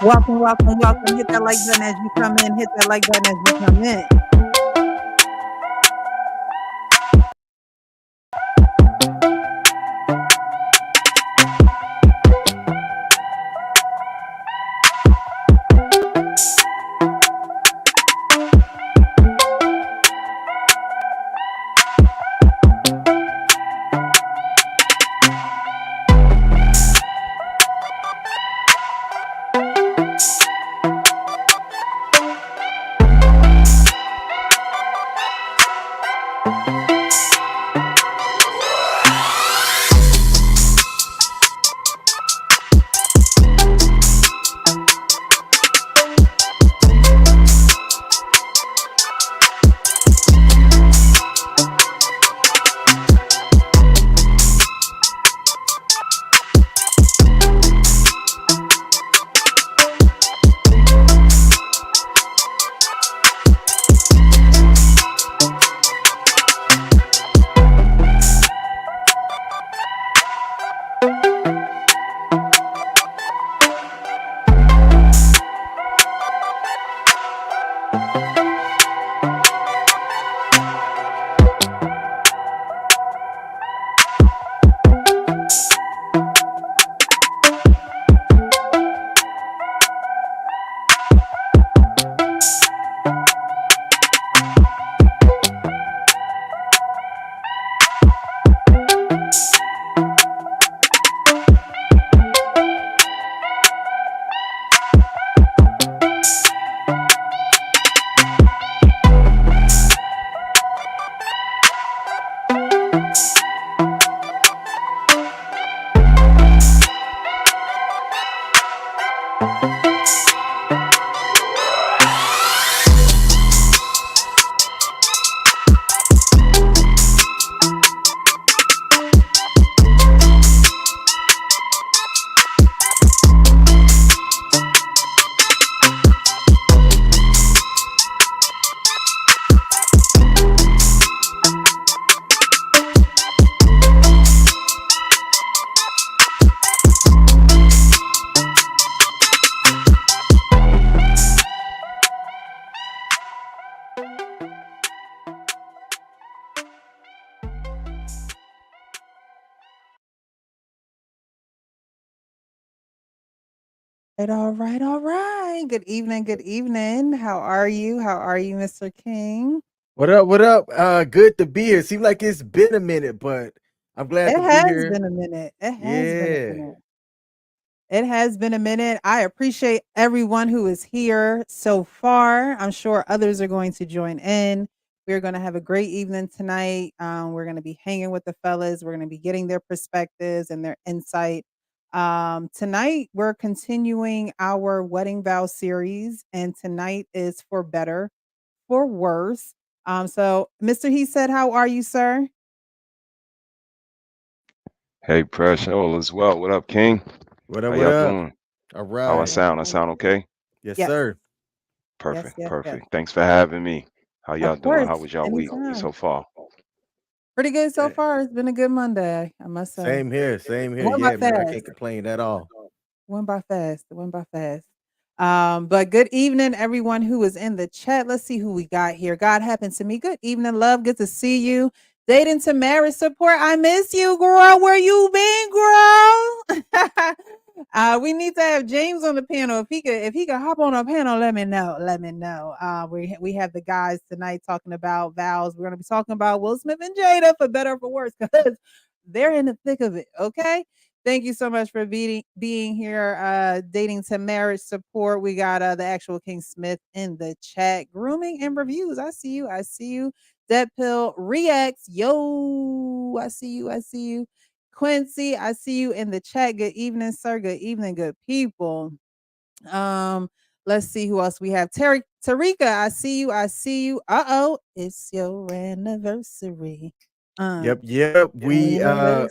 Welcome, welcome, welcome. Hit that like button as you come in. Hit that like button as you come in. All right, all right. Good evening, good evening. How are you? How are you, Mr. King? What up? What up? Good to be here. Seems like it's been a minute, but I'm glad It to be has here. been a minute. It has been a Yeah. minute. It has been a minute. I appreciate everyone who is here so far. I'm sure others are going to join in. We're going to have a great evening tonight. We're going to be hanging with the fellas. We're going to be getting their perspectives and their insight. Tonight, we're continuing our wedding vow series, and tonight is for better, for worse. So, Mr. He said, how are you, sir? Hey, Press, all is well. What up, King? What up? How What y'all up? doing? All How I right. sound? I sound okay? Yes, Yes, sir. yes, Perfect, yes, yes. perfect. Thanks for having me. How Of y'all doing? How course, was y'all week anytime. so far? Pretty good so Eh, far. It's been a good Monday, I must say. Same here. Same It here. went by Yeah, man. I fast. can't complain at all. Went by fast. It went by fast. But good evening, everyone who is in the chat. Let's see who we got here. God happens to me. Good evening, love. Good to see you. Dating to marriage support. I miss you, girl. Where you been, girl? We need to have James on the panel. If he could hop on a panel, let me know. Let me know. We have the guys tonight talking about vows. We're gonna be talking about Will Smith and Jada for better or for worse, because they're in the thick of it. Okay. Thank you so much for being here. Dating to marriage support. We got the actual King Smith in the chat. Grooming and reviews. I see you. I see you. Dead Pill reacts. Yo, I see you. I see you. Quincy, I see you in the chat. Good evening, sir. Good evening, good people. Um, let's see who else we have. Tarika, I see you. I see you. Uh-oh, it's your anniversary. Uh, Yep. Yep. We me anniversary.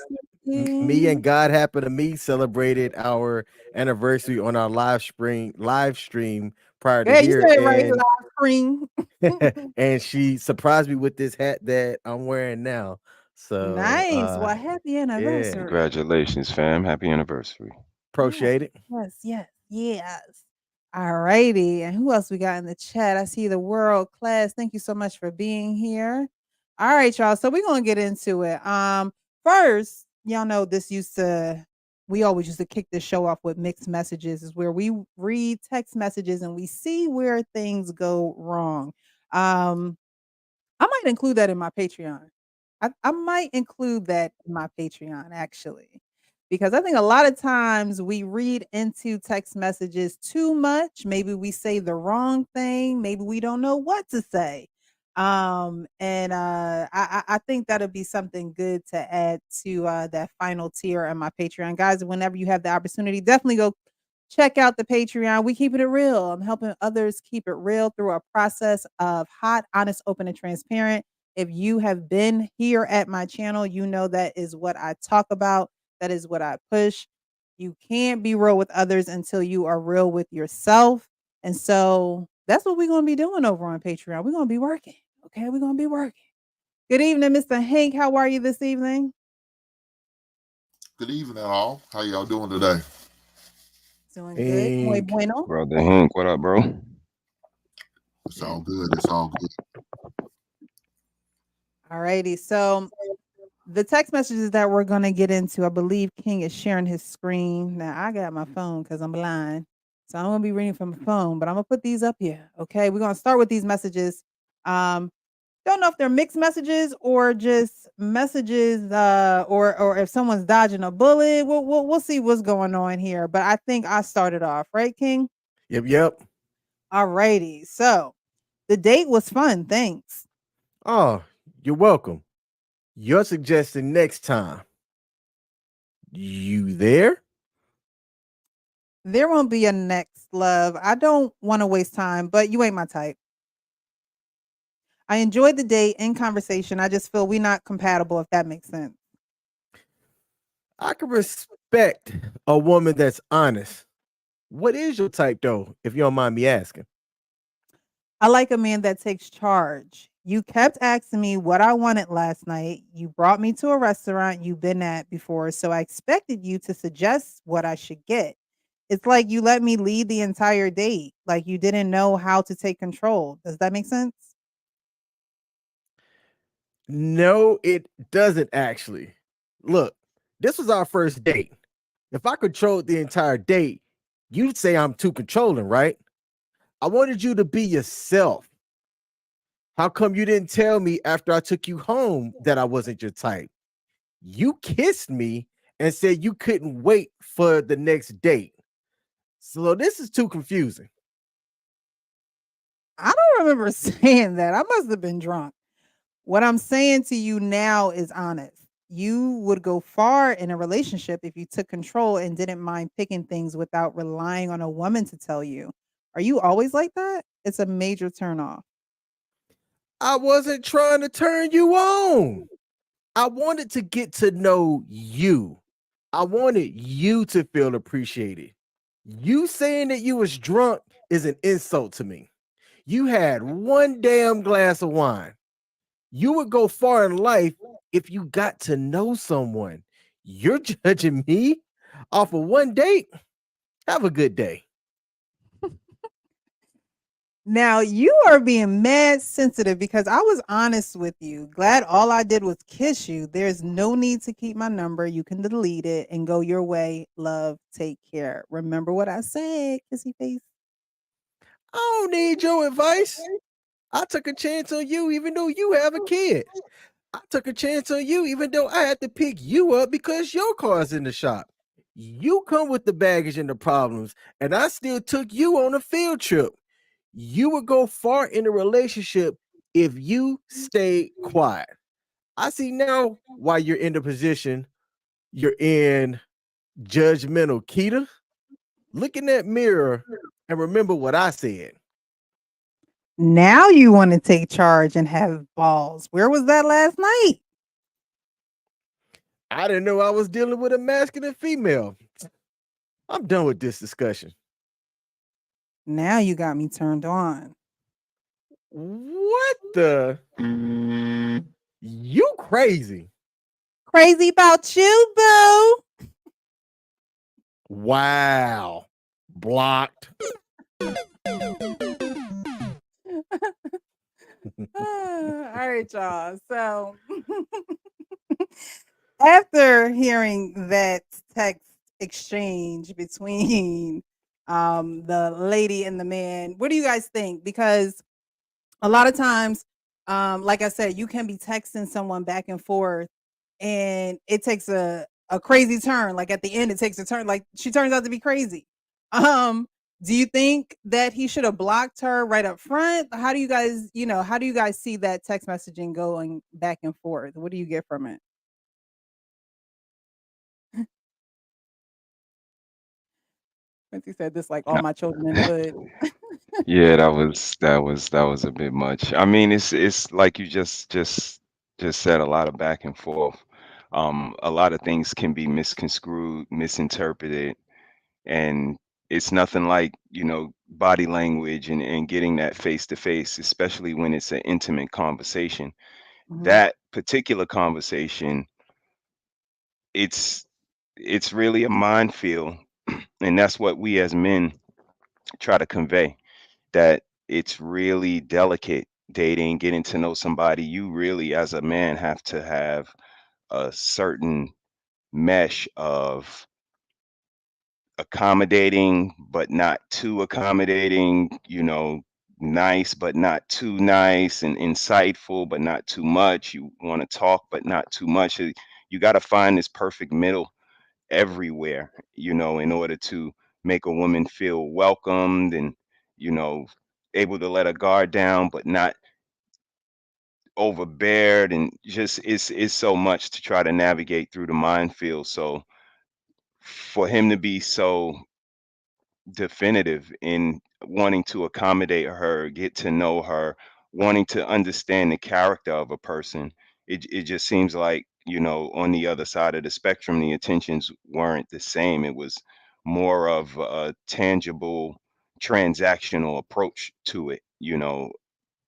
and God happen to me celebrated our anniversary on our live stream prior to Yeah, you here, said it right. and Live screen. and she surprised me with this hat that I'm wearing now. So Nice. Well, happy yeah, anniversary. Congratulations, fam. Happy anniversary. Yes, appreciate it. yes, yes, yes. All righty. And who else we got in the chat? I see the world class. Thank you so much for being here. All right, y'all. So we're gonna get into it. First, y'all know this used to we always used to kick this show off with mixed messages, is where we read text messages and we see where things go wrong. Um, I might include that in my Patreon. I might include that in my Patreon actually, because I think a lot of times we read into text messages too much. Maybe we say the wrong thing. Maybe we don't know what to say. I think that'll be something good to add to that final tier on my Patreon, guys. Whenever you have the opportunity, definitely go check out the Patreon. We keep it real. I'm helping others keep it real through a process of hot, honest, open, and transparent. If you have been here at my channel, you know that is what I talk about. That is what I push. You can't be real with others until you are real with yourself. And so that's what we're going to be doing over on Patreon. We're going to be working. Okay. We're going to be working. Good evening, Mr. Hank. How are you this evening? Good evening, all. How y'all doing today? Doing good. Muy Pink. bueno. Brother Hank, what up, bro? It's all good. It's all good. All righty. So the text messages that we're going to get into, I believe King is sharing his screen. Now, I got my phone because I'm blind. So I'm going to be reading from the phone, but I'm going to put these up here. Okay. We're going to start with these messages. Don't know if they're mixed messages or just messages, or if someone's dodging a bullet. We'll see what's going on here. But I think I started off, right, King? Yep. All righty. So the date was fun. Thanks. Oh, you're welcome. You're suggesting next time. You there? There won't be a next, love. I don't want to waste time, but you ain't my type. I enjoyed the date and conversation. I just feel we're not compatible, if that makes sense. I can respect a woman that's honest. What is your type, though, if you don't mind me asking? I like a man that takes charge. You kept asking me what I wanted last night. You brought me to a restaurant you've been at before, so I expected you to suggest what I should get. It's like you let me lead the entire date, like you didn't know how to take control. Does that make sense? No, it doesn't actually. Look, this was our first date. If I controlled the entire date, you'd say I'm too controlling, right? I wanted you to be yourself. How come you didn't tell me after I took you home that I wasn't your type? You kissed me and said you couldn't wait for the next date. So this is too confusing. I don't remember saying that. I must have been drunk. What I'm saying to you now is honest. You would go far in a relationship if you took control and didn't mind picking things without relying on a woman to tell you. Are you always like that? It's a major turnoff. I wasn't trying to turn you on. I wanted to get to know you. I wanted you to feel appreciated. You saying that you was drunk is an insult to me. You had one damn glass of wine. You would go far in life if you got to know someone. You're judging me off of one date? Have a good day. Now you are being mad sensitive because I was honest with you. Glad all I did was kiss you. There's no need to keep my number. You can delete it and go your way. Love, take care. Remember what I said, kissy face. I don't need your advice. I took a chance on you even though you have a kid. I took a chance on you even though I had to pick you up because your car's in the shop. You come with the baggage and the problems, and I still took you on a field trip. You would go far in a relationship if you stayed quiet. I see now why you're in the position you're in, judgmental Keita. Look in that mirror and remember what I said. Now you want to take charge and have balls. Where was that last night? I didn't know I was dealing with a masculine female. I'm done with this discussion. Now you got me turned on. What the? You crazy. Crazy about you, boo. Wow. Blocked. All right, y'all. So after hearing that text exchange between the lady and the man, what do you guys think? Because a lot of times, like I said, you can be texting someone back and forth and it takes a crazy turn. Like at the end, it takes a turn. Like she turns out to be crazy. Um, do you think that he should have blocked her right up front? How do you guys, how do you guys see that text messaging going back and forth? What do you get from it? Quincy said this like all Uh, my children in the hood. Yeah, that was a bit much. I mean, it's like you just said, a lot of back and forth. A lot of things can be misconstrued, misinterpreted, and it's nothing like, body language and getting that face to face, especially when it's an intimate conversation. Mhm. That particular conversation, it's it's really a minefield, and that's what we as men try to convey, that it's really delicate dating, getting to know somebody. You really, as a man, have to have a certain mesh of accommodating, but not too accommodating, nice, but not too nice, and insightful, but not too much. You want to talk, but not too much. You got to find this perfect middle everywhere, in order to make a woman feel welcomed and, you know, able to let her guard down, but not overbeared. And just it's so much to try to navigate through the minefield. So for him to be so definitive in wanting to accommodate her, get to know her, wanting to understand the character of a person. It just seems like, on the other side of the spectrum, the intentions weren't the same. It was more of a tangible, transactional approach to it.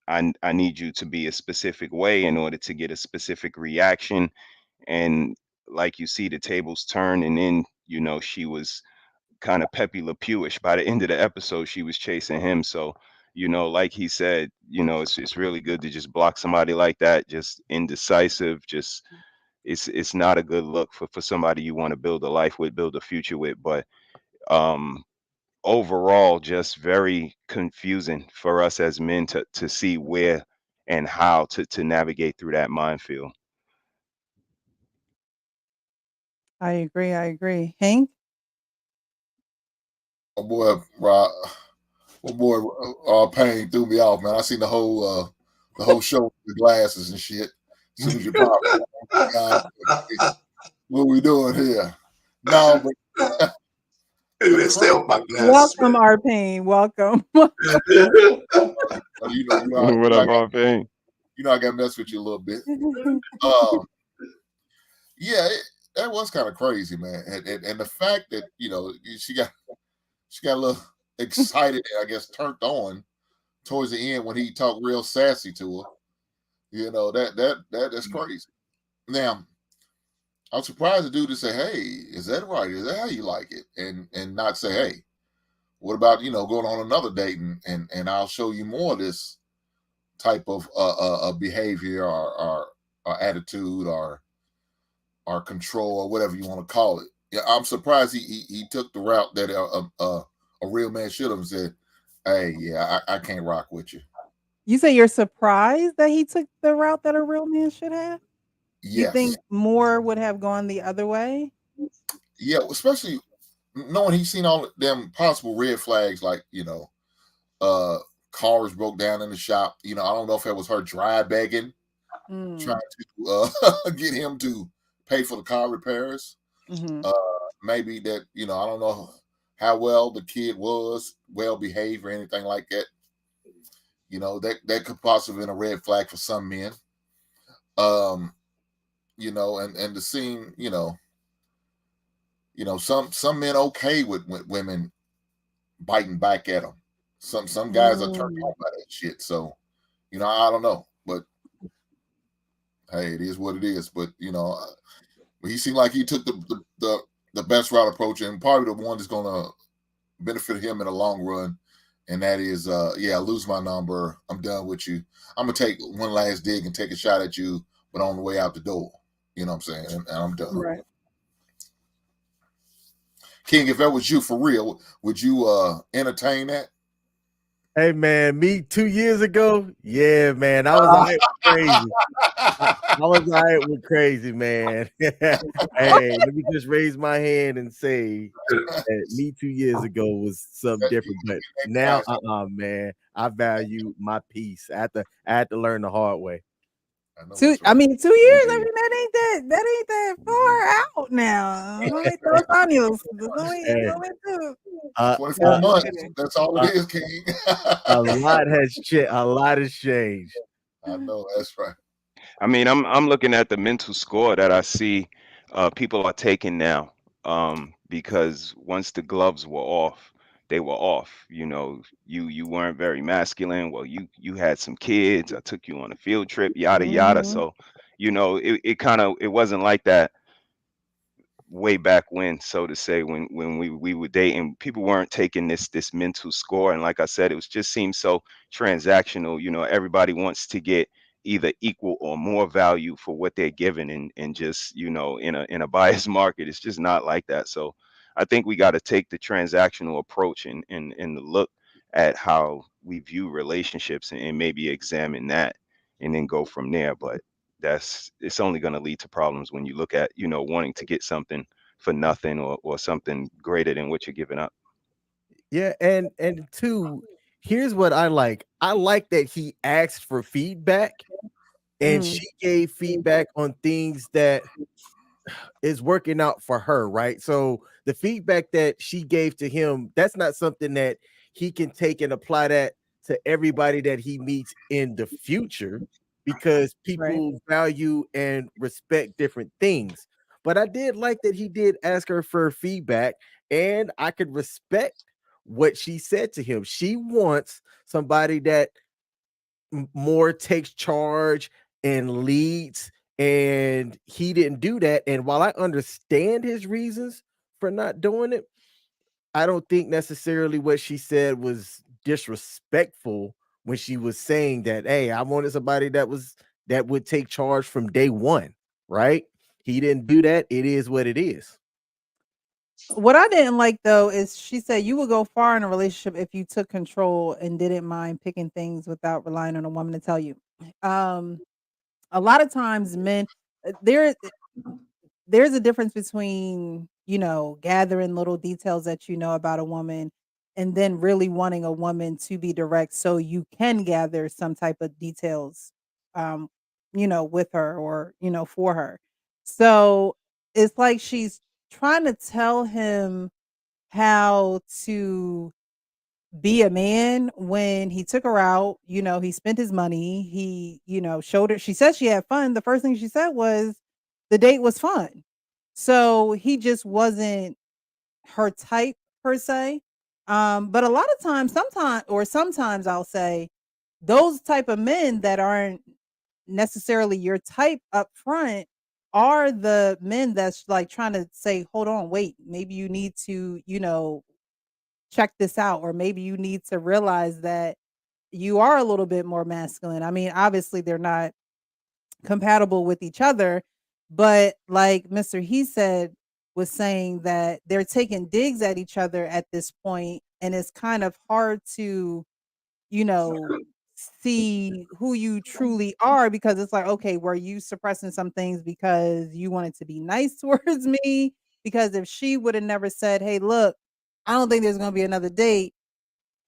I need you to be a specific way in order to get a specific reaction. And like you see the tables turn, and then, she was kind of Pepe Le Pewish. By the end of the episode, she was chasing him. So, like he said, it's really good to just block somebody like that, just indecisive. Just it's not a good look for somebody you want to build a life with, build a future with. But um, overall, just very confusing for us as men to see where and how to navigate through that minefield. I agree. I agree. Hank? Oh boy, Rob, oh boy, Payne threw me off, man. I seen the whole show with the glasses and shit. As soon as you pop, God, what we doing here? No, but the Stay crazy, off my glasses, Welcome, our pain. Welcome. man. What up, RP? I got to mess with you a little bit. Um, yeah, that was kind of crazy, man. And the fact that she got a little excited, I guess, turned on towards the end when he talked real sassy to her. That's crazy. Now, I'm surprised the dude to say, "Hey, is that right? Is that how you like it?" And not say, "Hey, what about going on another date and I'll show you more of this type of behavior or attitude or control or whatever you want to call it." Yeah, I'm surprised he took the route that a real man should have said, "Hey, yeah, I can't rock with you." You say you're surprised that he took the route that a real man should have? You Yes, think more would have gone the other way? yeah, especially knowing he's seen all them possible red flags, like uh, cars broke down in the shop. I don't know if that was her dry begging, trying Mm, to get him to pay for the car repairs. mhm. Uh, Maybe that I don't know how well the kid was, well behaved or anything like that. That could possibly been a red flag for some men. Um, and to seem, some men okay with women biting back at them. Some guys are turned Mm. on by that shit. So I don't know, but hey, it is what it is. But he seemed like he took the best route approach, and probably the one that's going to benefit him in the long run. and that is, yeah, lose my number. I'm done with you. I'm gonna take one last dig and take a shot at you, but on the way out the door. You know what I'm saying? And I'm done. Right. King, if that was you for real, would you entertain that? Hey man, me 2 years ago, yeah, man, I was all right with crazy. I was all right with crazy, man. Hey, let me just raise my hand and say that me 2 years ago was something different, but now, man, I value my peace. I had to learn the hard way. I know Two, that's I right. mean, 2 years. I mean, that ain't that far out now. It's only 2 años. Hey, It's only two. uh, 24 uh, No, I'm months. kidding. That's all uh, it is, King. a lot has a lot has changed. I know that's right. I mean, I'm looking at the mental score that I see people are taking now, because once the gloves were off, they were off. You know, you weren't very masculine. Well, you had some kids. I took you on a field trip, yada yada. Mhm. So, you know, it kind of it wasn't like that way back when, so to say, when we were dating. People weren't taking this mental score, and like I said, it was just seems so transactional. You know, everybody wants to get either equal or more value for what they're given, and just, you know, in a biased market, it's just not like that. So I think we got to take the transactional approach and look at how we view relationships, and maybe examine that and then go from there. But that's it's only going to lead to problems when you look at, you know, wanting to get something for nothing, or something greater than what you're giving up. Yeah, and two, here's what I like. I like that he asked for feedback and Mhm. she gave feedback on things that is working out for her, right? So the feedback that she gave to him, that's not something that he can take and apply that to everybody that he meets in the future, because Right. people value and respect different things. But I did like that he did ask her for feedback, and I could respect what she said to him. She wants somebody that more takes charge and leads, and he didn't do that. And while I understand his reasons for not doing it, I don't think necessarily what she said was disrespectful when she was saying that, hey, I wanted somebody that would take charge from day one, right? He didn't do that. It is what it is. What I didn't like though is she said you would go far in a relationship if you took control and didn't mind picking things without relying on a woman to tell you. Um, a lot of times men there's a difference between, gathering little details that you know about a woman and then really wanting a woman to be direct so you can gather some type of details um with her or for her. So it's like she's trying to tell him how to be a man when he took her out. He spent his money. He, showed her. She said she had fun. The first thing she said was the date was fun. So he just wasn't her type per se. But a lot of times, sometimes I'll say those type of men that aren't necessarily your type up front are the men that's like trying to say, hold on, wait, maybe you need to, check this out, or maybe you need to realize that you are a little bit more masculine. I mean, obviously they're not compatible with each other, but like Mr. He said was saying that they're taking digs at each other at this point, and it's kind of hard to, you know, see who you truly are, because it's like, okay, were you suppressing some things because you wanted to be nice towards me? Because if she would have never said, "Hey, look, I don't think there's going to be another date,"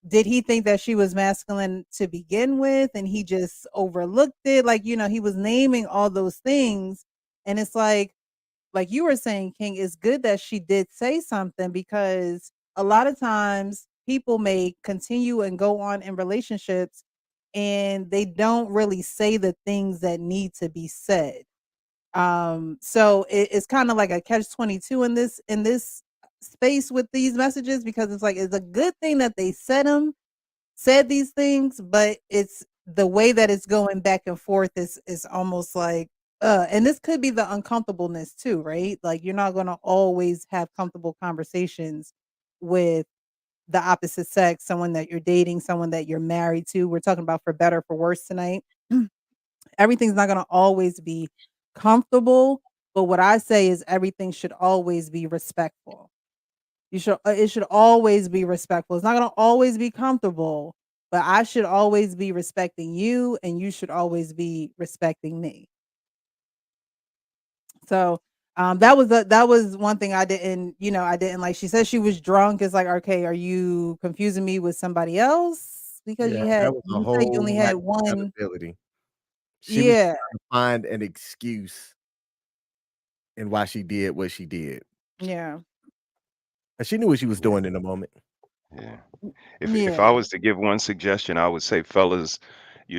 did he think that she was masculine to begin with and he just overlooked it? Like, he was naming all those things. And it's like you were saying, King, it's good that she did say something, because a lot of times people may continue and go on in relationships and they don't really say the things that need to be said. So it's kind of like a catch 22 in this space with these messages, because it's like it's a good thing that they said these things, but it's the way that it's going back and forth is almost like and this could be the uncomfortableness too, right? Like you're not going to always have comfortable conversations with the opposite sex, someone that you're dating, someone that you're married to. We're talking about for better, for worse tonight. Everything's not going to always be comfortable, but what I say is everything should always be respectful. It should always be respectful. It's not going to always be comfortable, but I should always be respecting you and you should always be respecting me. So, that was one thing I didn't, I didn't like. She said she was drunk. It's like, okay, are you confusing me with somebody else? Because Yeah, that was a you said you only whole lack had of one. accountability. She was Yeah, trying to find an excuse in why she did what she did, yeah, and she knew what she was Yeah. doing in the moment. Yeah. If I yeah, was to give one suggestion, I would say, fellas, be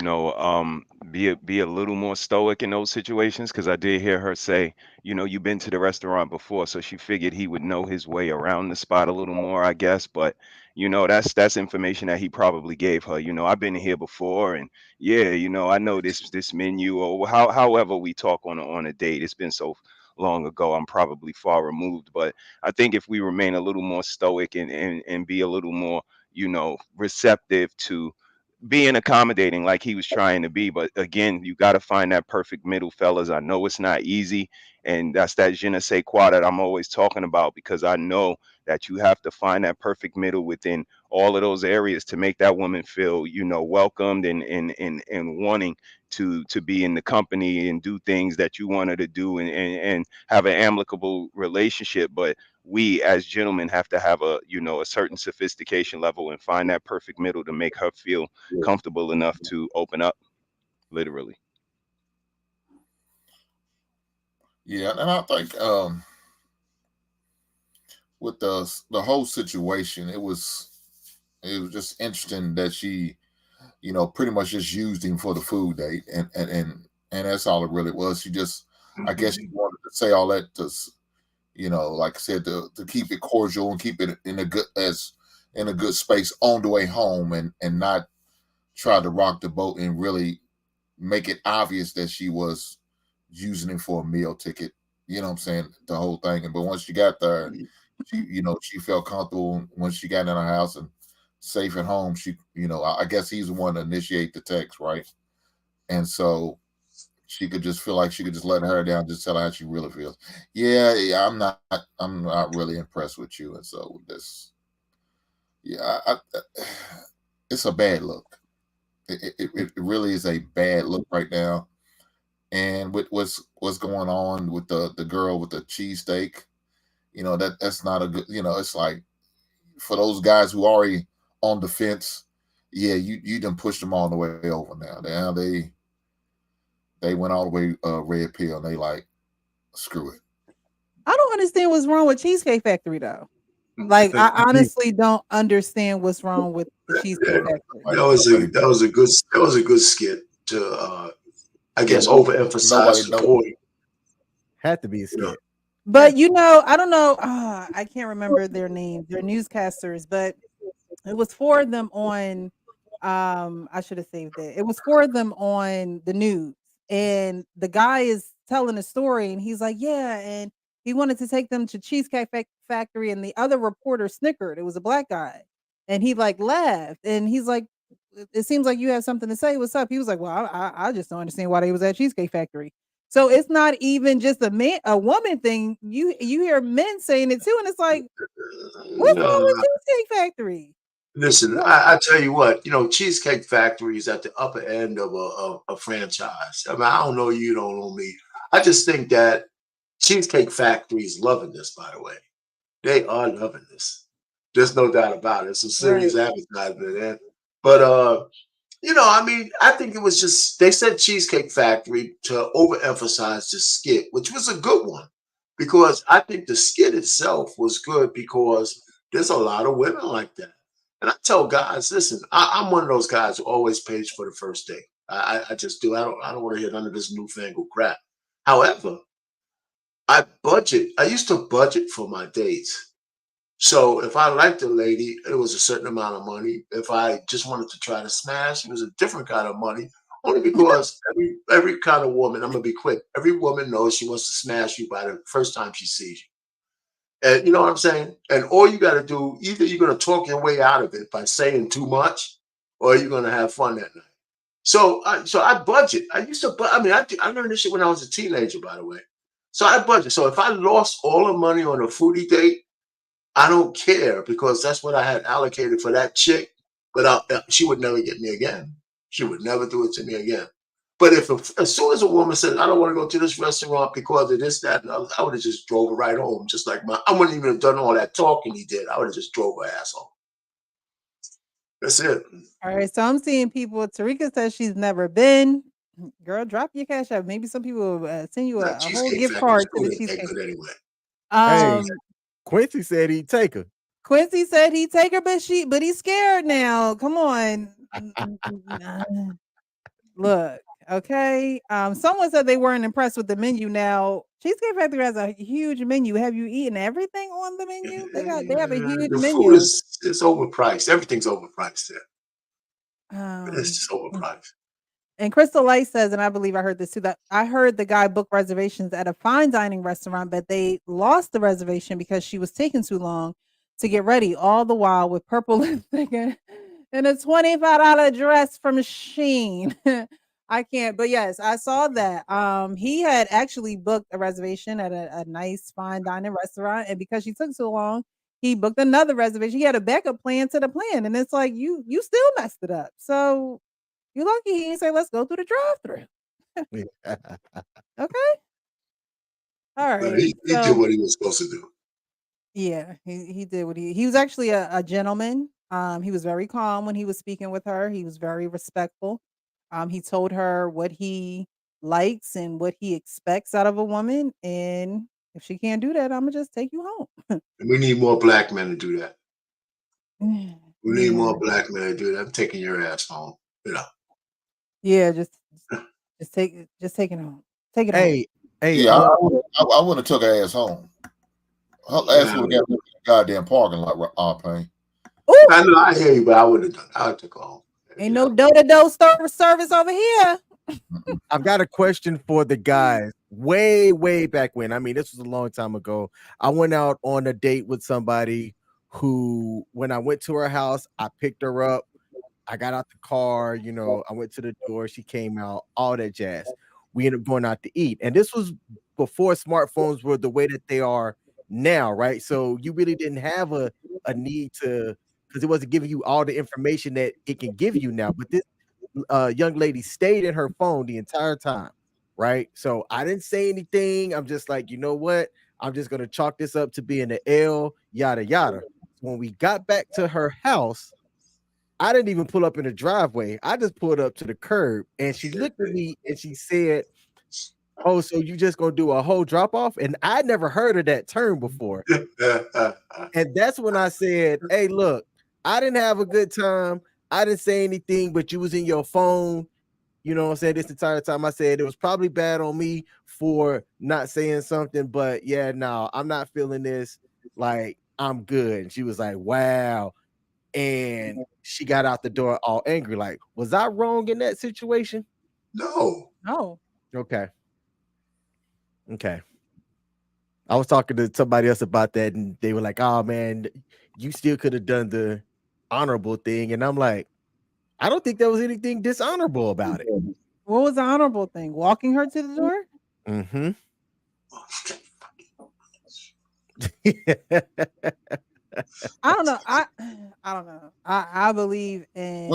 a little more stoic in those situations, because I did hear her say, you've been to the restaurant before, so she figured he would know his way around the spot a little more, I guess. But that's information that he probably gave her. I've been here before, and yeah, I know this menu, or however we talk on a date. It's been so long ago, I'm probably far removed. But I think if we remain a little more stoic and be a little more receptive to being accommodating like he was trying to be. But again, you got to find that perfect middle, fellas. I know it's not easy. And that's that je ne sais quoi that I'm always talking about, because I know that you have to find that perfect middle within all of those areas to make that woman feel, welcomed and wanting to be in the company and do things that you want her to do, and have an amicable relationship. But we as gentlemen have to have a certain sophistication level and find that perfect middle to make her feel comfortable enough to open up, literally. Yeah, and I think with the whole situation, it was just interesting that she, pretty much just used him for the food date, and that's all it really was. She just, I guess, she wanted to say all that to, like I said, to keep it cordial and keep it in a good space on the way home, and not try to rock the boat and really make it obvious that she was using him for a meal ticket. You know what I'm saying? The whole thing. But once she got there, she felt comfortable when she got in her house and safe at home. She, I guess he's the one to initiate the text, right? And so she could just feel like she could just let her down, just tell her how she really feels. Yeah, yeah, I'm not really impressed with you. And so this, yeah, it's a bad look. It really is a bad look right now. And with what's going on with the girl with the cheesesteak, that's not a good. It's like, for those guys who already on the fence, yeah, you done pushed them all the way over now. Now they went all the way red pill, and they like, screw it. I don't understand what's wrong with Cheesecake Factory though. Like, I Me, honestly don't understand what's wrong with the Cheesecake Yeah, Factory. Like, nobody, that was a good skit to I yeah, guess no, nobody overemphasize the know. point. had to be a You know, skit. Had But, I don't know, I can't remember their names. They're newscasters, but it was 4 of them on, I should have saved it. It was 4 of them on the news, and the guy is telling a story, and he's like, "Yeah," and he wanted to take them to Cheesecake Factory, and the other reporter snickered. It was a black guy, and he, like, laughed, and he's like, "It seems like you have something to say. What's up?" He was like, "Well, I just don't understand why they was at Cheesecake Factory." So it's not even just a woman thing. You hear men saying it too, and it's like, "What's wrong no, with Cheesecake Factory?" listen, What I tell you what, Cheesecake Factory is at the upper end of a franchise. I mean, I don't know you, don't know me. I just think that Cheesecake Factory is loving this, by the way. They are loving this. There's no doubt about it. It's some right. serious advertisement, man. But I mean, I think it was just they said Cheesecake Factory to overemphasize the skit, which was a good one because I think the skit itself was good because there's a lot of women like that. And I tell guys, listen, I'm one of those guys who always pays for the first date. I just do. I don't want to hear none of this newfangled crap. However, I budget. I used to budget for my dates. So if I liked a lady, it was a certain amount of money. If I just wanted to try to smash, it was a different kind of money. Only because every kind of woman, I'm gonna be quick. Every woman knows she wants to smash you by the first time she sees you. And you know what I'm saying? And all you got to do, either you're going to talk your way out of it by saying too much, or you're going to have fun that night. So I budget. I used to, I mean, I learned this shit when I was a teenager, by the way. So I budget. So if I lost all the money on a foodie date, I don't care because that's what I had allocated for that chick. But she would never get me again. She would never do it to me again. But as soon as a woman said, I don't want to go to this restaurant because of this, that, and other, I would have just drove her right home. Just like I wouldn't even have done all that talking he did. I would have just drove her ass home. That's it. All right, so I'm seeing people. Tarika says she's never been. Girl, drop your cash app. Maybe some people will send you a whole Cheesecake gift Factory's card to food the ain't that cheesecake. good anyway. Hey, Quincy said he'd take her. Quincy said he'd take her, but he's scared now. Come on. Look, okay. Someone said they weren't impressed with the menu. Now, Cheesecake Factory has a huge menu. Have you eaten everything on the menu? They have a huge The menu. food is overpriced. Everything's overpriced there. It's just overpriced. And Crystal Light says, and I believe I heard this too, that I heard the guy book reservations at a fine dining restaurant, but they lost the reservation because she was taking too long to get ready, all the while with purple lipstick and a $25 dress from Shein. I can't, but yes, I saw that. He had actually booked a reservation at a nice fine dining restaurant, and because she took so long, he booked another reservation. He had a backup plan to the plan, and it's like you still messed it up. So you lucky he didn't say, let's go through the drive-through. Okay. All But right. he did what he was supposed to do. Yeah, he did what he was actually a gentleman. He was very calm when he was speaking with her. He was very respectful. He told her what he likes and what he expects out of a woman. And if she can't do that, I'm gonna just take you home. And we need more black men to do that. We need Yeah. more black men to do that. I'm taking your ass home. You know. Yeah, just take it home. Take it home. Yeah, I wouldn't have took her ass home. Her ass would have got in the goddamn parking lot, Payne. I know, I hear you, but I would have done. I would have took her home. Ain't no door-to-door service over here. I've got a question for the guys. Way back when. I mean, this was a long time ago. I went out on a date with somebody who, when I went to her house, I picked her up. I got out the car, you know, I went to the door, she came out, all that jazz. We ended up going out to eat. And this was before smartphones were the way that they are now, right? So you really didn't have a need to, because it wasn't giving you all the information that it can give you now. But this young lady stayed in her phone the entire time, right? So I didn't say anything. I'm just like, you know what? I'm just gonna chalk this up to being an L, yada yada. When we got back to her house, I didn't even pull up in the driveway. I just pulled up to the curb, and she looked at me and she said, "Oh, so you just gonna do a whole drop off?" And I never heard of that term before. And that's when I said, "Hey, look, I didn't have a good time. I didn't say anything, but you was in your phone. You know what I'm saying? This entire time I said it was probably bad on me for not saying something, but yeah, no, I'm not feeling this. Like, I'm good." And she was like, "Wow." And she got out the door all angry. Like, was I wrong in that situation? No. Okay. I was talking to somebody else about that, and they were like, "Oh man, you still could have done the honorable thing." And I'm like, I don't think there was anything dishonorable about it. What was the honorable thing? Walking her to the door? Mm-hmm. I don't know. I don't know. I believe in.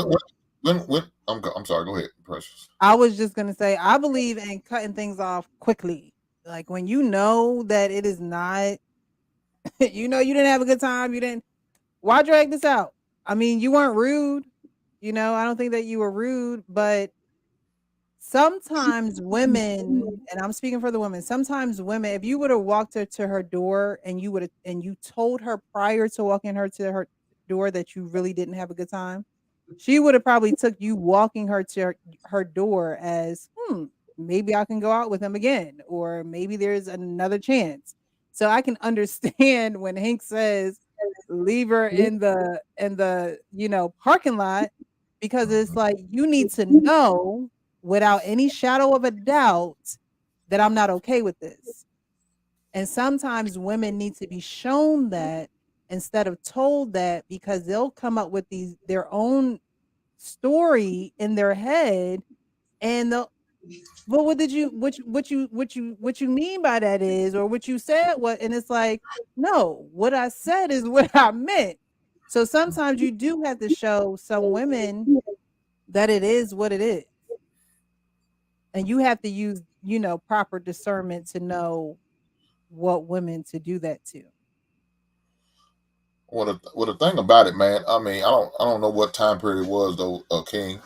I'm sorry. Go ahead, Precious. I was just gonna say I believe in cutting things off quickly. Like when you know that it is not, you know, you didn't have a good time. You didn't. Why drag this out? I mean, you weren't rude. You know, I don't think that you were rude, but sometimes women, and I'm speaking for the women, sometimes women, if you would have walked her to her door and you told her prior to walking her to her door that you really didn't have a good time, she would have probably took you walking her to her door as, maybe I can go out with him again, or maybe there's another chance. So I can understand when Hank says leave her in the parking lot, because it's like you need to know without any shadow of a doubt that I'm not okay with this. And sometimes women need to be shown that instead of told that, because they'll come up with their own story in their head, and they'll, well, what did you what you mean by that is, or what you said what, and it's like, no, what I said is what I meant. So sometimes you do have to show some women that it is what it is. And you have to use, proper discernment to know what women to do that to. Well, the thing about it, man. I mean, I don't know what time period it was though, King,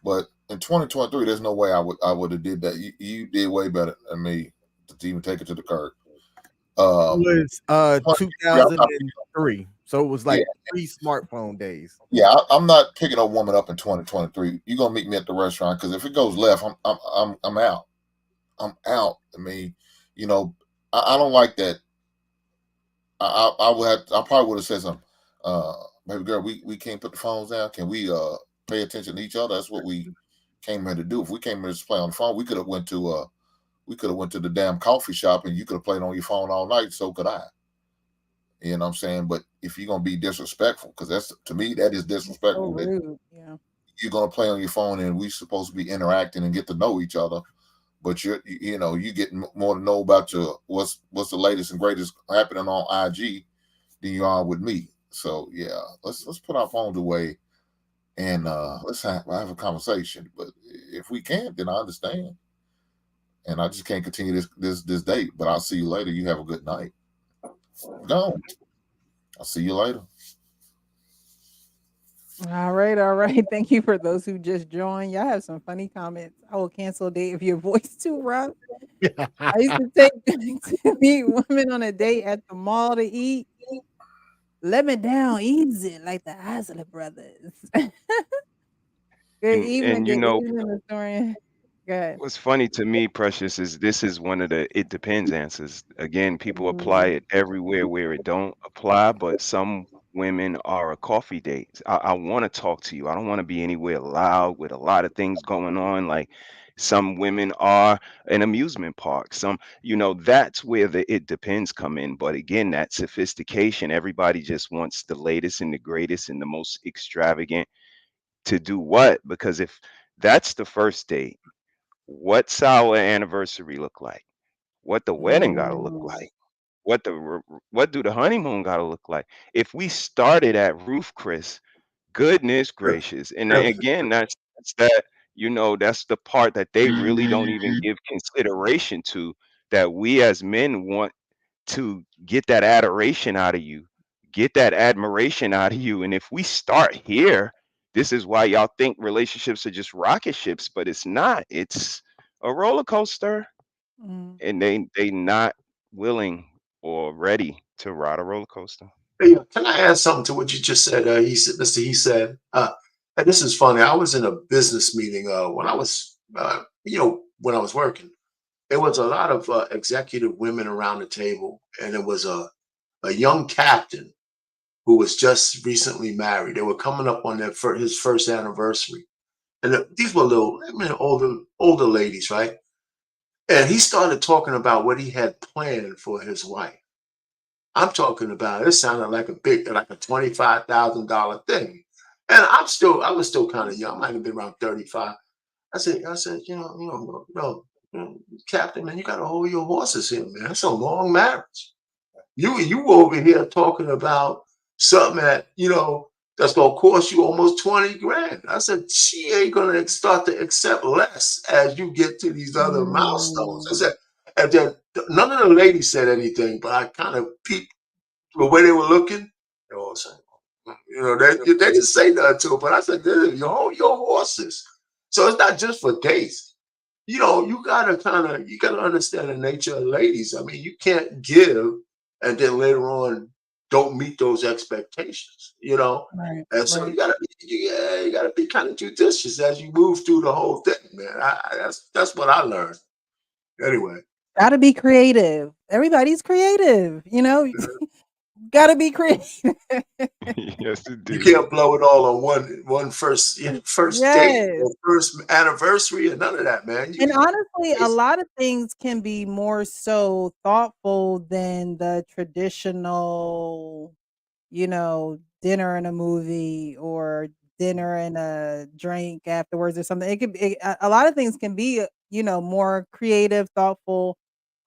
but in 2023, there's no way I would have did that. You did way better than me to even take it to the curb. It was 23, I'm not, 2003, so it was yeah, like pre-smartphone days. yeah. I'm not picking a woman up in 2023. You're gonna meet me at the restaurant because if it goes left, I'm out. I'm out. I mean, you know, I don't like that. I probably would have said something. Baby girl, we can't put the phones down. Can we pay attention to each other? That's what we came here to do. If we came here to play on the phone, we could have went to the damn coffee shop and you could have played on your phone all night. So could I. You know what I'm saying? But if you're gonna be disrespectful, because that's to me that is So disrespectful. That rude. Yeah. you're gonna play on your phone and we supposed to be interacting and get to know each other, but you get more to know about what's the latest and greatest happening on IG than you are with me. So yeah, let's put our phones away and let's have a conversation. But if we can't, then I understand, and I just can't continue this date. But I'll see you later. You have a good night. No, I'll see you later. All right, all right. Thank you for those who just joined. Y'all have some funny comments. I will cancel a date if your voice too rough. I used to take to meet women on a date at the mall to eat. Let me down easy, like the Isley brothers. And good evening, historian. Good. what's funny to me, Precious, is this is one of the it depends answers. Again, people apply Mm, it everywhere where it don't apply, but some women are a coffee date. I want to talk to you. I don't want to be anywhere loud with a lot of things going on. Like some women are an amusement park. That's where the it depends come in. But again, that sophistication, everybody just wants the latest and the greatest and the most extravagant to do what? Because if that's the first date, what's our anniversary look like? What the wedding gotta look mm, like? What do the honeymoon gotta look like? If we started at roof, Chris, goodness gracious. And then again, that's that's the part that they really don't even give consideration to, that we as men want to get that adoration out of you, get that admiration out of you. And if we start here, this is why y'all think relationships are just rocket ships, but it's not. It's a roller coaster, mm. and they not willing or ready to ride a roller coaster. Hey, can I add something to what you just said? He said, and this is funny. I was in a business meeting when I was, when I was working. There was a lot of executive women around the table, and it was a young captain who was just recently married. They were coming up on his first anniversary, and these were older ladies, right? And he started talking about what he had planned for his wife. I'm talking about, it sounded like like a $25,000 thing. And I was still kind of young. I might have been around 35. I said, Captain, man, you got to hold your horses here, man. It's a long marriage. You over here talking about something that's gonna cost you almost 20 grand. I said, she ain't gonna start to accept less as you get to these other milestones. I Mm, said, and then none of the ladies said anything, but I kind of peeped the way they were looking. They all saying, they didn't say nothing to her, but I said, "Dude, you hold your horses." So it's not just for dates. You gotta understand the nature of ladies. I mean, you can't give and then later on don't meet those expectations. right, And so right. you gotta be kind of judicious as you move through the whole thing, man. That's what I learned. Anyway, Gotta be creative. Everybody's creative, you know? Gotta be creative. Yes, You indeed. can't blow it all on one first first date Yes. or first anniversary or none of that, man. And honestly, a It's lot of things can be more so thoughtful than the traditional, dinner and a movie or dinner and a drink afterwards or something. It could be a lot of things can be, more creative, thoughtful,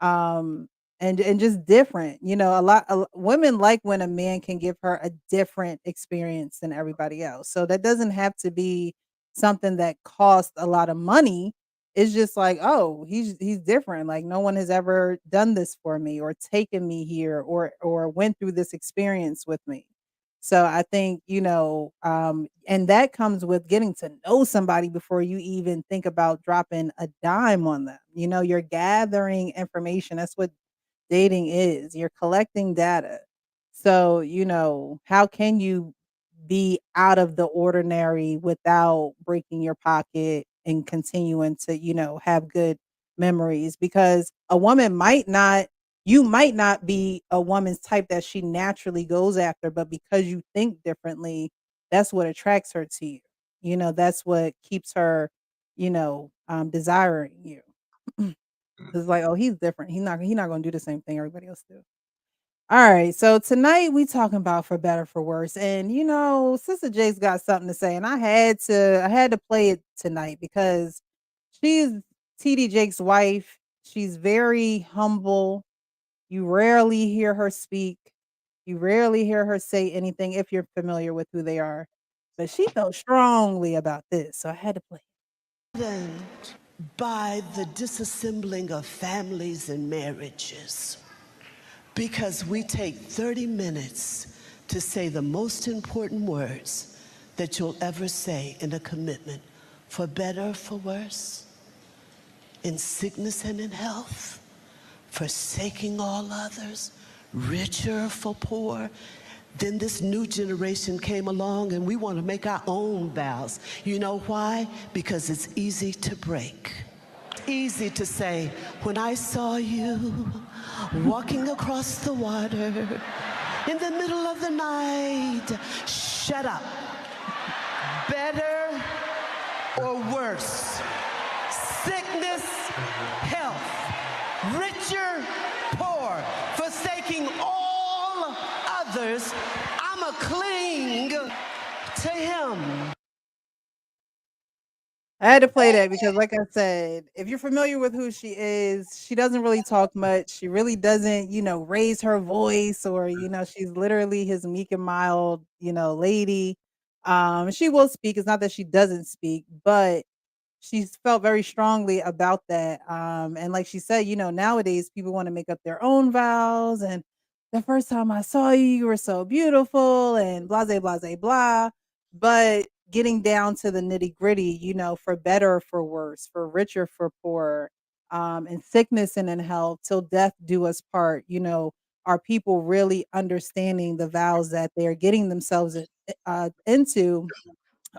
um, and just different. Women like when a man can give her a different experience than everybody else. So that doesn't have to be something that costs a lot of money. It's just like, oh, he's different. Like no one has ever done this for me or taken me here or went through this experience with me. So I think, and that comes with getting to know somebody before you even think about dropping a dime on them. You're gathering information. That's what dating is. You're collecting data. So, how can you be out of the ordinary without breaking your pocket and continuing to, have good memories? Because a woman might not you might not be a woman's type that she naturally goes after, but because you think differently, that's what attracts her to you. That's what keeps her, desiring you. It's like, oh, he's different. He's not gonna do the same thing everybody else do. All right. So tonight we talking about for better for worse. And Sister Jake's got something to say. And I had to play it tonight because she's TD Jake's wife. She's very humble. You rarely hear her speak. You rarely hear her say anything if you're familiar with who they are. But she felt strongly about this. So I had to play. Then by the disassembling of families and marriages, because we take 30 minutes to say the most important words that you'll ever say in a commitment, for better, for worse, in sickness and in health, forsaking all others, richer for poor. Then this new generation came along and we want to make our own vows. You know why? Because it's easy to break. Easy to say, when I saw you walking across the water in the middle of the night, shut up. Better or worse? Sickness, health, richer, poor, forsaking all others, I'ma cling to him. I had to play that because, like I said, if you're familiar with who she is, she doesn't really talk much. She really doesn't, raise her voice or, she's literally his meek and mild, lady. She will speak. It's not that she doesn't speak, but she's felt very strongly about that. And like she said, nowadays people want to make up their own vows. And the first time I saw you, you were so beautiful and blah, blah, blah, blah, blah. But getting down to the nitty gritty, for better, for worse, for richer, for poor, in sickness and in health, till death do us part, are people really understanding the vows that they're getting themselves into?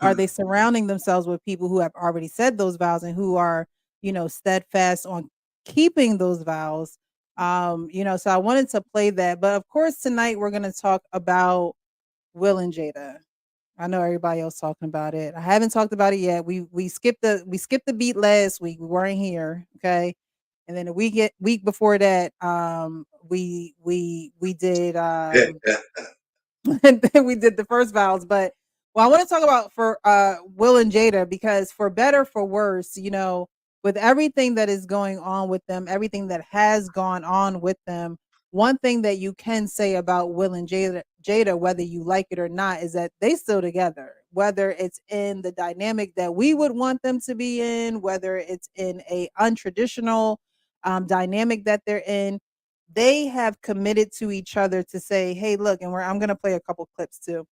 Are they surrounding themselves with people who have already said those vows and who are, steadfast on keeping those vows? So I wanted to play that. But of course, tonight we're going to talk about Will and Jada. I know everybody else talking about it. I haven't talked about it yet. We skipped the beat last week. We weren't here, okay? And then the week before that, we did and then we did the first vows. But I want to talk about for Will and Jada because for better for worse, with everything that is going on with them, everything that has gone on with them, one thing that you can say about Will and Jada, whether you like it or not, is that they still together. Whether it's in the dynamic that we would want them to be in, whether it's in a untraditional dynamic that they're in, they have committed to each other to say, "Hey, look," and I'm gonna play a couple clips too,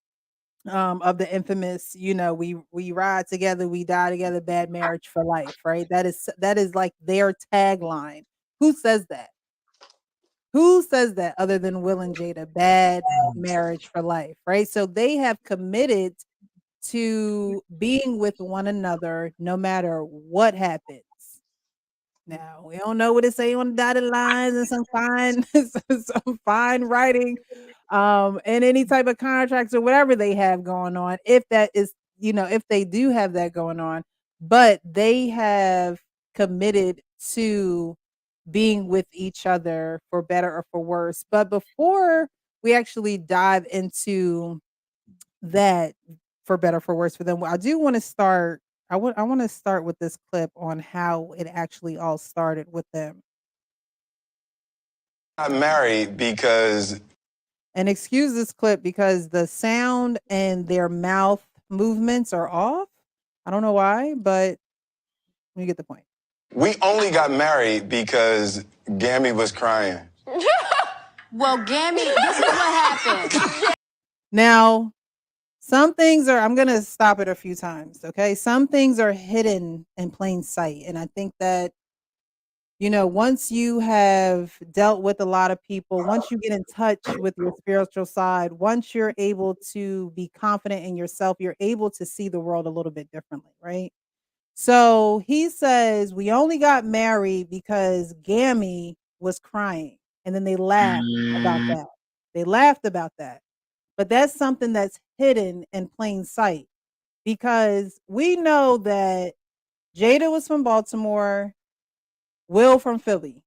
of the infamous, we ride together, we die together, bad marriage for life, right? That is like their tagline. Who says that? Who says that other than Will and Jada? Bad marriage for life, right? So they have committed to being with one another no matter what happens. Now, we don't know what it say on the dotted lines and some fine some fine writing, and any type of contracts or whatever they have going on, if that is, if they do have that going on, but they have committed to being with each other for better or for worse. But before we actually dive into that, for better for worse for them, I do want to start. I want to start with this clip on how it actually all started with them. I'm married because And excuse this clip because the sound and their mouth movements are off. I don't know why, but you get the point. we only got married because Gammy was crying. Well, Gammy, this is what happened. Now, some things are, I'm going to stop it a few times, okay? Some things are hidden in plain sight. And I think that, once you have dealt with a lot of people, once you get in touch with your spiritual side, once you're able to be confident in yourself, you're able to see the world a little bit differently, right? So he says, we only got married because Gammy was crying. And then they laughed about that. They laughed about that. But that's something that's hidden in plain sight because we know that Jada was from Baltimore, Will from Philly,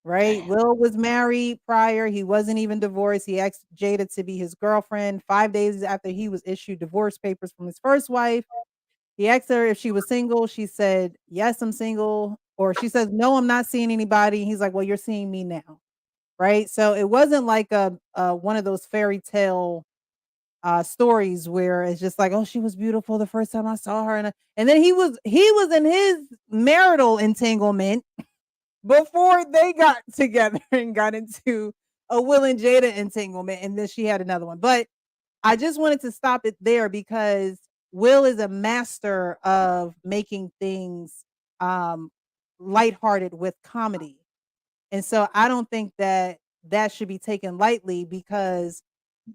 right? Will was married prior. He wasn't even divorced. He asked Jada to be his girlfriend 5 days after he was issued divorce papers from his first wife. He asked her if she was single. She said, yes, I'm single. Or she says, no, I'm not seeing anybody. He's like, well, you're seeing me now. Right. So it wasn't like a one of those fairy tale stories where it's just like, oh, she was beautiful the first time I saw her. And then he was in his marital entanglement before they got together and got into a Will and Jada entanglement. And then she had another one. But I just wanted to stop it there because Will is a master of making things um, lighthearted with comedy. And so I don't think that that should be taken lightly because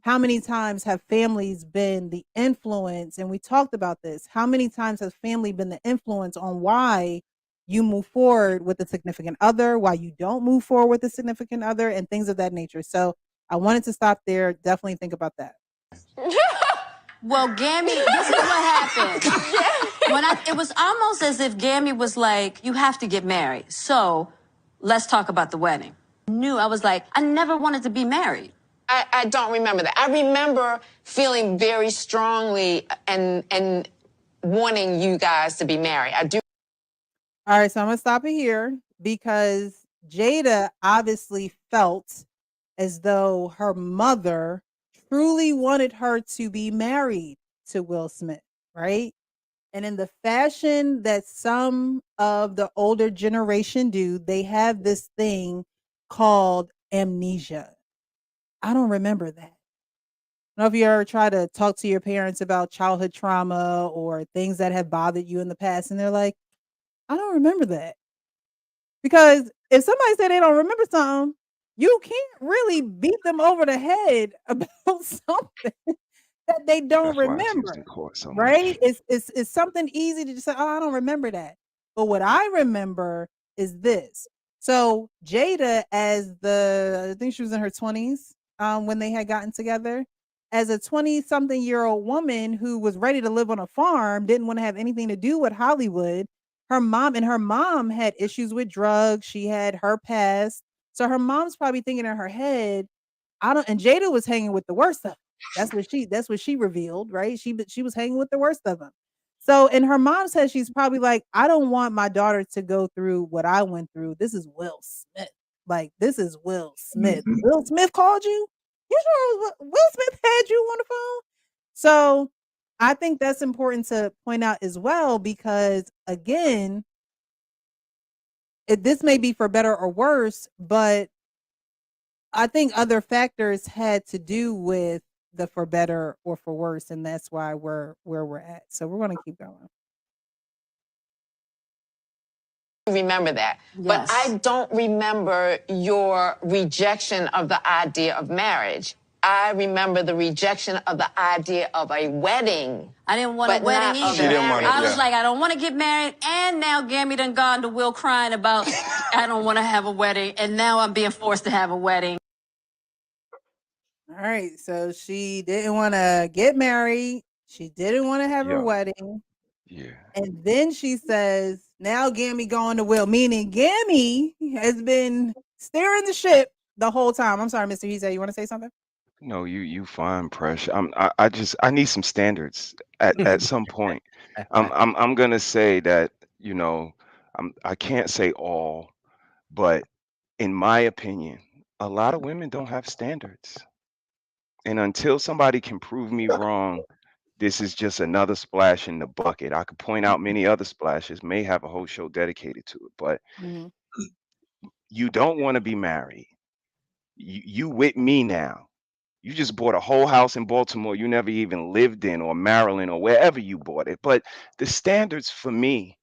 how many times have families been the influence? And we talked about this. How many times has family been the influence on why you move forward with a significant other, why you don't move forward with a significant other, and things of that nature? So I wanted to stop there. Definitely think about that. Well, Gammy, this is what happened. It was almost as if Gammy was like, you have to get married. So let's talk about the wedding. I was like, I never wanted to be married. I don't remember that. I remember feeling very strongly and wanting you guys to be married. I do. All right, so I'm gonna stop it here because Jada obviously felt as though her mother truly wanted her to be married to Will Smith, right? And in the fashion that some of the older generation do, they have this thing called amnesia. I don't remember that. I don't know if you ever try to talk to your parents about childhood trauma or things that have bothered you in the past, and they're like, I don't remember that. Because if somebody say they don't remember something, you can't really beat them over the head about something that they don't That's why it's used remember, in court so right? much. It's something easy to just say, "Oh, I don't remember that." But what I remember is this. So Jada, I think she was in her 20s when they had gotten together. As a 20-something-year-old woman who was ready to live on a farm, didn't want to have anything to do with Hollywood. Her mom had issues with drugs. She had her past. So her mom's probably thinking in her head, I don't and Jada was hanging with the worst of them. That's what she revealed, right? She was hanging with the worst of them. So in her mom's head, she's probably like, I don't want my daughter to go through what I went through. This is Will Smith. Like, this is Will Smith. Will Smith called you? You sure Will Smith had you on the phone? So I think that's important to point out as well, because again, this may be for better or worse, but I think other factors had to do with the for better or for worse, and that's why we're where we're at. So we're going to keep going. Remember that. Yes. But I don't remember your rejection of the idea of marriage. I remember the rejection of the idea of a wedding. I didn't want a But wedding not a either. She didn't want it, I was yeah. like, I don't want to get married. And now Gammy done gone to Will crying about, I don't want to have a wedding. And now I'm being forced to have a wedding. All right. So she didn't want to get married. She didn't want to have her Yo, wedding. yeah. And then she says, now Gammy going to Will, meaning Gammy has been steering the ship the whole time. I'm sorry, Mr. He you want to say something? No, you fine, Press. I need some standards at some point. I'm gonna say that, I can't say all, but in my opinion, a lot of women don't have standards. And until somebody can prove me wrong, this is just another splash in the bucket. I could point out many other splashes, may have a whole show dedicated to it, but Mhm. you don't want to be married. You with me now. You just bought a whole house in Baltimore you never even lived in, or Maryland, or wherever you bought it. But the standards for me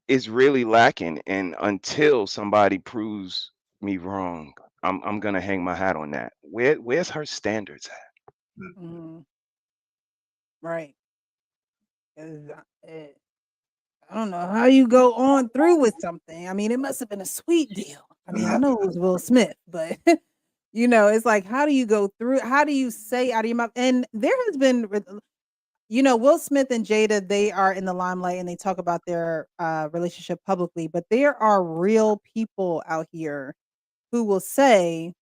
is really lacking. And until somebody proves me wrong, I'm gonna hang my hat on that. Where's her standards at? Mhm. Right. 'Cause, I don't know how you go on through with something. I mean, it must have been a sweet deal. I mean, I know it was Will Smith, but it's like, how do you go through? How do you say out of your mouth? And there has been, Will Smith and Jada, they are in the limelight and they talk about their relationship publicly, but there are real people out here who will say,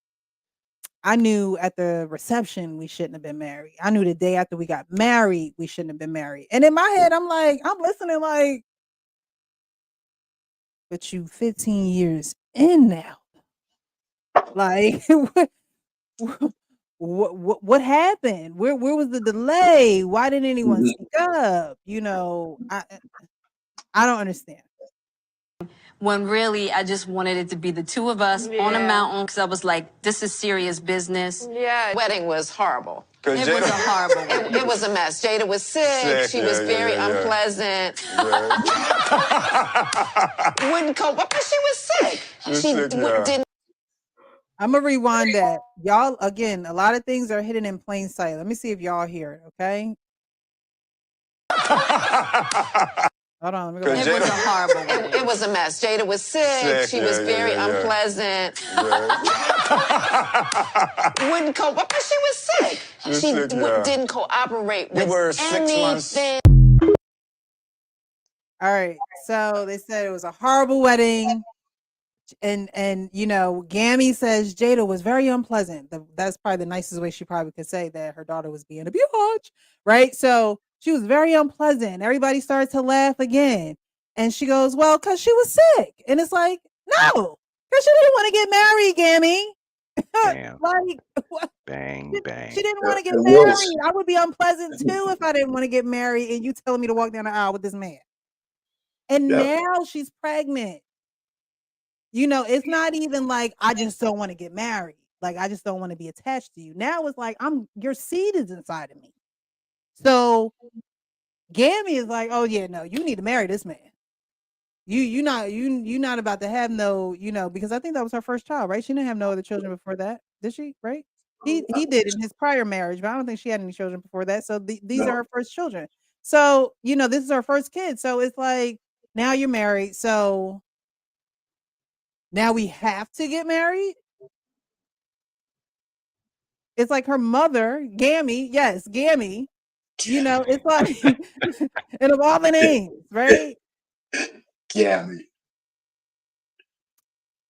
I knew at the reception we shouldn't have been married. I knew the day after we got married we shouldn't have been married. And in my head, I'm like, I'm listening like, but you 15 years in now. Like, what happened? Where was the delay? Why didn't anyone speak up? I don't understand. When really, I just wanted it to be the two of us on a mountain because I was like, this is serious business. Yeah, wedding was horrible. It was a horrible wedding. It was a mess. Jada was sick. She was very unpleasant. Wouldn't cope. But she was sick. She didn't. I'm gonna rewind that. Y'all, again, a lot of things are hidden in plain sight. Let me see if y'all hear it, okay? Hold on, let me go back. It was a horrible wedding. It was a mess. Jada was sick. She was very unpleasant. Wouldn't cope. But she was sick. She didn't cooperate with anything. All right. So they said it was a horrible wedding. And Gammy says Jada was very unpleasant. That's probably the nicest way she probably could say that her daughter was being a biatch, right? So she was very unpleasant. Everybody started to laugh again. And she goes, well, because she was sick. And it's like, no, because she didn't want to get married, Gammy. Bam, Like, what? bang, She bang. didn't want to get And married. Will's, I would be unpleasant too if I didn't want to get married and you telling me to walk down the aisle with this man. And yeah, now she's pregnant. It's not even like I just don't want to get married. Like I just don't want to be attached to you. Now it's like your seed is inside of me. So Gammy is like, oh yeah, no, you need to marry this man. You not about to have no, because I think that was her first child, right? She didn't have no other children before that, did she? Right? He did in his prior marriage, but I don't think she had any children before that. So these are no. her first children. So this is her first kid. So it's like now you're married. So now we have to get married. It's like her mother, Gammy. Yes, Gammy. It's like, and of all the names, right? Yeah,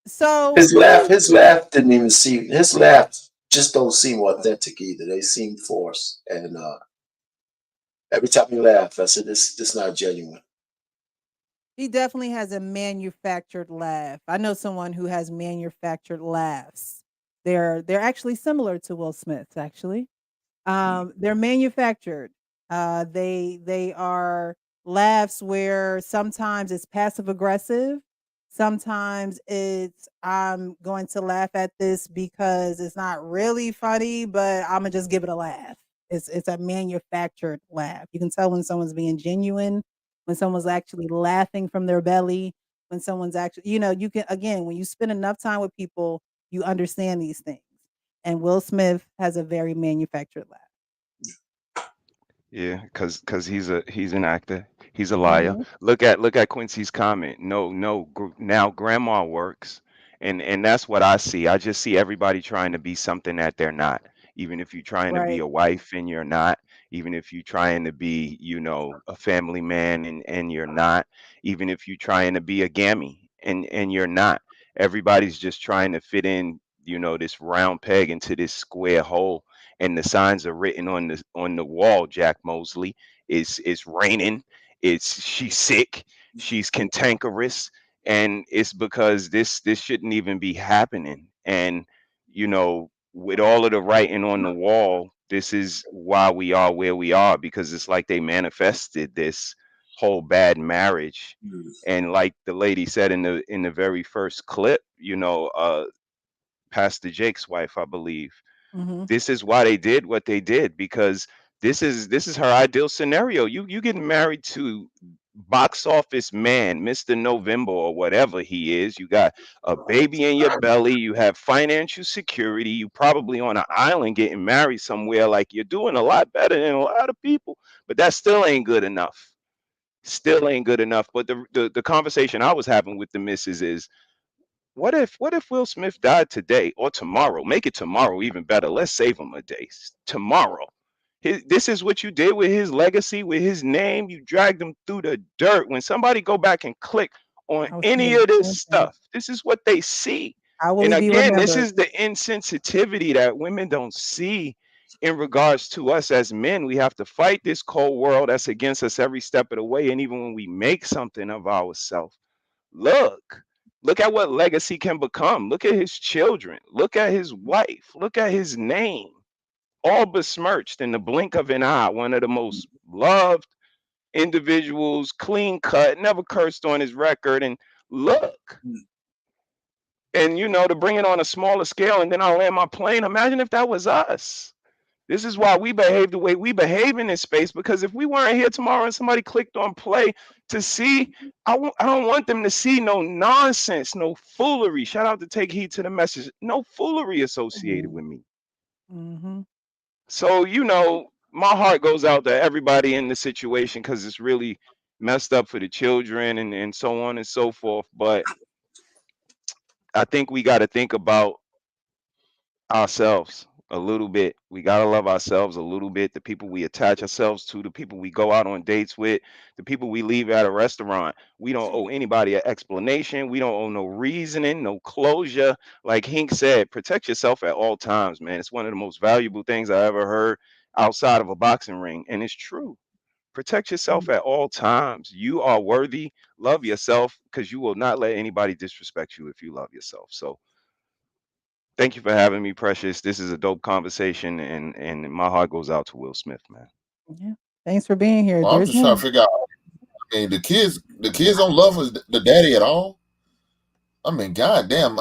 So his laugh didn't even seem, his laugh just don't seem authentic either. They seem forced. And every time he laughed, I said, this not genuine. he definitely has a manufactured laugh. I know someone who has manufactured laughs. They're actually similar to Will Smith's, actually. They're manufactured. They are laughs where sometimes it's passive aggressive, sometimes it's I'm going to laugh at this because it's not really funny, but I'm gonna just give it a laugh. It's a manufactured laugh. You can tell when someone's being genuine, when someone's actually laughing from their belly, when someone's actually, you can, again, when you spend enough time with people, you understand these things. and Will Smith has a very manufactured laugh. Yeah, cause he's an actor. He's a liar. Mhm. Look at Quincy's comment. No, no. Now grandma works, and that's what I see. I just see everybody trying to be something that they're not. Even if you're trying to be Right. a wife and you're not. Even if you're trying to be, a family man and you're not. Even if you're trying to be a gammy and you're not. Everybody's just trying to fit in, this round peg into this square hole, and the signs are written on the wall. Jack Mosley, it's raining, it's she's sick, she's cantankerous, and it's because this shouldn't even be happening. And with all of the writing on the wall, this is why we are where we are, because it's like they manifested this whole bad marriage. And like the lady said in the very first clip, Pastor Jake's wife, I believe, Mhm. this is why they did what they did, because this is her ideal scenario. You getting married to box office man, Mr. November or whatever he is. You got a baby in your belly, you have financial security, you probably on an island getting married somewhere. Like, you're doing a lot better than a lot of people, but that still ain't good enough. Still ain't good enough. But the conversation I was having with the missus is, what if Will Smith died today or tomorrow? Make it tomorrow even better. Let's save him a day. Tomorrow. This is what you did with his legacy, with his name. You dragged him through the dirt. When somebody go back and click on I was any thinking the of this same thing. stuff, this is what they see. How will And he be again, this remembered? is the insensitivity that women don't see in regards to us as men. We have to fight this cold world that's against us every step of the way. And even when we make something of ourselves, look. Look at what legacy can become. Look at his children. Look at his wife. Look at his name. All besmirched in the blink of an eye. One of the most loved individuals, clean cut, never cursed on his record. And look, and to bring it on a smaller scale, and then I land my plane. Imagine if that was us. This is why we behave the way we behave in this space, because if we weren't here tomorrow and somebody clicked on play to see, I don't want them to see no nonsense, no foolery. Shout out to Take Heed to the Message. No foolery associated with me. Mhm. So, my heart goes out to everybody in the situation, because it's really messed up for the children and so on and so forth. But I think we got to think about ourselves a little bit. We got to love ourselves a little bit. The people we attach ourselves to, the people we go out on dates with, the people we leave at a restaurant. We don't owe anybody an explanation. We don't owe no reasoning, no closure. Like Hink said, protect yourself at all times, man. It's one of the most valuable things I ever heard outside of a boxing ring. And it's true. Protect yourself at all times. You are worthy. Love yourself, because you will not let anybody disrespect you if you love yourself. So, thank you for having me, Precious. This is a dope conversation, and my heart goes out to Will Smith, man. Yeah. Thanks for being here. Well, I'm There's just trying more. to figure out. I mean, the kids don't love the daddy at all. I mean, goddamn,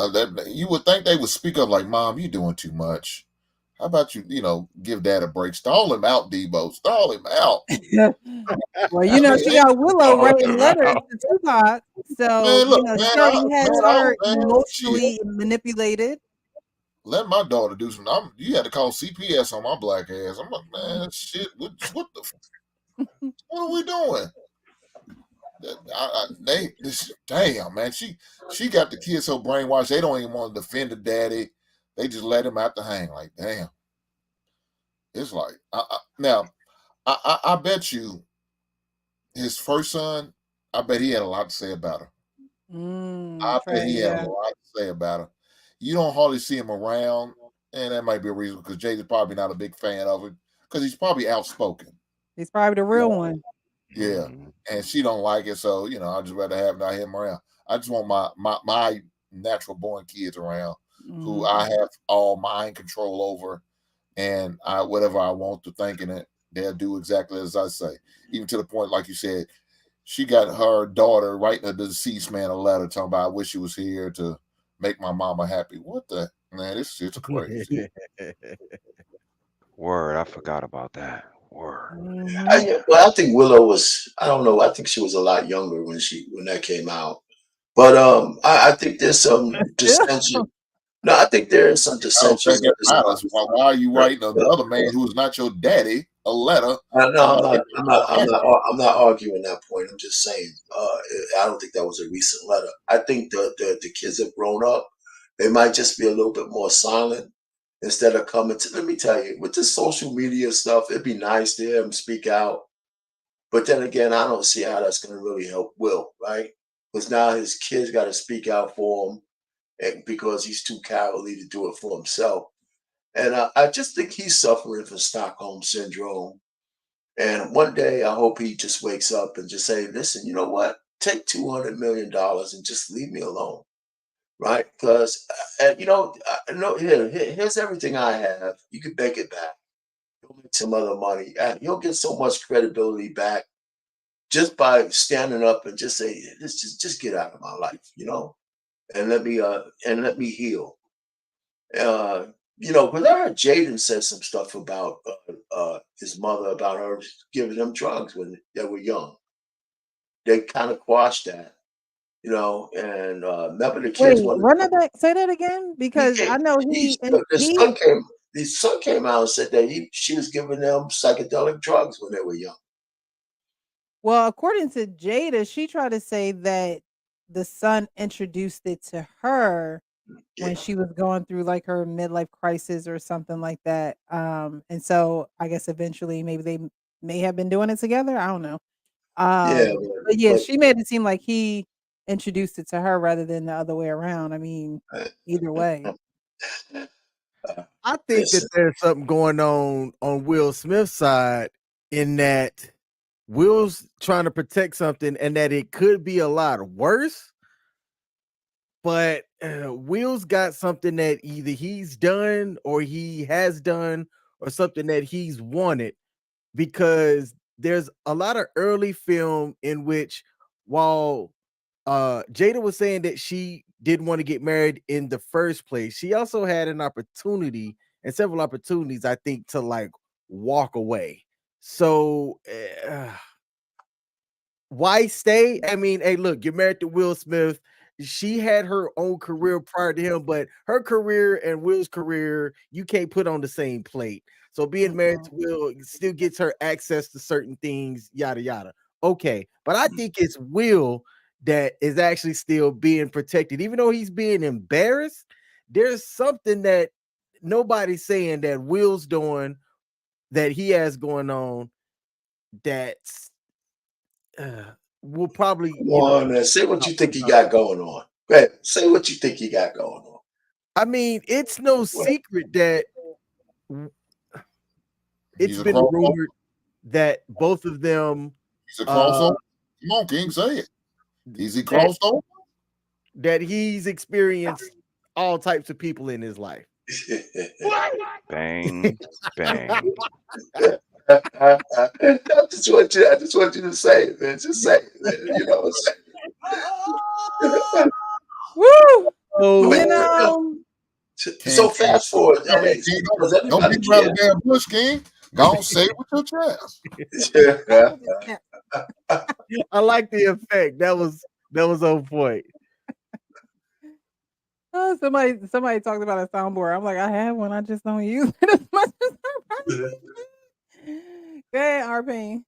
you would think they would speak up like, "Mom, you're doing too much. How about give Dad a break? Stall him out, Debo. Stall him out." Well, I mean, she ain't got Willow All writing them letters out. to Tupac. So, man, look, she man, already has her shit. emotionally manipulated. Let my daughter do some. You had to call CPS on my black ass. I'm like, man, shit. What are we doing? Damn, man. She got the kids so brainwashed they don't even want to defend the daddy. They just let him out to hang. Like, damn. It's like now. I bet you his first son. I bet he had a lot to say about her. I bet Trey, he had a yeah. lot to say about her. You don't hardly see him around, and that might be a reason because Jay's probably not a big fan of him because he's probably outspoken. He's probably the real one. Yeah, Mhm. and she don't like it, so I'd just rather have not him around. I just want my natural born kids around who I have all mind control over, and whatever I want to think in it, they'll do exactly as I say. Even to the point, like you said, she got her daughter writing a deceased man a letter talking about, "I wish you was here to make my mama happy." What the man? This shit's crazy. Word, I forgot about that. Word. Mhm. I think Willow was. I don't know. I think she was a lot younger when that came out. But I think there's some Still. dissension. No, I think there is some I don't think dissension it at this matters. point. Why are you writing another man who is not your daddy a letter No, about it? I'm not arguing that point. I'm just saying, I don't think that was a recent letter. I think the kids have grown up. They might just be a little bit more silent instead of coming to. Let me tell you, with this social media stuff, it'd be nice to hear them speak out. But then again, I don't see how that's going to really help Will, right? Because now his kids got to speak out for him, and because he's too cowardly to do it for himself. And I just think he's suffering from Stockholm syndrome. And one day, I hope he just wakes up and just say, "Listen, you know what? Take $200 million and just leave me alone." Right? Because, no, here's everything I have. You can make it back. You'll make some other money. And you'll get so much credibility back just by standing up and just say, "This just get out of my life," and let me heal. Uh, because I heard Jaden said some stuff about his mother, about her giving him drugs when they were young. They kind of quashed that, and remember the Wait, kids wanted. run that back. Say that again He because came, I know he, he and the he. son came. The son came out and said that she was giving them psychedelic drugs when they were young. Well, according to Jada, she tried to say that the son introduced it to her when Yeah, she was going through like her midlife crisis or something like that. And so I guess eventually maybe they may have been doing it together. I don't know. yeah, But yeah, but she made it seem like he introduced it to her rather than the other way around. I mean, either way. uh, I think that listen, there's something going on Will Smith's side in that Will's trying to protect something and that it could be a lot worse. But Will's got something that either he's done or he has done or something that he's wanted because there's a lot of early film in which while Jada was saying that she didn't want to get married in the first place, she also had an opportunity and several opportunities, I think, to like walk away. So why stay? I mean, hey, look, you're married to Will Smith. She had her own career prior to him, but her career and Will's career, you can't put on the same plate. So being married to Mm-mm. Will still gets her access to certain things, yada yada. Okay, but I think it's Will that is actually still being protected, even though he's being embarrassed. There's something that nobody's saying that Will's doing that he has going on that's will probably, come on, man. Say what you think he got going on. Go ahead. Say what you think he got going on. I mean, it's no Well, secret that w- it's He's a been crossover. rumored that both of them He's a uh crossover. Come on, King, say it. Is he that crossed over? that he's experienced all types of people in his life. Bang, bang. I just want you to say it, man. Just say it, man. Woo! But You So know, so King. fast forward. I mean, King, does don't anybody beat around care? the damn bush, King. Go on, say it with your chest. I like the effect. That was on point. oh, somebody talked about a soundboard. I'm like, I have one. I just don't use it as much as I probably should. Go ahead, RP.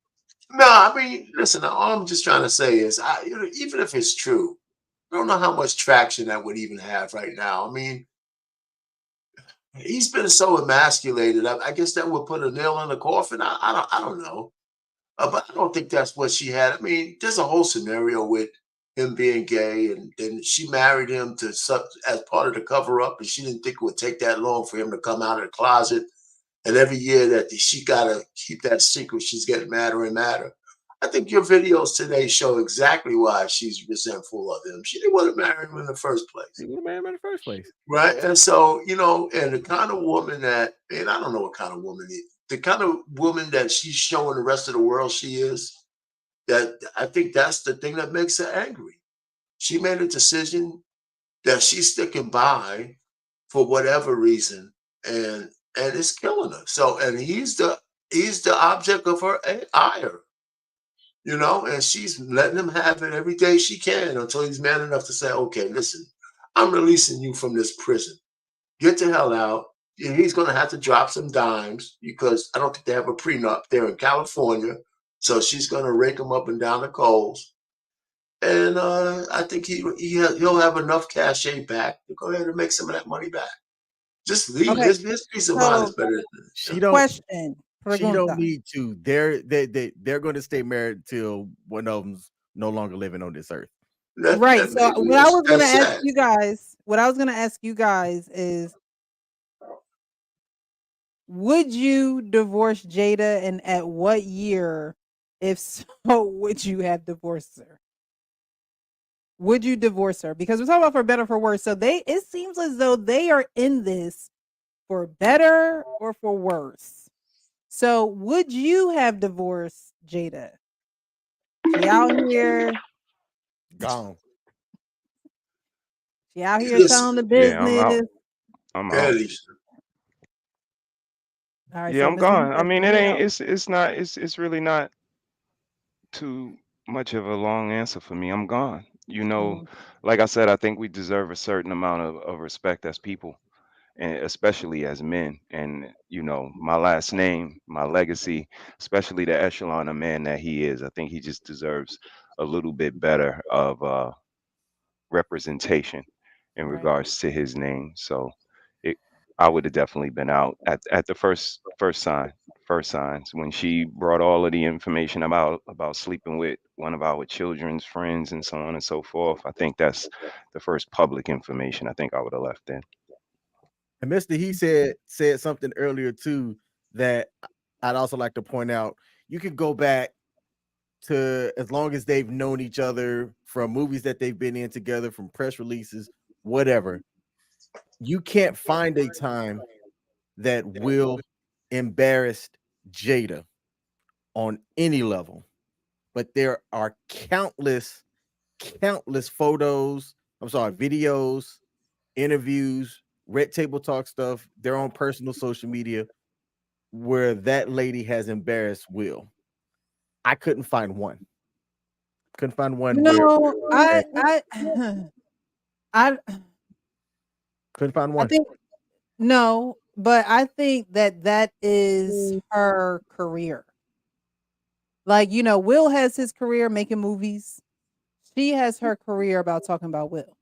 No, I mean, listen. All I'm just trying to say is, even if it's true, I don't know how much traction that would even have right now. I mean, he's been so emasculated. I guess that would put a nail in the coffin. I don't know. But I don't think that's what she had. I mean, there's a whole scenario with him being gay, and then she married him as part of the cover up, and she didn't think it would take that long for him to come out of the closet. And every year that she got to keep that secret, she's getting madder and madder. I think your videos today show exactly why she's resentful of him. She didn't want to marry him in the first place. He would have married him in the first place. Right. And so, and the kind of woman that, and I don't know what kind of woman, the kind of woman that she's showing the rest of the world she is, that I think that's the thing that makes her angry. She made a decision that she's sticking by for whatever reason, and it's killing her. So, and he's the object of her ire, and she's letting him have it every day she can until he's man enough to say, okay, listen, I'm releasing you from this prison. get the hell out. He's going to have to drop some dimes because I don't think they have a prenup there in California. So she's going to rake him up and down the coals. And I think he'll have enough cachet back to go ahead and make some of that money back. Just leave. Okay, His peace of mind is so better. She don't. question, She don't pregunta. need to. They're going to stay married till one of them's no longer living on this earth. Right. So what I was gonna ask sad. you guys is, would you divorce Jada, and at what year? If so, would you have divorced her? Would you divorce her? Because we're talking about for better or for worse. So it seems as though they are in this for better or for worse. So would you have divorced Jada? She out here. Gone. She out here Listen, telling the Yeah, I'm out. business. I'm yeah, out. Lisa. All right, Yeah, so I'm Mr. gone. I Miller, mean, he it out. ain't. It's not. It's really not too much of a long answer for me. I'm gone. You know, Mm. like I said, I think we deserve a certain amount of respect as people, and especially as men. And you know, my last name, my legacy, especially the echelon of man that he is, I think he just deserves a little bit better of representation in Right. regards to his name. So it, I would have definitely been out at the first signs when she brought all of the information about sleeping with one of our children's friends and so on and so forth. I think that's the first public information I think I would have left in. And Mr. He said something earlier too that I'd also like to point out. You could go back to as long as they've known each other, from movies that they've been in together, from press releases, whatever. You can't find a time that Will embarrassed Jada on any level. But there are countless photos, videos, interviews, Red Table Talk stuff, their own personal social media, where that lady has embarrassed Will. I couldn't find one. Couldn't find one where No, I I couldn't find I one. think no, but I think that is her career. Like, Will has his career making movies. She has her career about talking about Will.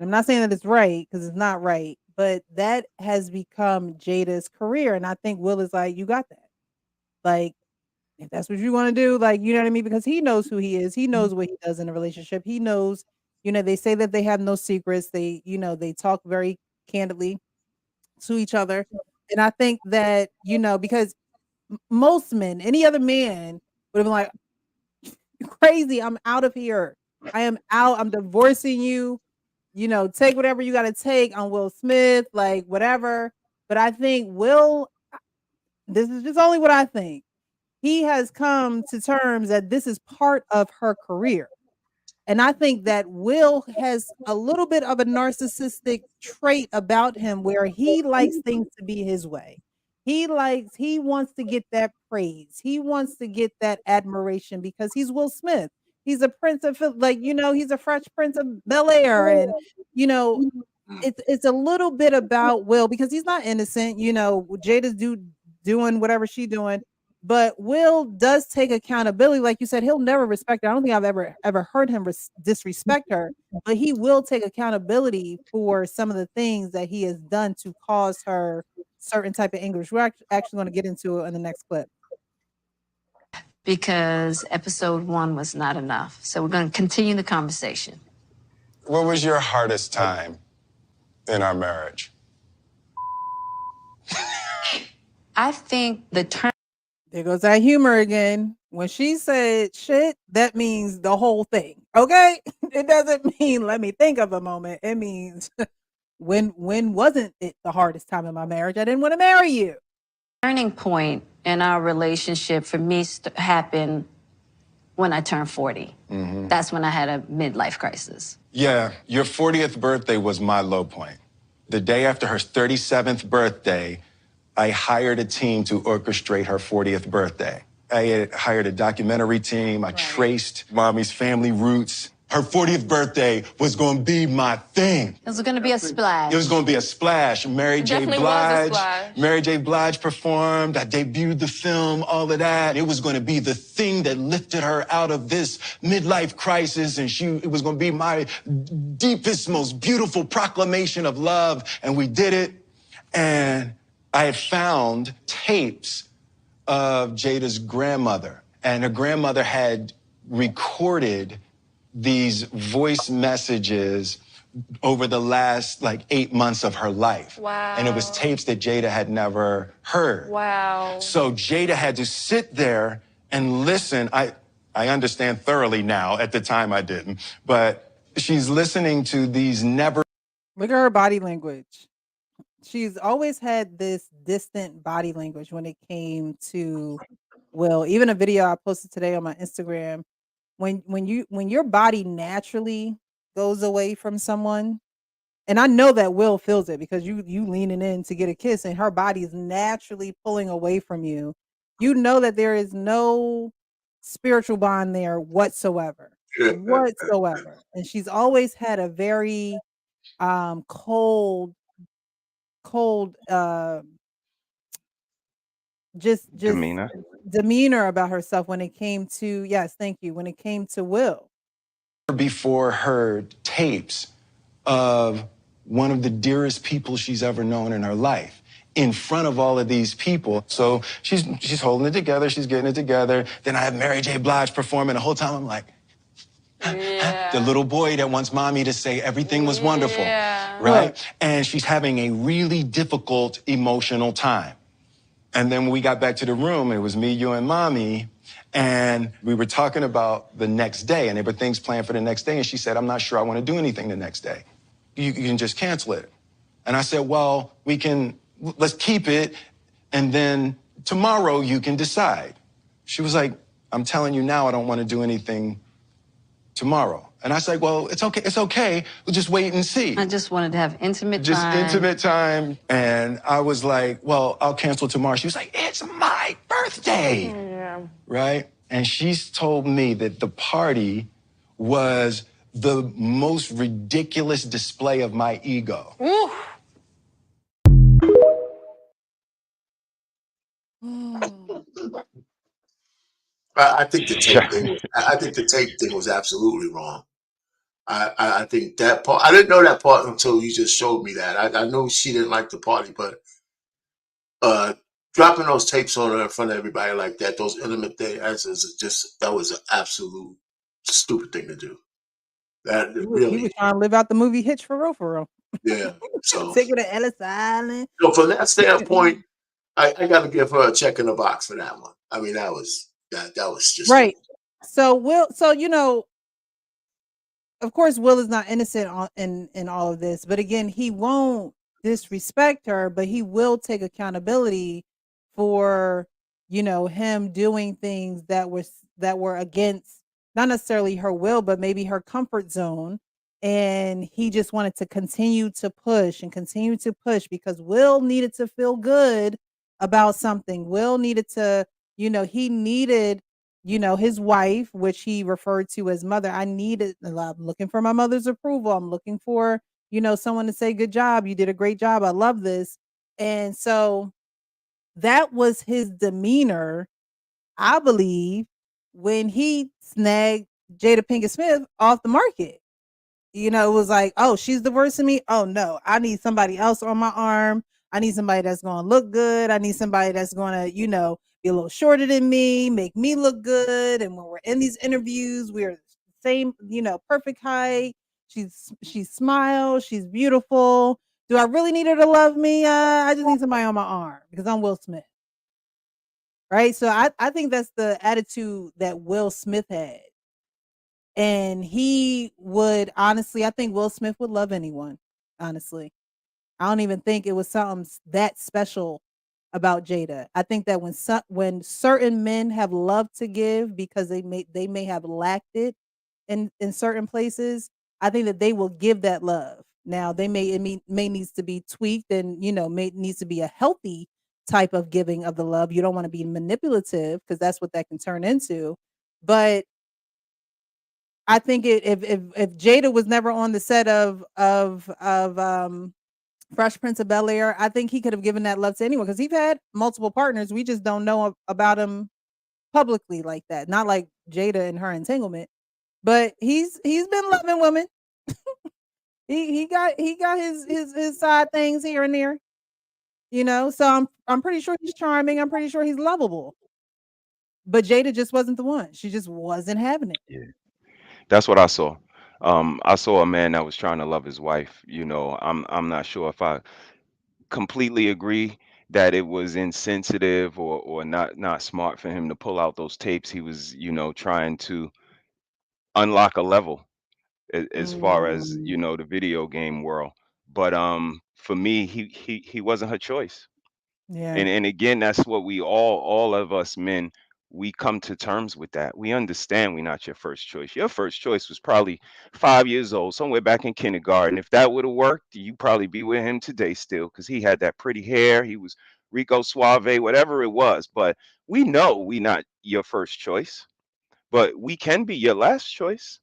I'm not saying that it's right because it's not right, but that has become Jada's career. And I think Will is like, you got that. Like, if that's what you want to do, like, you know what I mean? Because he knows who he is. He knows what he does in a relationship. He knows, they say that they have no secrets. They talk very candidly to each other. And I think that, because most men, any other man would have been like, "You're crazy. I'm out of here. I am out. I'm divorcing you. Take whatever you got to take on Will Smith, like whatever." But I think this is just only what I think. He has come to terms that this is part of her career. And I think that Will has a little bit of a narcissistic trait about him where he likes things to be his way. He wants to get that praise. He wants to get that admiration because he's Will Smith. He's a prince of he's a fresh prince of Bel-Air. And, you know, it's a little bit about Will because he's not innocent. Jada's doing whatever she's doing. But Will does take accountability. Like you said, he'll never respect her. I don't think I've ever heard him disrespect her, but he will take accountability for some of the things that he has done to cause her certain type of anguish. We're actually going to get into it in the next clip. Because episode 1 was not enough. So we're going to continue the conversation. What was your hardest time in our marriage? I think the term. There goes that humor again. When she said shit, that means the whole thing. Okay? It doesn't mean let me think of a moment. It means when wasn't it the hardest time in my marriage? I didn't want to marry you. Turning point in our relationship for me happened when I turned 40. Mm-hmm. That's when I had a midlife crisis. Yeah, your 40th birthday was my low point. The day after her 37th birthday, I hired a team to orchestrate her 40th birthday. I had hired a documentary team. I traced mommy's family roots. her 40th birthday was going to be my thing. It was gonna be a splash. It was going to be a splash. Mary J. Definitely was a Blige. splash. Mary J. Blige performed. I debuted the film, all of that. It was going to be the thing that lifted her out of this midlife crisis. And it was going to be my deepest, most beautiful proclamation of love. And we did it. And I had found tapes of Jada's grandmother. And her grandmother had recorded these voice messages over the last 8 months of her life. Wow. And it was tapes that Jada had never heard. Wow. So Jada had to sit there and listen. I understand thoroughly now. At the time I didn't. But she's listening to these never. Look at her body language. She's always had this distant body language when it came to Will. Even a video I posted today on my Instagram. When your body naturally goes away from someone, and I know that Will feels it because you leaning in to get a kiss and her body is naturally pulling away from you. You know that there is no spiritual bond there whatsoever. Whatsoever. And she's always had a very cold just Demeanor. demeanor about herself when it came to, yes, thank you, when it came to Will. Before heard tapes of one of the dearest people she's ever known in her life in front of all of these people. So she's holding it together, she's getting it together. Then I have Mary J. Blige performing. The whole time I'm like, Yeah. the little boy that wants mommy to say everything was wonderful, Yeah. right? And she's having a really difficult emotional time. And then when we got back to the room, it was me, you, and mommy. And we were talking about the next day, and there were things planned for the next day. And she said, I'm not sure I want to do anything the next day. You can just cancel it. And I said, well, let's keep it. And then tomorrow you can decide. She was like, I'm telling you now, I don't want to do anything tomorrow. And I said, well, it's okay. We'll just wait and see. I just wanted to have intimate Just time. intimate time. And I was like, well, I'll cancel tomorrow. She was like, it's my birthday. Yeah. Right? And she's told me that the party was the most ridiculous display of my ego. Ooh. I think the tape thing. I think the tape thing was absolutely wrong. I think that part. I didn't know that part until you just showed me that. I know she didn't like the party, but dropping those tapes on her in front of everybody like that, those intimate things, that was an absolute stupid thing to do. That He really, was trying to live out the movie Hitch for real. yeah. So, Take her to Ellis Island. so from that standpoint, I got to give her a check in the box for that one. I mean, that was just Right. So of course, Will is not innocent in all of this, but again, he won't disrespect her, but he will take accountability for him doing things that were against not necessarily her will, but maybe her comfort zone. And he just wanted to continue to push because Will needed to feel good about something. Will needed to, he needed his wife, which he referred to as mother. I'm looking for my mother's approval. I'm looking for, someone to say, good job. You did a great job. I love this. And so that was his demeanor, I believe, when he snagged Jada Pinkett Smith off the market. It was like, oh, she's the worst of me. Oh no, I need somebody else on my arm. I need somebody that's going to look good. I need somebody that's going to, be a little shorter than me, make me look good. And when we're in these interviews, we're the same, perfect height. She smiles. She's beautiful. Do I really need her to love me? I just need somebody on my arm because I'm Will Smith. Right. So I think that's the attitude that Will Smith had. And he would honestly, I think Will Smith would love anyone. Honestly, I don't even think it was something that special about Jada. I think that when certain men have love to give because they may have lacked it in certain places, I think that they will give that love. Now it may needs to be tweaked and may needs to be a healthy type of giving of the love. You don't want to be manipulative because that's what that can turn into. But I think if Jada was never on the set of Fresh Prince of Bel-Air, I think he could have given that love to anyone because he's had multiple partners. We just don't know about him publicly like that. Not like Jada and her entanglement, but he's been loving women. He got his side things here and there, you know. So I'm pretty sure he's charming. I'm pretty sure he's lovable. But Jada just wasn't the one. She just wasn't having it. Yeah, that's what I saw. I saw a man that was trying to love his wife. I'm not sure if I completely agree that it was insensitive or not smart for him to pull out those tapes. He was, trying to unlock a level as far as, Mm, the video game world. But for me, he wasn't her choice. yeah. And again, that's what all of us men, we come to terms with that. We understand we're not your first choice. Your first choice was probably 5 years old, somewhere back in kindergarten. If that would have worked, you probably be with him today still, because he had that pretty hair. He was Rico Suave, whatever it was. But we know we not your first choice, but we can be your last choice.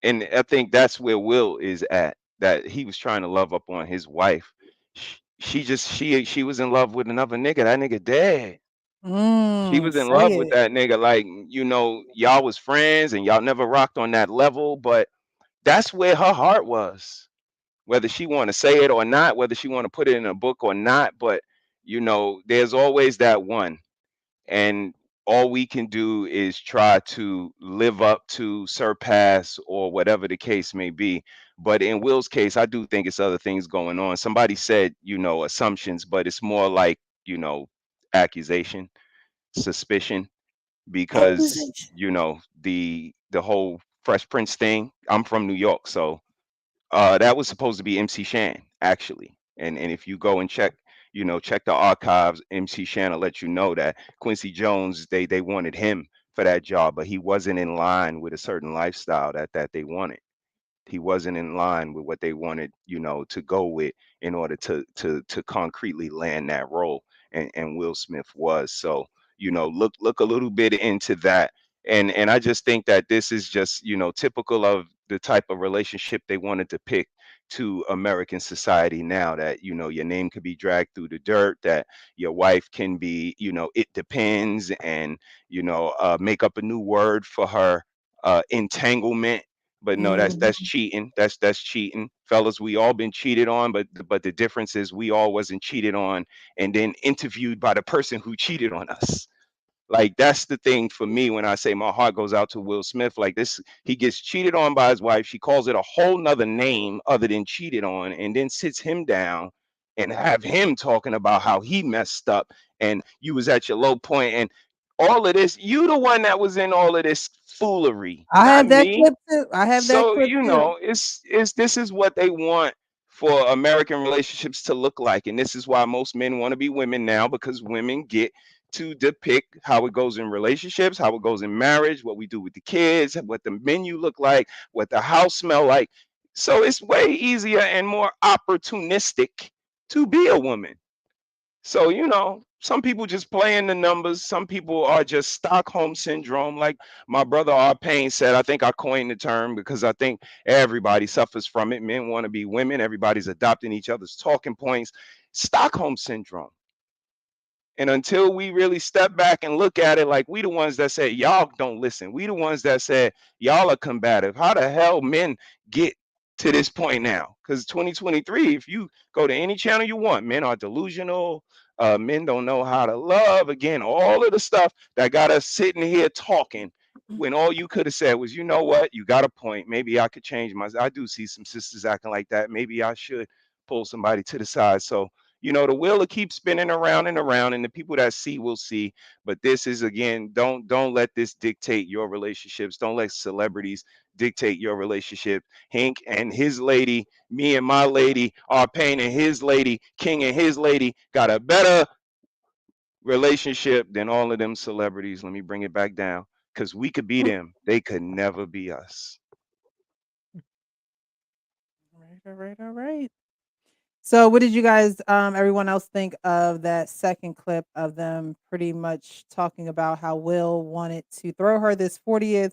And I think that's where Will is at. That he was trying to love up on his wife. She was in love with another nigga. That nigga dead. She was in Say love with it. that nigga. Like, y'all was friends and y'all never rocked on that level, but that's where her heart was. Whether she want to say it or not, whether she want to put it in a book or not, but there's always that one. And all we can do is try to live up to, surpass, or whatever the case may be. But in Will's case, I do think it's other things going on. Somebody said, assumptions, but it's more like, accusation, suspicion, because Accusation. the whole Fresh Prince thing. I'm from New York, so that was supposed to be MC Shan, actually. And if you go and check the archives, MC Shan will let you know that Quincy Jones, they wanted him for that job, but he wasn't in line with a certain lifestyle that they wanted. He wasn't in line with what they wanted, to go with in order to concretely land that role. And Will Smith was. So, look a little bit into that. And I just think that this is just, typical of the type of relationship they wanted to pick to American society now, that, your name could be dragged through the dirt, that your wife can be, it depends, and, make up a new word for her entanglement. But no, that's Mhm. cheating. That's cheating, fellas. We all been cheated on, but the difference is we all wasn't cheated on and then interviewed by the person who cheated on us. Like, that's the thing for me when I say my heart goes out to Will Smith. Like, this, he gets cheated on by his wife. She calls it a whole nother name other than cheated on, and then sits him down and have him talking about how he messed up and you was at your low point and all of this. You the one that was in all of this foolery, I not have that me. clip too. I have that So, clip too. it's this is what they want for American relationships to look like. And this is why most men want to be women now, because women get to depict how it goes in relationships, how it goes in marriage, what we do with the kids, what the menu look like, what the house smell like. So it's way easier and more opportunistic to be a woman. So, some people just playing the numbers. Some people are just Stockholm syndrome. Like my brother R. Payne said, I think I coined the term because I think everybody suffers from it. Men want to be women. Everybody's adopting each other's talking points. Stockholm syndrome. And until we really step back and look at it, like, we the ones that say y'all don't listen. We the ones that said y'all are combative. How the hell men get to this point now? Because 2023, if you go to any channel you want, men are delusional. Men don't know how to love. Again, all of the stuff that got us sitting here talking when all you could have said was, you know what, you got a point. Maybe I could change my. I do see some sisters acting like that. Maybe I should pull somebody to the side. So, the wheel will keep spinning around and around, and the people that see will see. But this is, again, don't let this dictate your relationships. Don't let celebrities dictate your relationship. Hank and his lady, me and my lady, our Payne and his lady, King and his lady got a better relationship than all of them celebrities. Let me bring it back down, because we could be them. They could never be us. All right. So what did you guys everyone else think of that second clip of them pretty much talking about how Will wanted to throw her this 40th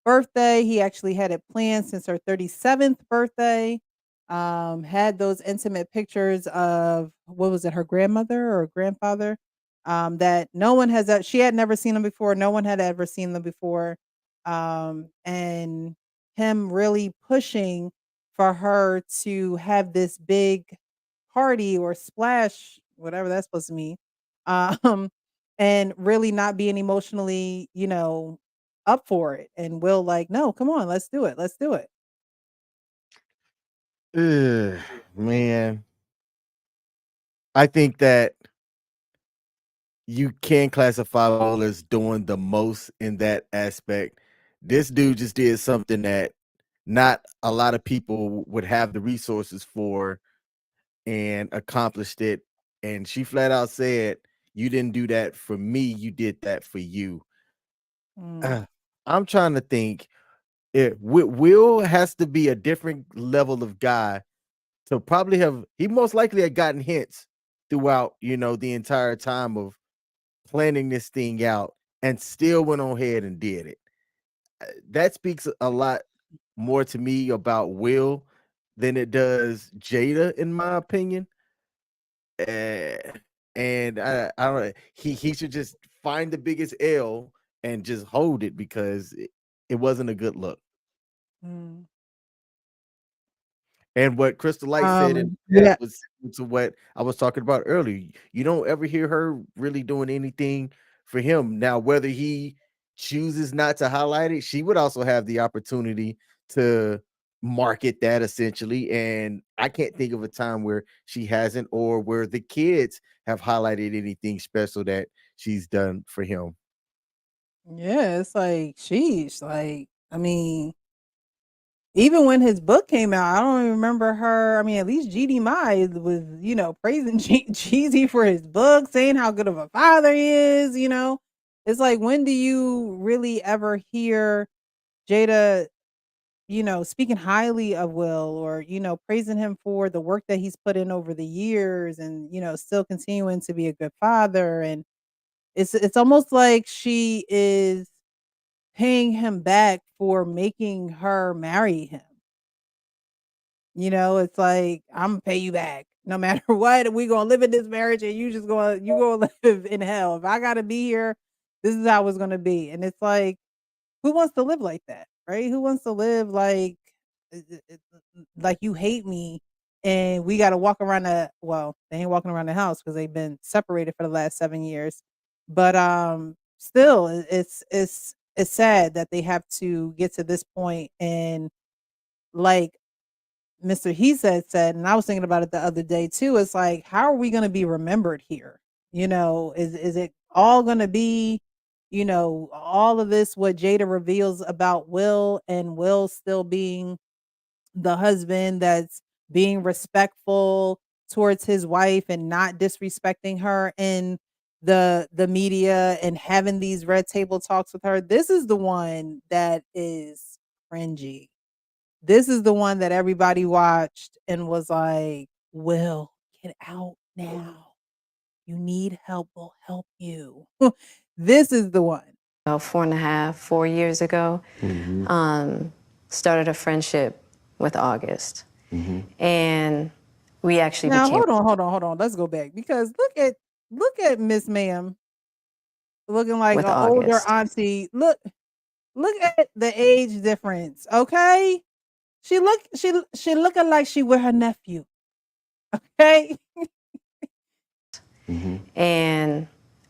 birthday. He actually had it planned since her 37th birthday. Had those intimate pictures of what was it, her grandmother or grandfather? That no one has she had never seen them before. No one had ever seen them before. And him really pushing for her to have this big party or splash, whatever that's supposed to mean. Um, and really not being emotionally, up for it. And Will like, no, come on, let's do it. Let's do it. Ugh, man, I think that you can classify Will as doing the most in that aspect. This dude just did something that not a lot of people would have the resources for and accomplished it. And she flat out said, "You didn't do that for me. You did that for you." Mm. I'm trying to think. Will has to be a different level of guy to probably have. He most likely had gotten hints throughout, the entire time of planning this thing out, and still went on ahead and did it. That speaks a lot more to me about Will than it does Jada, in my opinion. Eh, and I don't. He should just find the biggest L and just hold it because it wasn't a good look. Mm. And what Crystal Light said in the chat Yeah. was similar to what I was talking about earlier. You don't ever hear her really doing anything for him. Now, whether he chooses not to highlight it, she would also have the opportunity to market that essentially. And I can't think of a time where she hasn't, or where the kids have highlighted anything special that she's done for him. Yeah, it's like, sheesh. Like, I mean, even when his book came out, I don't even remember her. I mean, at least GD Mai was, praising Jeezy for his book, saying how good of a father he is. It's like, when do you really ever hear Jada, speaking highly of Will, or, praising him for the work that he's put in over the years, and, still continuing to be a good father. And it's almost like she is paying him back for making her marry him. It's like, I'm gonna pay you back no matter what. We gonna live in this marriage, and you gonna live in hell. If I gotta be here, this is how it's gonna be. And it's like, who wants to live like that, right? Who wants to live like you hate me, and we gotta walk around they ain't walking around the house because they've been separated for the last 7 years. But still, it's sad that they have to get to this point. And like Mr. He said, and I was thinking about it the other day too. It's like, how are we going to be remembered here? Is it all going to be, all of this what Jada reveals about Will, and Will still being the husband that's being respectful towards his wife and not disrespecting her in the media, and having these red table talks with her? This is the one that is cringy. This is the one that everybody watched and was like, "Will, get out now. You need help. We'll help you." This is the one. About 4.5, 4 years ago, started a friendship with August. And we actually Now, became hold on. Let's go back, because look at Miss Ma'am looking like with an older August. auntie. Look at the age difference. Okay, she looking like she with her nephew. Okay. And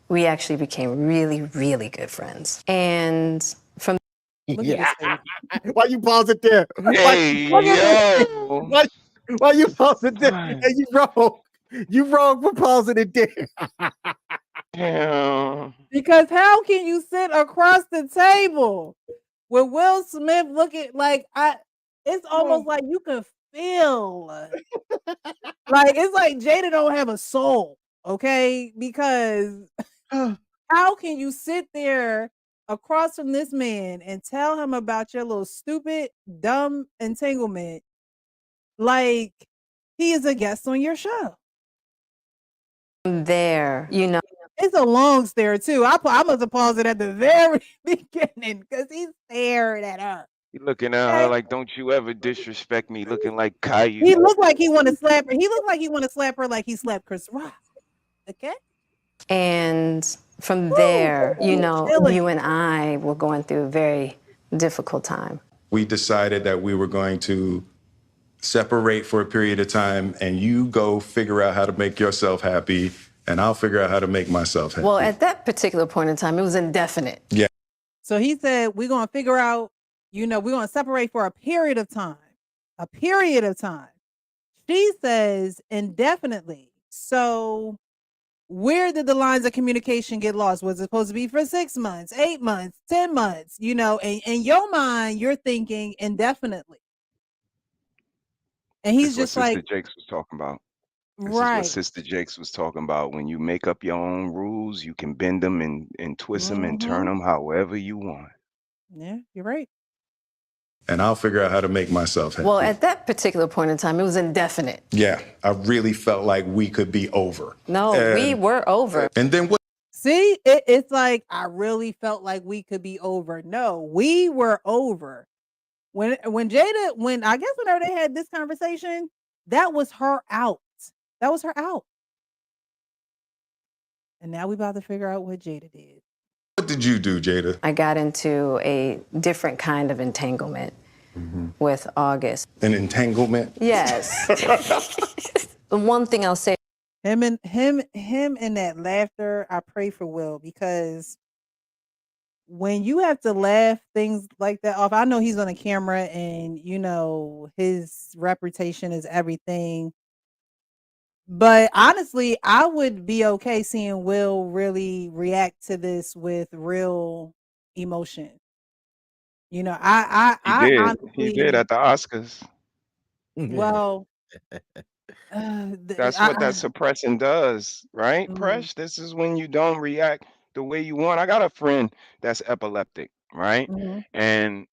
we actually became really, really good friends. And from Look at his face. Why you pause it there? Hey, Look at his face. yo. Why you pause it there? And you wrong. You wrong for pausing it there. Damn. Because how can you sit across the table with Will Smith looking like it's almost like you can feel like, it's like Jada don't have a soul, okay? Because how can you sit there across from this man and tell him about your little stupid, dumb entanglement like he is a guest on your show? there, It's a long stare too. I must have paused it at the very beginning because he stared at her. He looking at her Okay? like, "Don't you ever disrespect me," looking like He Caillou. looked like he want to slap her. He looked like he want to slap her like he slapped Chris Rock. Okay? And from Woo! there, He chilling. you and I were going through a very difficult time. We decided that we were going to separate for a period of time, and you go figure out how to make yourself happy, and I'll figure out how to make myself happy. Well, at that particular point in time, it was indefinite. Yeah. So he said, we're going to figure out, we're going to separate for a period of time. A period of time. She says indefinitely. So where did the lines of communication get lost? Was it supposed to be for 6 months, 8 months, 10 months? And in your mind, you're thinking indefinitely. And he's This is what just Sister like, Jakes was talking about. This is what right. Sister Jakes was talking about. When you make up your own rules, you can bend them and twist them and turn them however you want. Yeah, you're right. And I'll figure out how to make myself happy. Well, at that particular point in time, it was indefinite. Yeah, I really felt like we could be over. No, we were over. And then what? See, it's like, I really felt like we could be over. No, we were over. When I guess whenever they had this conversation, that was her out. That was her out. And now we about to figure out what Jada did. What did you do, Jada? I got into a different kind of entanglement with August. An entanglement? Yes. The one thing I'll say. Him and that laughter, I pray for Will, because when you have to laugh things like that off, I know he's on a camera and his reputation is everything. But honestly, I would be okay seeing Will really react to this with real emotion. I He honestly, did at the Oscars. well, That's what that suppressing does, right, Mhm. Presh? This is when you don't react the way you want. I got a friend that's epileptic, right? Mhm. And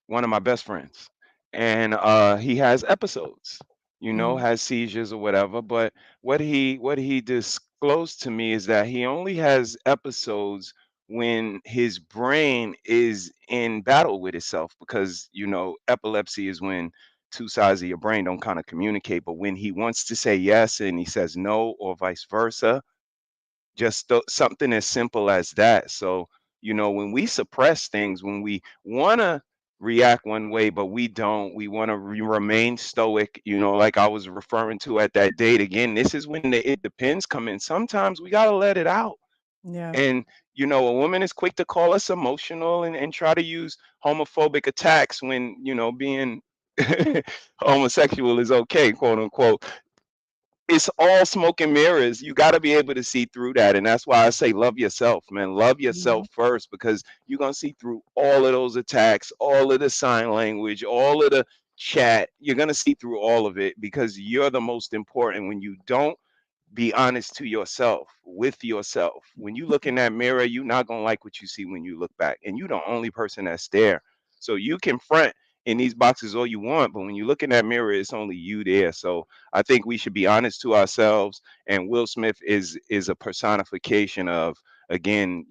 one of my best friends. And he has episodes, Mhm. has seizures or whatever. But what he disclosed to me is that he only has episodes when his brain is in battle with itself, because epilepsy is when two sides of your brain don't kind of communicate. But when he wants to say yes and he says no, or vice versa, just something as simple as that. So when we suppress things, when we want to react one way but we don't, we want to remain stoic, like I was referring to at that date. Again, this is when the it depends come in. Sometimes we got to let it out. Yeah. And a woman is quick to call us emotional and try to use homophobic attacks when being homosexual is okay, quote unquote. It's all smoke and mirrors. You got to be able to see through that. And that's why I say love yourself, man. Love yourself first, because you're going to see through all of those attacks, all of the sign language, all of the chat. You're going to see through all of it, because you're the most important. When you don't be honest to yourself, with yourself, when you look in that mirror, you're not going to like what you see when you look back. And you're the only person that's there. So you can front in these boxes all you want, but when you look in that mirror, it's only you there. So I think we should be honest to ourselves. And Will Smith is a personification of, again,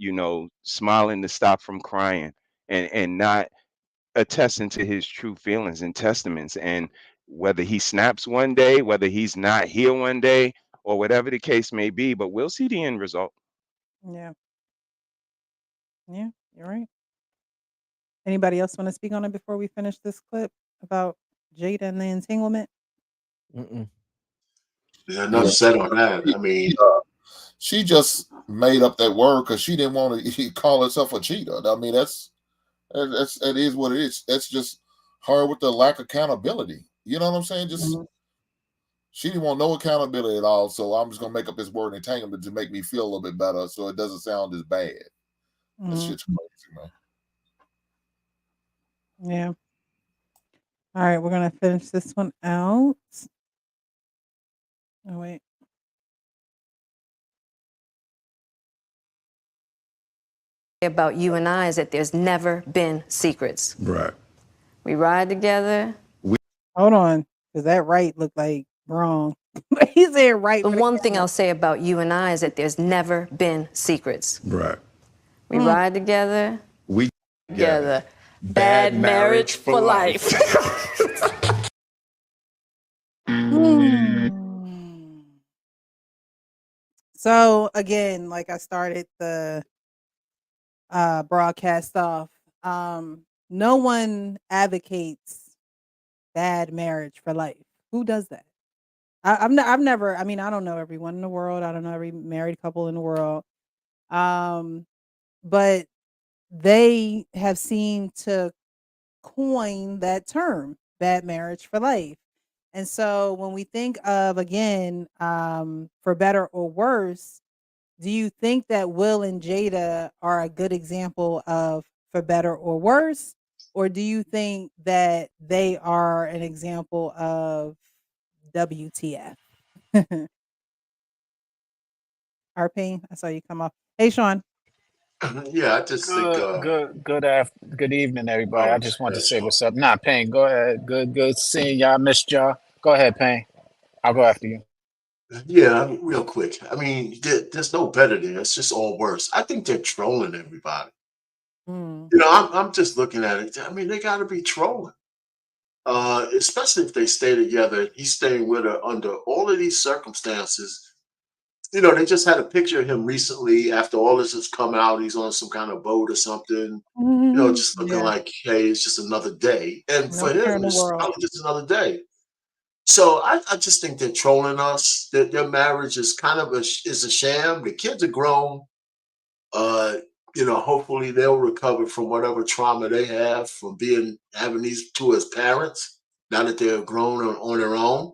smiling to stop from crying, and not attesting to his true feelings and testaments. And whether he snaps one day, whether he's not here one day, or whatever the case may be, but we'll see the end result. Yeah. Yeah, you're right. Anybody else want to speak on it before we finish this clip about Jada and the entanglement? There's enough said on that. I mean, she just made up that word because she didn't want to call herself a cheater. I mean, that is what it is. That's just her with the lack of accountability. You know what I'm saying? Just she didn't want no accountability at all. So I'm just gonna make up this word entanglement to make me feel a little bit better, so it doesn't sound as bad. That shit's crazy, man. Yeah. All right, we're gonna finish this one out. Oh wait. About you and I is that there's never been secrets. Right. We ride together. Hold on, because that right looked like wrong. He's there right. The for one thing camera. I'll say about you and I is that there's never been secrets. Right. We ride together, We together. Bad marriage for life. Hmm. So again, like I started the broadcast off, no one advocates bad marriage for life. Who does that? I've never. I mean, I don't know everyone in the world. I don't know every married couple in the world. Um, but they have seemed to coin that term, bad marriage for life. And so when we think of again, for better or worse, do you think that Will and Jada are a good example of for better or worse? Or do you think that they are an example of WTF? RP, I saw you come off. Hey, Sean. Yeah, I just think. Good evening, everybody. Oh, I just want to that's say what's up. Nah, Payne, go ahead. Good seeing y'all. Missed y'all. Go ahead, Payne. I'll go after you. yeah. I mean, real quick. I mean, there's no better there. It's just all worse. I think they're trolling everybody. Mm, I'm just looking at it. I mean, they got to be trolling. Especially if they stay together. He's staying with her under all of these circumstances. They just had a picture of him recently after all this has come out. He's on some kind of boat or something. Just looking yeah, like, hey, it's just another day. And no for care in him, the it's world. probably just another day. So I just think they're trolling us. Their marriage is kind of is a sham. The kids are grown. Uh, hopefully they'll recover from whatever trauma they have from having these two as parents now that they're grown on their own.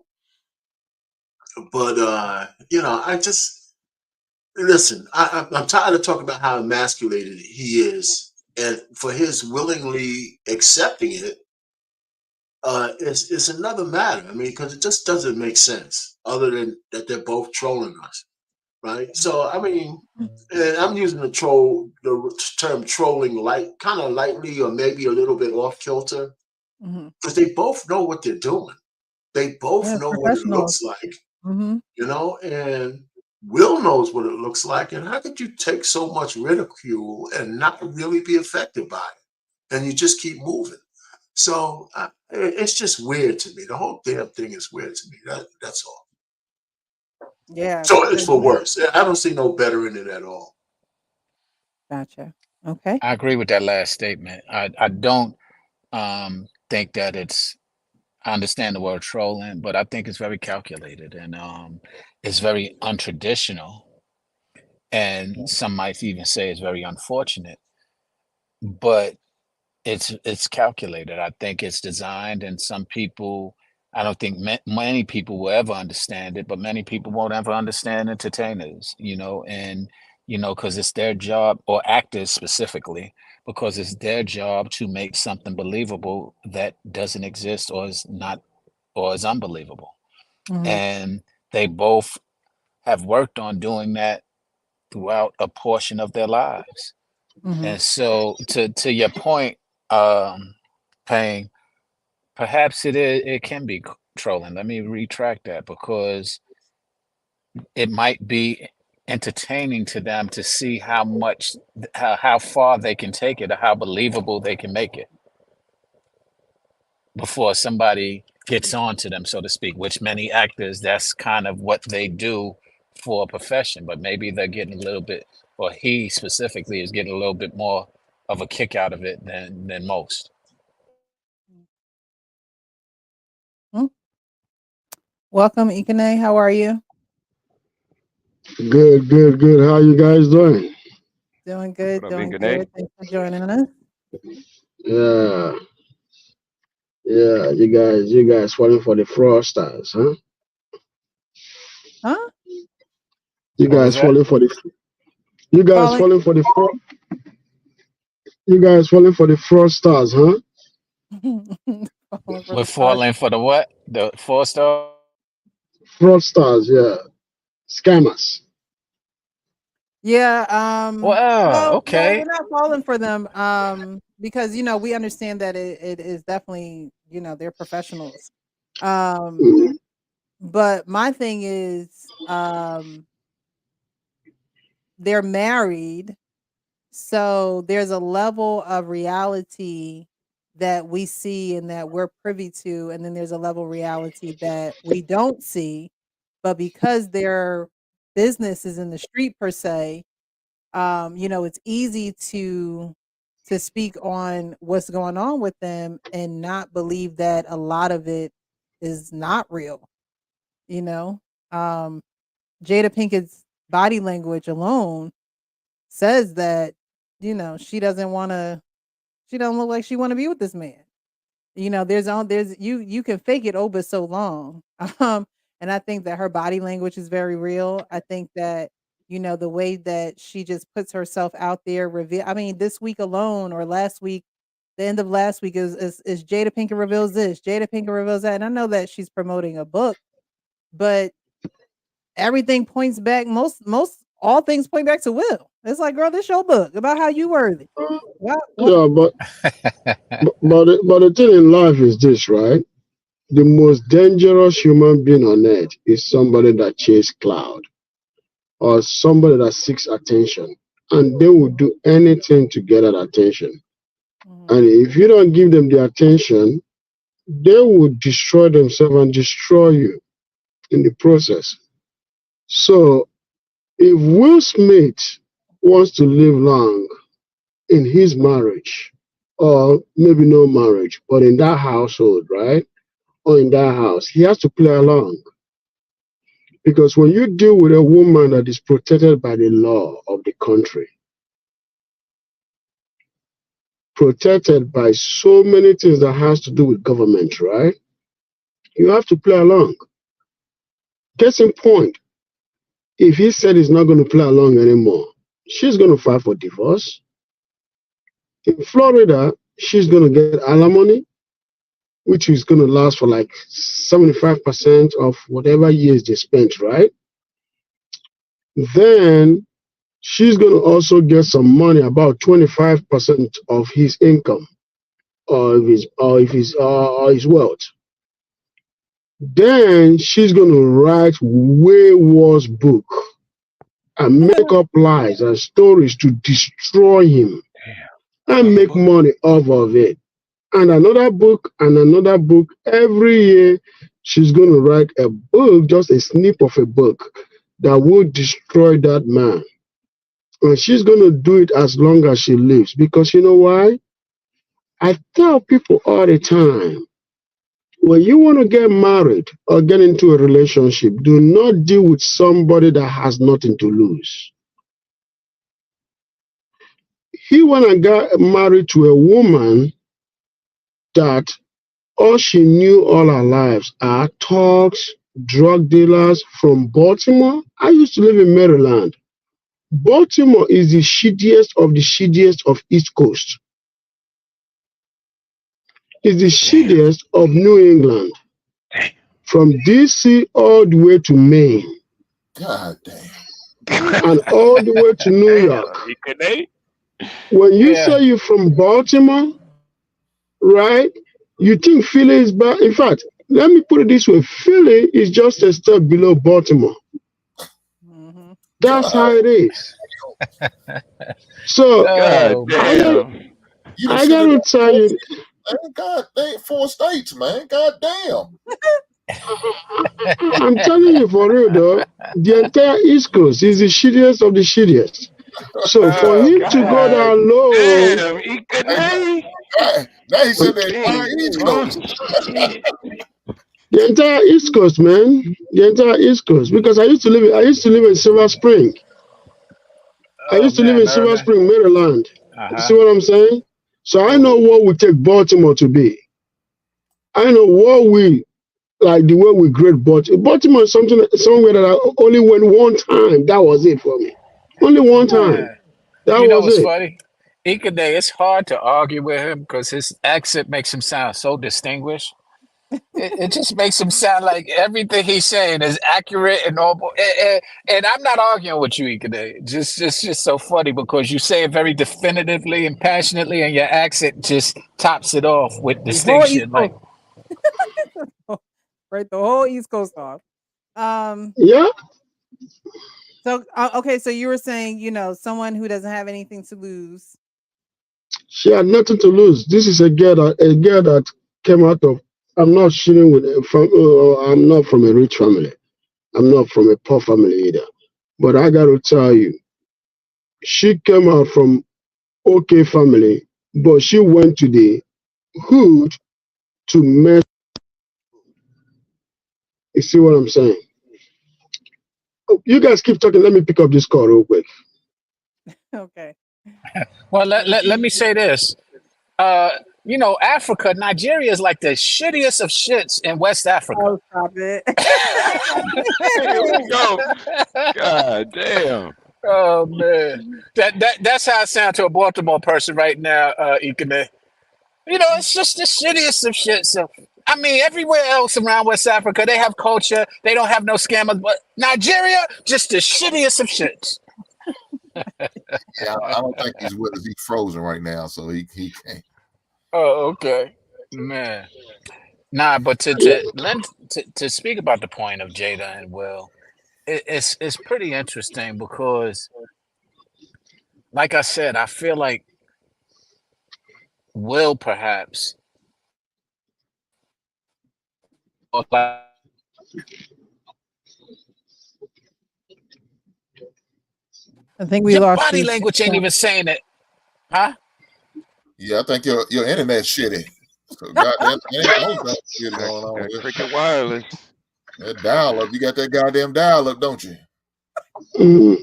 But I just listen. I'm tired of talking about how emasculated he is, and for his willingly accepting it is another matter. I mean, because it just doesn't make sense, other than that they're both trolling us, right? So I mean, and I'm using the term trolling kind of lightly, or maybe a little bit off kilter, Mhm. because they both know what they're doing. They both Yeah, know what it professionals. looks like, Mhm. and Will knows what it looks like. And how could you take so much ridicule and not really be affected by it? And you just keep moving. So it's just weird to me. The whole damn thing is weird to me. That's all. Yeah, So it's because for worse. I don't see no better in it at all. gotcha. Okay. I agree with that last statement. I don't think that I understand the word trolling, but I think it's very calculated and it's very untraditional. And some might even say it's very unfortunate, but it's calculated. I think it's designed, and some people. I don't think many people will ever understand it, but many people won't ever understand entertainers. And because it's their job, or actors specifically, because it's their job to make something believable that doesn't exist or is not or is unbelievable. Mhm. And they both have worked on doing that throughout a portion of their lives. Mhm. And so, to your point, um, Payne, perhaps it can be trolling. Let me retract that, because it might be entertaining to them to see how far they can take it, or how believable they can make it before somebody gets on to them, so to speak. Which many actors, that's kind of what they do for a profession. But maybe they're getting a little bit, or he specifically is getting a little bit more of a kick out of it than most. Mm. Welcome, Ikane. How are you? Good, good, good. How you guys doing? Doing good, What up, doing Inca? good. Thanks for joining us. Yeah, yeah. You guys falling for the fraudsters, huh? Huh? You What was guys that? falling for the you guys Falling falling for the fraud you guys falling for the fraudsters, huh? falling for We're the fraud. falling for the what? The 4 star? Fraudsters, yeah. Scammers. Yeah, Well, well, no, we're okay. not falling for them, because, we understand that it is definitely, they're professionals. Um, Mhm. But my thing is, they're married, so there's a level of reality that we see and that we're privy to, and then there's a level of reality that we don't see. But because their business is in the street per se, it's easy to speak on what's going on with them and not believe that a lot of it is not real. You know, um, Jada Pinkett's body language alone says that she doesn't want to. She don't look like she want to be with this man. There's you can fake it oh but so long. And I think that her body language is very real. I think that the way that she just puts herself out there, reveal. I mean, this week alone or last week, the end of last week is Jada Pinkett reveals this, Jada Pinkett reveals that, and I know that she's promoting a book, but everything points back. Most all things point back to Will. It's like, girl, this your book about how you worthy. What? Yeah, but the thing in life is this, right? The most dangerous human being on earth is somebody that chases cloud or somebody that seeks attention, and they will do anything to get that attention. And if you don't give them the attention, they will destroy themselves and destroy you in the process. So if Will Smith wants to live long in his marriage, or maybe no marriage, but in that household, right? Or in that house, he has to play along. Because when you deal with a woman that is protected by the law of the country, protected by so many things that has to do with government, right? You have to play along. Case in point, if he said he's not going to play along anymore, she's going to file for divorce. In Florida, she's going to get alimony, which is going to last for like 75% of whatever years they spent, right? Then she's going to also get some money, about 25% of his income or his wealth. Then she's going to write way worse book and make up lies and stories to destroy him and make money off of it. And another book and another book. Every year, she's going to write a book, just a snip of a book that will destroy that man. And she's going to do it as long as she lives. Because you know why? I tell people all the time, when you want to get married or get into a relationship, do not deal with somebody that has nothing to lose. He went and got married to a woman that all she knew all her lives are thugs, drug dealers from Baltimore. I used to live in Maryland. Baltimore is the shittiest of East Coast. It's the shittiest of New England. From DC all the way to Maine. God damn. And all the way to New York. When you say you're from Baltimore, right, you think Philly is bad. In fact, let me put it this way. Philly is just a step below Baltimore. That's how it is. So, I gotta tell you. God, they 4 states, man. God damn. I'm telling you for real though, the entire East Coast is the shittiest of the shittiest. So for him to go down low, now he said the entire East Coast. The entire East Coast, man. The entire East Coast. Because I used to live in Silver Spring. I used to live in Silver Spring, Maryland. You see what I'm saying? So I know what we take Baltimore to be. I know what we like the way we grade Baltimore. Baltimore is somewhere that I only went one time. That was it for me. Only one time. That you know was what's it. funny? Ikade, it's hard to argue with him because his accent makes him sound so distinguished. It just makes him sound like everything he's saying is accurate and all. And I'm not arguing with you, Ikade. Just so funny because you say it very definitively and passionately, and your accent just tops it off with distinction. Like, Right, the whole East Coast off. Um, Yeah, so okay, so you were saying, someone who doesn't have anything to lose. she had nothing to lose. This is a girl that came out of. I'm not shooting with from. I'm not from a rich family. I'm not from a poor family either. But I got to tell you, she came out from okay family, but she went to the hood to mess. You see what I'm saying? Oh, you guys keep talking. Let me pick up this call real quick. Okay. Well, let me say this. Uh, Africa, Nigeria is like the shittiest of shits in West Africa. Oh, stop it. Here we go. God damn. Oh man, that's how it sounds to a Baltimore person right now, Ikene. It's just the shittiest of shit. So, I mean, everywhere else around West Africa, they have culture. They don't have no scammers. But Nigeria, just the shittiest of shits. Yeah, I don't think he's with us. He's frozen right now, so he can't. Oh, okay, man. Nah, but to speak about the point of Jada and Will, it's pretty interesting because, like I said, I feel like Will perhaps, or like I think we your lost body you. language ain't even saying it, huh? Yeah, I think your internet's shitty. So goddamn, there ain't no damn shit going on That here. cricket wireless. That dial up, you got that goddamn dial up, don't you? Mm.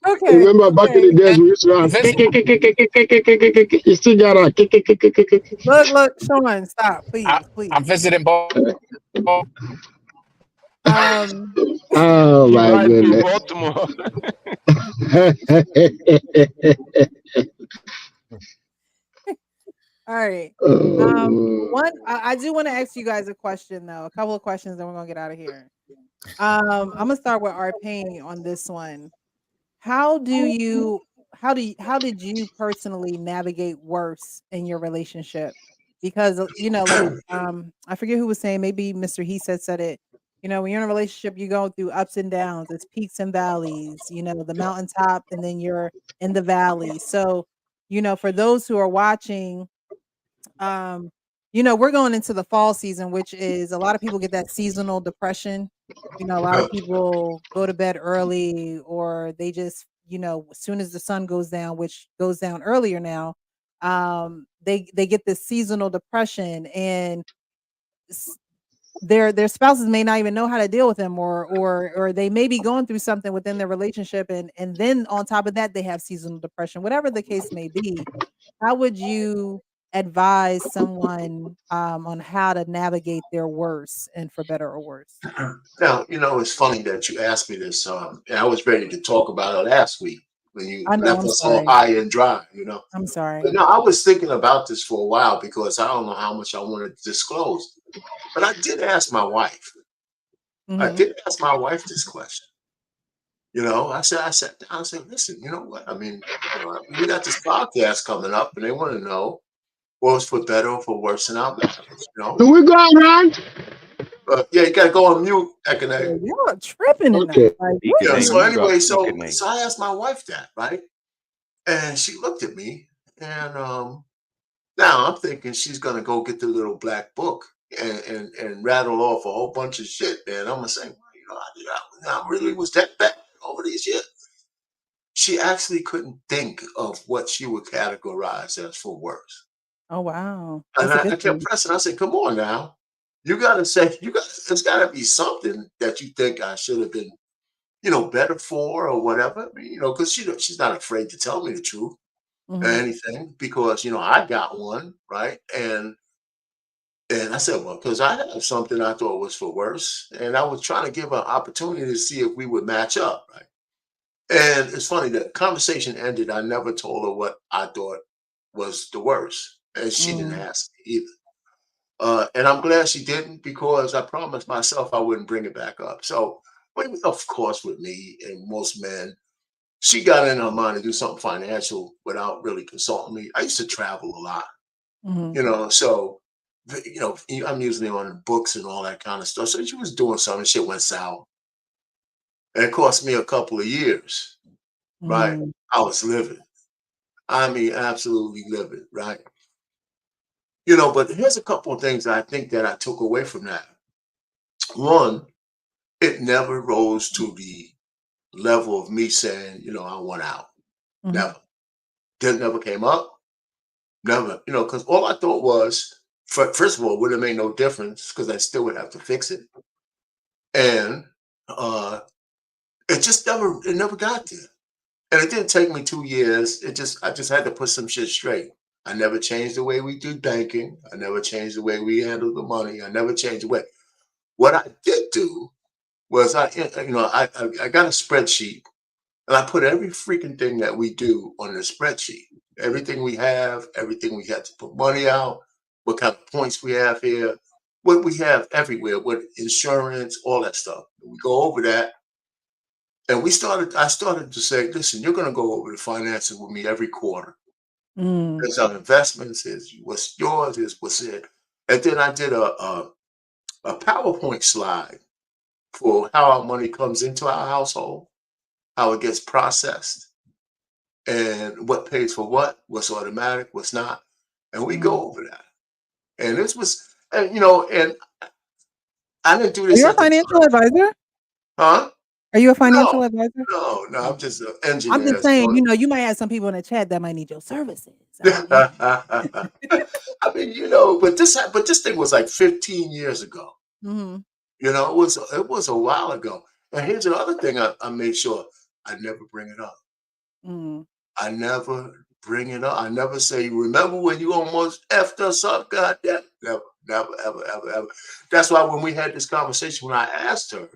Okay. Remember back in the days we used to have Visit. you still got a Look, Sean, stop, I, please, please. I'm visiting both. Um, Oh You my riding through goodness. Baltimore. all right. Oh, One, I do want to ask you guys a question though, a couple of questions, then we're gonna get out of here. I'm gonna start with Arpain on this one. How do you how did you personally navigate worse in your relationship? Because like I forget who was saying, maybe Mr. He said it. When you're in a relationship, you go through ups and downs, it's peaks and valleys, the mountaintop and then you're in the valley. So, for those who are watching, um, we're going into the fall season, which is a lot of people get that seasonal depression. A lot of people go to bed early or they just, as soon as the sun goes down, which goes down earlier now, they get this seasonal depression and s- their spouses may not even know how to deal with them or they may be going through something within their relationship and then on top of that they have seasonal depression, whatever the case may be. How would you advise someone, on how to navigate their worst and for better or worse? Now, it's funny that you asked me this. And I was ready to talk about it last week when you I know, left I'm us all sorry. high and dry. I'm sorry. But no, I was thinking about this for a while because I don't know how much I wanted to disclose. But I did ask my wife. I Mhm. did ask my wife this question. I sat down and said, listen, you know what? I mean, we got this podcast coming up and they want to know what's for better or for worse in our marriage. do we go around? Yeah, you got to go on mute, Ekene. Yeah, y'all tripping tonight. Okay. Like, He what can Yeah. is name So you got anyway, he can so name. so I asked my wife that, right? And she looked at me, and now I'm thinking she's gonna go get the little black book and rattle off a whole bunch of shit. And I'm gonna say, well, I really was that bad over these years. She actually couldn't think of what she would categorize as for worse. Oh, wow. And That's a I good kept thing. pressing. I said, come on now. You gotta say, there's gotta be something that you think I should have been, better for or whatever. Because she's not afraid to tell me the truth or Mhm. anything because I got one, right? And I said, well, because I have something I thought was for worse. And I was trying to give her an opportunity to see if we would match up, right? And it's funny, the conversation ended. I never told her what I thought was the worst. And she didn't Mm. ask me either. And I'm glad she didn't because I promised myself I wouldn't bring it back up. So, but of course, with me and most men, she got in her mind to do something financial without really consulting me. I used to travel a lot, Mhm. so I'm usually on books and all that kind of stuff. So she was doing something, shit went south. And it cost me a couple of years, right? Mm. I was livid. I mean, absolutely livid, right? But here's a couple of things I think that I took away from that. One, it never rose to the level of me saying, I want out. Mhm. Never. That never came up. Never, because all I thought was, first of all, would it make no difference because I still would have to fix it. And it never got there. And it didn't take me 2 years. I just had to put some shit straight. I never changed the way we do banking. I never changed the way we handle the money. I never changed the way. What I did do was I got a spreadsheet and I put every freaking thing that we do on the spreadsheet. Everything we have, everything we had to put money out, what kind of points we have here, what we have everywhere, what insurance, all that stuff. We go over that. And I started to say, listen, you're going to go over the finances with me every quarter. Mm. Here's our investments, is what's yours, is what's it. And then I did a PowerPoint slide for how our money comes into our household, how it gets processed, and what pays for what's automatic, what's not. And we Mm. go over that. And and I didn't do Are this you a at the financial time. advisor? Huh? Are you a No, financial advisor? no, Oh. I'm just an I'm engineer. just saying, So you might have some people in the chat that might need your services. I mean, but this thing was like 15 years ago. Mhm. It was a while ago. And here's the other thing I made sure I never bring it up. Mm. I never bring it up. I never say, remember when you almost effed us up? God damn. Never, never, ever, ever, ever. That's why when we had this conversation, when I asked her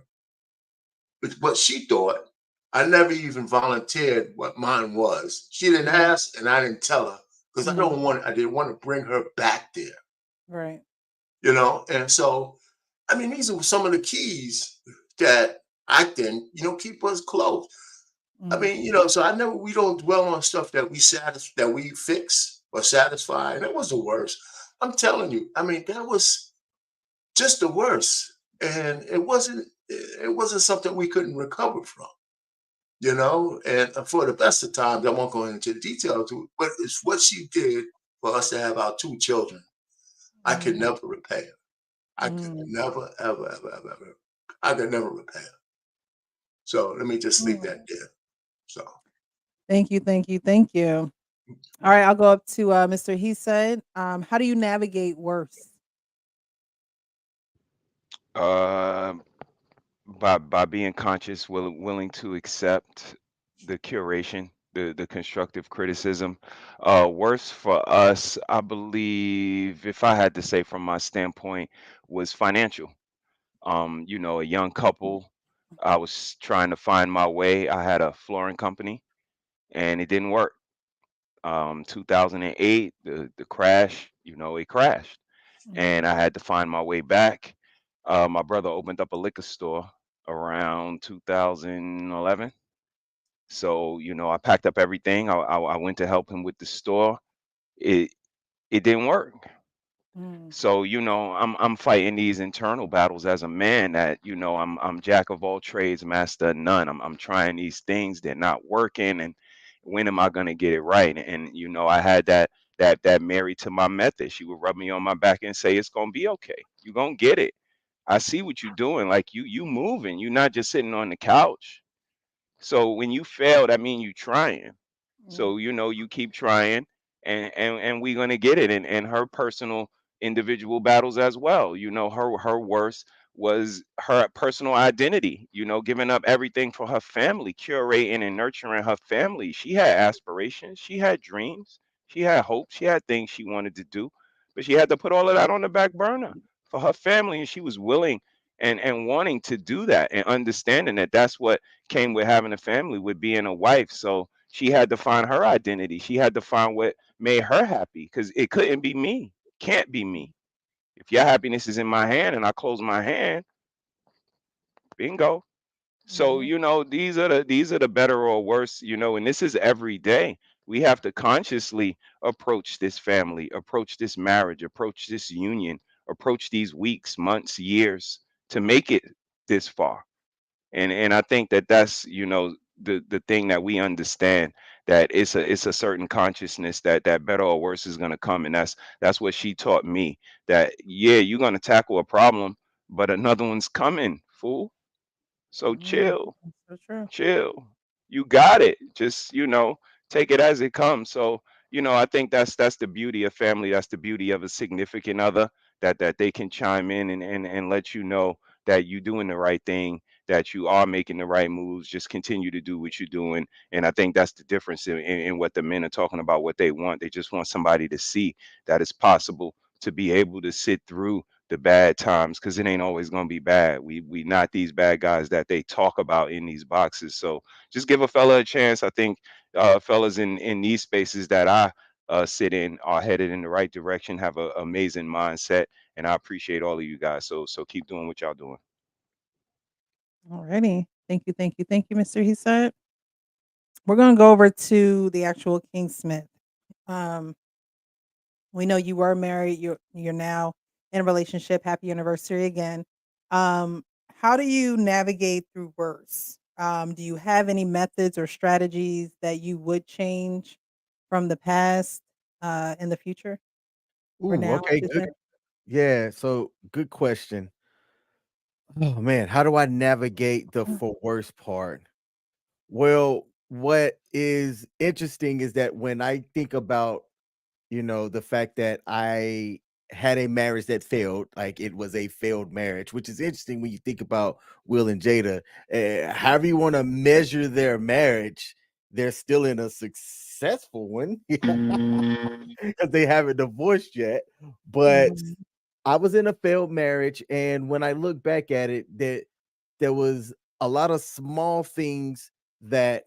what she thought, I never even volunteered what mine was. She didn't Mhm. ask, and I didn't tell her because Mhm. I didn't want to bring her back there. Right. And so I mean, these are some of the keys that I think keep us close. I Mm. mean, so we don't dwell on stuff that that we fix or satisfy, and that was the worst. I'm telling you, I mean, that was just the worst, and it wasn't something we couldn't recover from. And for the best of times, I won't go into the details, but it's what she did for us to have our two children. I could Mhm. never repay. I could Mm. never, ever, ever, ever, ever. I could never repay. So let me just leave that Mm. there. So Thank you, thank you, thank you. All right, I'll go up to Mr. He said, how do you navigate worse? Uh, by being conscious, willing to accept the curation, the constructive criticism. Worse for us, I believe, if I had to say from my standpoint, was financial. A young couple. I was trying to find my way. I had a flooring company, and it didn't work. 2008, the crash. It crashed, and Mhm. I had to find my way back. My brother opened up a liquor store around 2011. So, I packed up everything. I went to help him with the store. It it didn't work. Mm. So, I'm fighting these internal battles as a man that, I'm jack of all trades, master of none. I'm trying these things, they're not working, and when am I gonna get it right? And I had that married to my method. She would rub me on my back and say, it's gonna be okay. You're gonna get it. I see what you're doing. Like you moving. You're not just sitting on the couch. So when you fail, that means you trying. Mm. So you keep trying, and we're gonna get it. And her personal individual battles as well. Her worst was her personal identity. Giving up everything for her family, curating and nurturing her family. She had aspirations, she had dreams, she had hopes, she had things she wanted to do, but she had to put all of that on the back burner for her family, and she was willing and wanting to do that and understanding that that's what came with having a family, with being a wife. So she had to find her identity. She had to find what made her happy because it couldn't be me. Can't be me. If your happiness is in my hand and I close my hand, bingo. So Mhm. these are the better or worse, and this is every day. We have to consciously approach this family, approach this marriage, approach this union, approach these weeks, months, years to make it this far. And I think that that's, the thing that we understand, that it's a certain consciousness that better or worse is going to come. And that's what she taught me, that yeah, you're going to tackle a problem, but another one's coming, fool. So chill, That's so true. chill. You got it. Just, take it as it comes. So, I think that's the beauty of family. That's the beauty of a significant other, that they can chime in and let you know that you're doing the right thing, that you are making the right moves. Just continue to do what you're doing. And I think that's the difference in what the men are talking about, what they want. They just want somebody to see that it's possible to be able to sit through the bad times, because it ain't always going to be bad. We not these bad guys that they talk about in these boxes. So just give a fella a chance. I think fellas in these spaces that I sit in are headed in the right direction, have an amazing mindset, and I appreciate all of you guys. So keep doing what y'all doing. Alrighty. Thank you, thank you, thank you, Mr. He said. We're gonna go over to the actual King Smith. Um, we know you were married. You're now in a relationship. Happy anniversary again. Um, how do you navigate through worse? Do you have any methods or strategies that you would change from the past in the future or Ooh, now, I okay, should good. say? Yeah, so good question. Oh man, how do I navigate the for worse part? Well, what is interesting is that when I think about, the fact that I had a marriage that failed, like it was a failed marriage, which is interesting when you think about Will and Jada. However you want to measure their marriage, they're still in a successful one because they haven't divorced yet. But Mhm. I was in a failed marriage, and when I look back at it, that there was a lot of small things that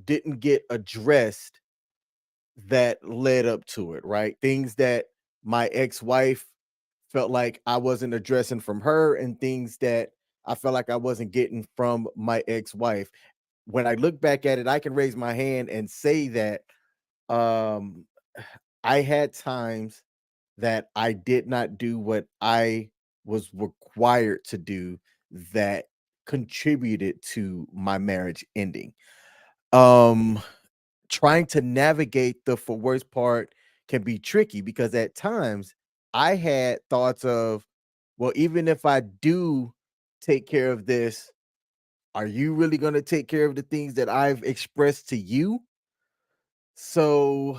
didn't get addressed that led up to it, right? Things that my ex-wife felt like I wasn't addressing from her, and things that I felt like I wasn't getting from my ex-wife. When I look back at it, I can raise my hand and say that um I had times that I did not do what I was required to do that contributed to my marriage ending. Um, Trying to navigate the for worse part can be tricky because at times I had thoughts of, well, even if I do take care of this, are you really going to take care of the things that I've expressed to you? So,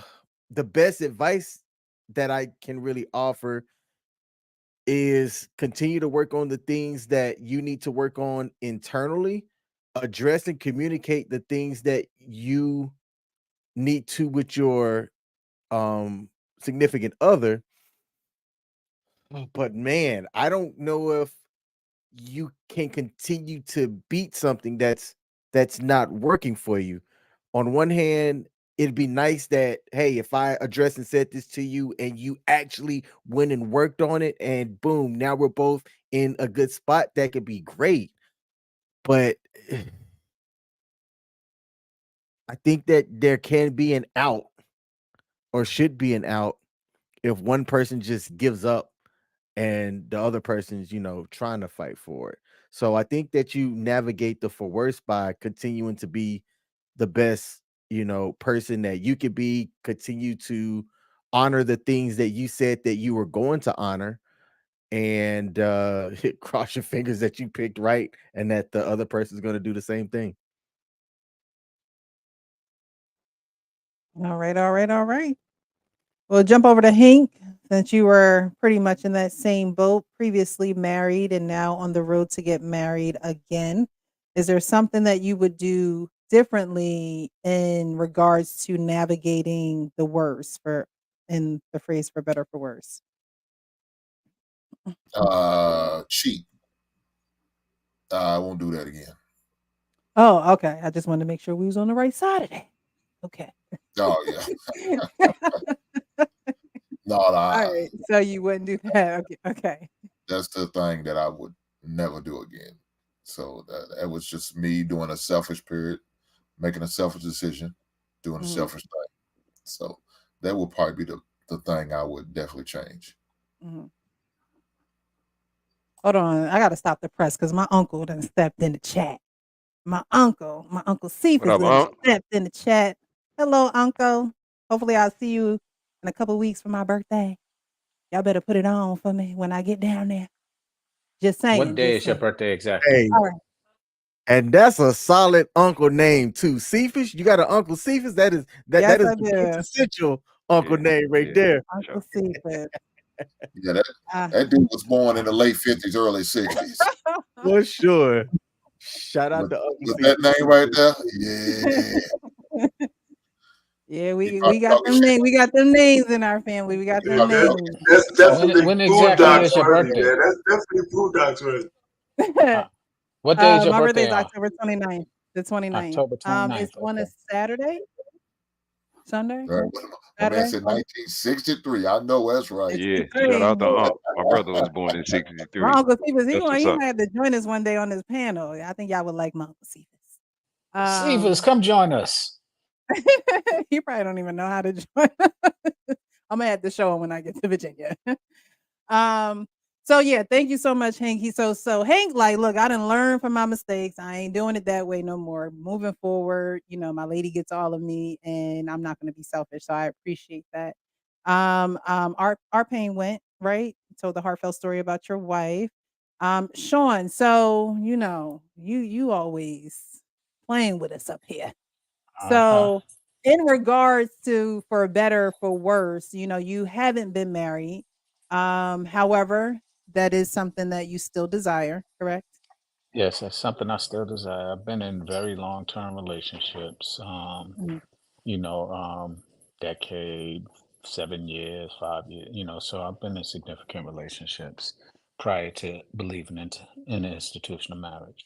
the best advice that I can really offer is continue to work on the things that you need to work on internally, address and communicate the things that you need to with your significant other. But man, I don't know if you can continue to beat something that's not working for you. On one hand, it'd be nice that, hey, if I address and said this to you and you actually went and worked on it, and boom, now we're both in a good spot, that could be great. But I think that there can be an out, or should be an out, if one person just gives up and the other person's, trying to fight for it. So I think that you navigate the for worse by continuing to be the best, person that you could be, continue to honor the things that you said that you were going to honor, and cross your fingers that you picked right and that the other person's going to do the same thing. All right, all right, all right. We'll jump over to Hank, since you were pretty much in that same boat, previously married and now on the road to get married again. Is there something that you would do differently in regards to navigating the worst, for in the phrase for better for worse? Cheat. I won't do that again. Oh, okay. I just wanted to make sure we was on the right side of that. Okay. Oh yeah. No, All right. So you wouldn't do that. Okay. Okay. that's the thing that I would never do again. So that was just me doing a selfish period, making a selfish decision, doing a Mhm. selfish thing. So that would probably be the thing I would definitely change. Mhm. Hold on, I gotta stop the press because my uncle done stepped in the chat. My Uncle What Cephas up, done Unc? stepped in the chat. Hello, Uncle. Hopefully I'll see you in a couple weeks for my birthday. Y'all better put it on for me when I get down there. Just What saying, day just is your saying. birthday exactly? Hey, All right. and that's a solid uncle name too. Cephas, you got an Uncle Cephas? That is Yes, the I do. quintessential uncle Yeah, name right yeah. there. Uncle Sure. Cephas. Yeah, that Uh, that dude was born in the late 50s, early 60s. For sure. Shout out With, to Uncle with that Cephas. name right there, yeah. yeah, He we probably got talking them shit. names. We got them names in our family. We got He them Yeah, probably that's talking names. that's shit. definitely When exactly Boondocks is your worthy, birthday? man. That's definitely Boondocks worthy. Uh, what day is your My birthday birthday is on? October 29th. The 29th. October 29th. It's on a Okay. Saturday, Sunday, Right. My man Saturday, said Sunday, 1963. I know that's right. Yeah. Shout 63. out to Unc. My brother was born in My '63. Uncle Cephas, That's what's he up. might have to join us one day on this panel. I think y'all would like my Uncle Cephas. Cephas, come join us. He probably don't even know how to join. I'm gonna have to show him when I get to Virginia. Um, so yeah, thank you so much, Hank. So Hank, like, look, I didn't learn from my mistakes. I ain't doing it that way no more. Moving forward, my lady gets all of me, and I'm not gonna be selfish. So I appreciate that. Our pain went right. Told the heartfelt story about your wife. Sean, so you always playing with us up here. Uh-huh. So, in regards to for better, for worse, you haven't been married. However, that is something that you still desire, correct? Yes, that's something I still desire. I've been in very long-term relationships, Mhm, you know, decade, 7 years, 5 years, so I've been in significant relationships prior to believing in the institution of marriage.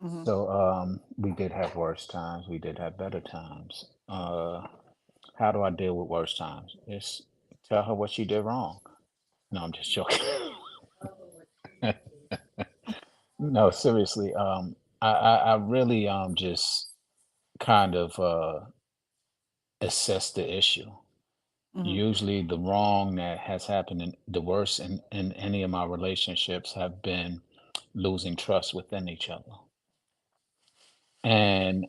mhm. So we did have worse times, we did have better times. How do I deal with worse times? Just tell her what she did wrong. No, I'm just joking. No, seriously. I really just kind of assess the issue. Mhm, Usually, the wrong that has happened, in the worst in any of my relationships have been losing trust within each other. And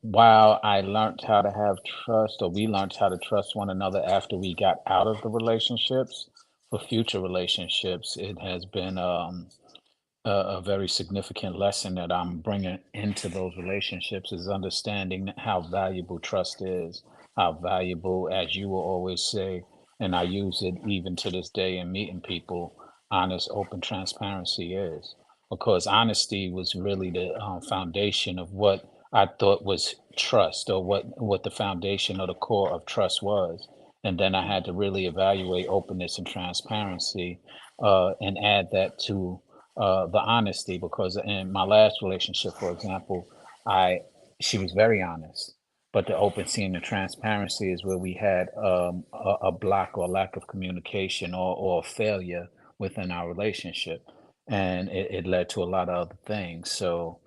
while I learned how to have trust, or we learned how to trust one another after we got out of the relationships, for future relationships, it has been a very significant lesson that I'm bringing into those relationships is understanding how valuable trust is, how valuable, as you will always say, and I use it even to this day in meeting people, honest, open transparency is. Because honesty was really the foundation of what I thought was trust, or what the foundation or the core of trust was. And then I had to really evaluate openness and transparency and add that to the honesty, because in my last relationship, for example, I she was very honest, but the open seeing and transparency is where we had a block or lack of communication, or failure within our relationship, and it led to a lot of other things. So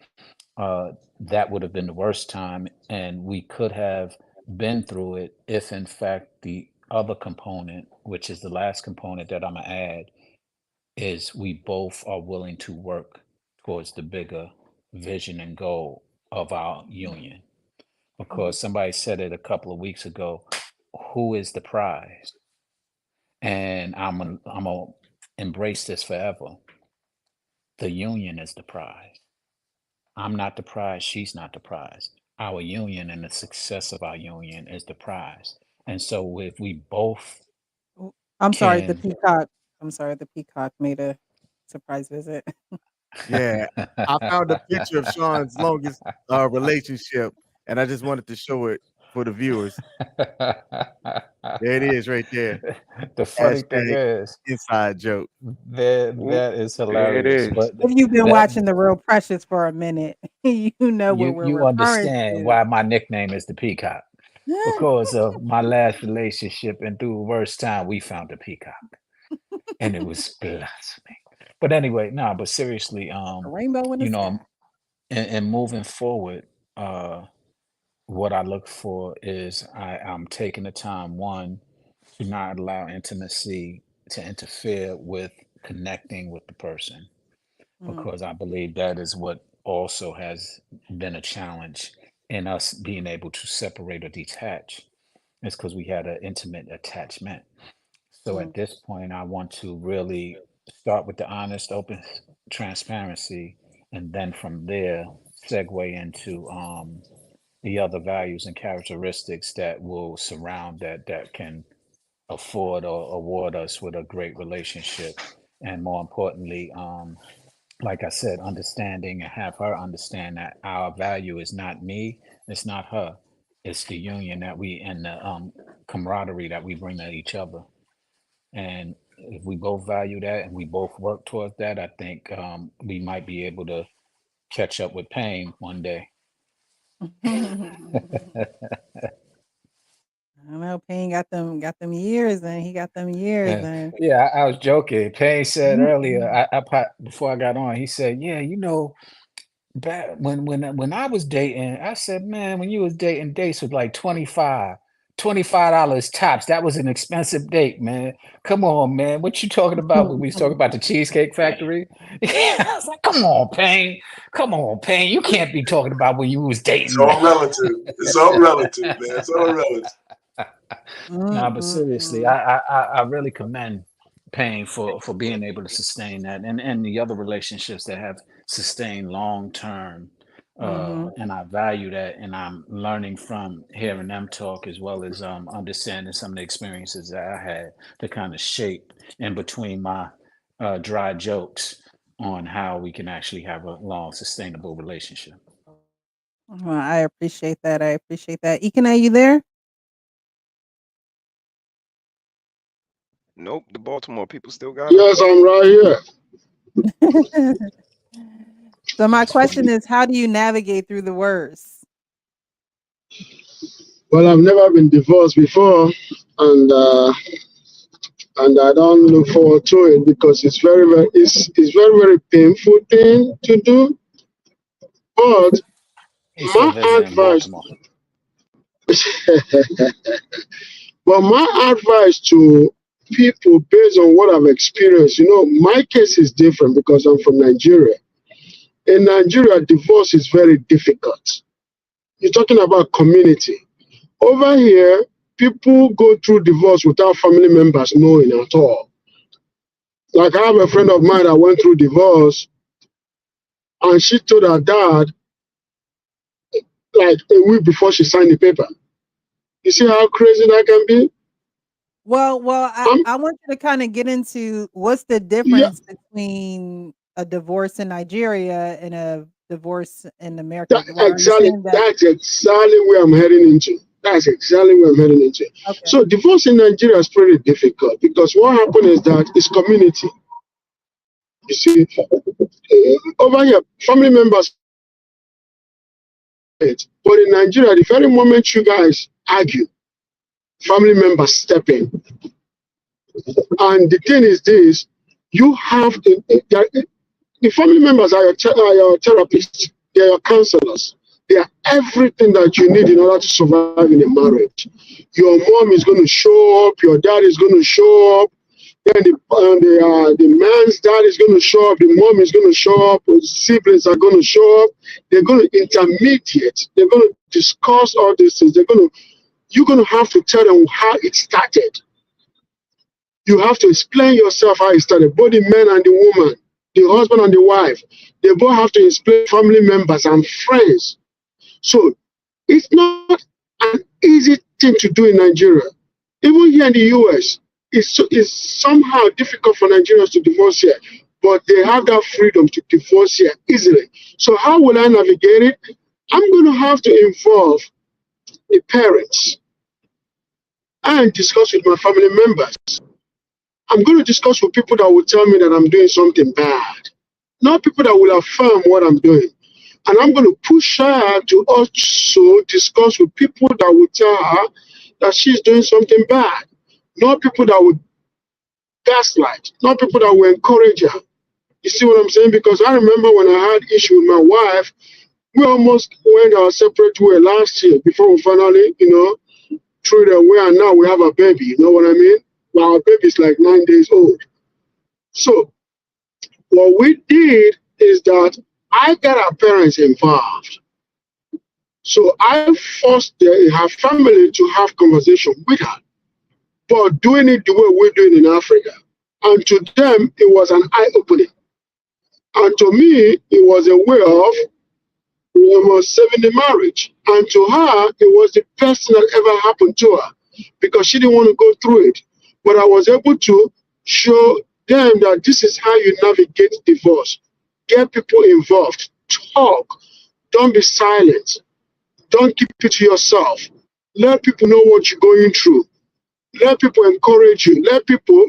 that would have been the worst time, and we could have been through it if, in fact, the other component, which is the last component that I'm gonna add, is we both are willing to work towards the bigger vision and goal of our union. mhm. Because somebody said it a couple of weeks ago, who is the prize? And I'm gonna embrace this forever. The union is the prize. I'm not the prize, she's not the prize. Our union and the success of our union is the prize. And so if we both Oh, I'm sorry, the can peacock. I'm sorry, the peacock made a surprise visit. Yeah. I found a picture of Sean's longest relationship, and I just wanted to show it for the viewers. There it is right there. the funny thing Hashtag is, inside joke. Oop, that is there it hilarious. is. But If you've been that watching The Real Precious for a minute, you know what we're you referring understand to. why my nickname is the Peacock. Because of my last relationship, and through the worst time, we found the Peacock, and it was blasphemy. But anyway, no, but seriously, A rainbow in the you sky. know, and moving forward, uh, what I look for is I'm taking the time, one, to not allow intimacy to interfere with connecting with the person, Mm, because I believe that is what also has been a challenge in us being able to separate or detach. It's because we had an intimate attachment. So mm, at this point, I want to really start with the honest, open transparency, and then from there, segue into the other values and characteristics that will surround that can afford or award us with a great relationship. And more importantly, like I said, understanding and have her understand that our value is not me, it's not her, it's the union that we and the camaraderie that we bring to each other. And if we both value that and we both work towards that, I think we might be able to catch up with pain one day. mm. I don't know. Payne got them years, and he got them years, Uh, and yeah, I was joking. Payne said earlier, before I got on, he said, "Yeah, back when I was dating, I said, man, when you was dating, dates was like 25 $25 tops. That was an expensive date, man. Come on, man. What you talking about when we was talking about the Cheesecake Factory?" Yeah, I was like, come on, Payne. Come on, Payne. You can't be talking about when you was It's dating. all relative. It's all relative, man. It's all relative. No, but seriously, Mm-mm-mm. I really commend Payne for being able to sustain that, and the other relationships that have sustained long term. Mhm. And I value that, and I'm learning from hearing them talk as well as understanding some of the experiences that I had to kind of shape in between my dry jokes on how we can actually have a long, sustainable relationship. Well, I appreciate that. I appreciate that. Ekin, are you there? Nope, the Baltimore people still got him. Yes, I'm right here. So my That's question funny. is, how do you navigate through the worst? Well, I've never been divorced before, and and I don't look forward to it because it's very very painful thing to do. But He's still my visiting advice, Baltimore. but my advice to people based on what I've experienced, my case is different because I'm from Nigeria. In Nigeria, divorce is very difficult. You're talking about community. Over here, people go through divorce without family members knowing at all. Like I have a friend of mine that went through divorce, and she told her dad like a week before she signed the paper. You see how crazy that can be? Well, I Um, I want you to kinda get into what's the yeah, difference between a divorce in Nigeria and a divorce in America. that Why are you exactly saying that? that's exactly where I'm heading into. That's exactly where I'm heading into. Okay. So divorce in Nigeria is pretty difficult because what happened is that it's community. You see, over here, family members, but in Nigeria, the very moment you guys argue, family members step in. And the thing is this, you have the family members are your therapists, they are your counselors. They are everything that you need in order to survive in a marriage. Your mom is going to show up, your dad is going to show up, then the man's dad is going to show up, the mom is going to show up, the siblings are going to show up. They're going to intermediate. They're going to discuss all these things. You're going to have to tell them how it started. You have to explain yourself how it started, both the man and the woman, the husband and the wife. They both have to explain family members and friends. So it's not an easy thing to do in Nigeria. Even here in the US, it's somehow difficult for Nigerians to divorce here, but they have that freedom to divorce here easily. So how will I navigate it? I'm going to have to involve the parents and discuss with my family members. I'm going to discuss with people that will tell me that I'm doing something bad, not people that will affirm what I'm doing. And I'm going to push her to also discuss with people that will tell her that she's doing something bad, not people that will gaslight, not people that will encourage her. You see what I'm saying? Because I remember when I had issue with my wife, We almost went our separate way last year before we finally, threw it away, and now we have a baby. You know what I mean? Well, our baby is like 9 days old. So what we did is that I got our parents involved. So I forced her family to have conversation with her, but doing it the way we're doing in Africa. And to them, it was an eye-opening. And to me, it was a way of saving the marriage. And to her, it was the best thing that ever happened to her because she didn't want to go through it. But I was able to show them that this is how you navigate divorce. Get people involved. Talk. Don't be silent. Don't keep it to yourself. Let people know what you're going through. Let people encourage you. Let people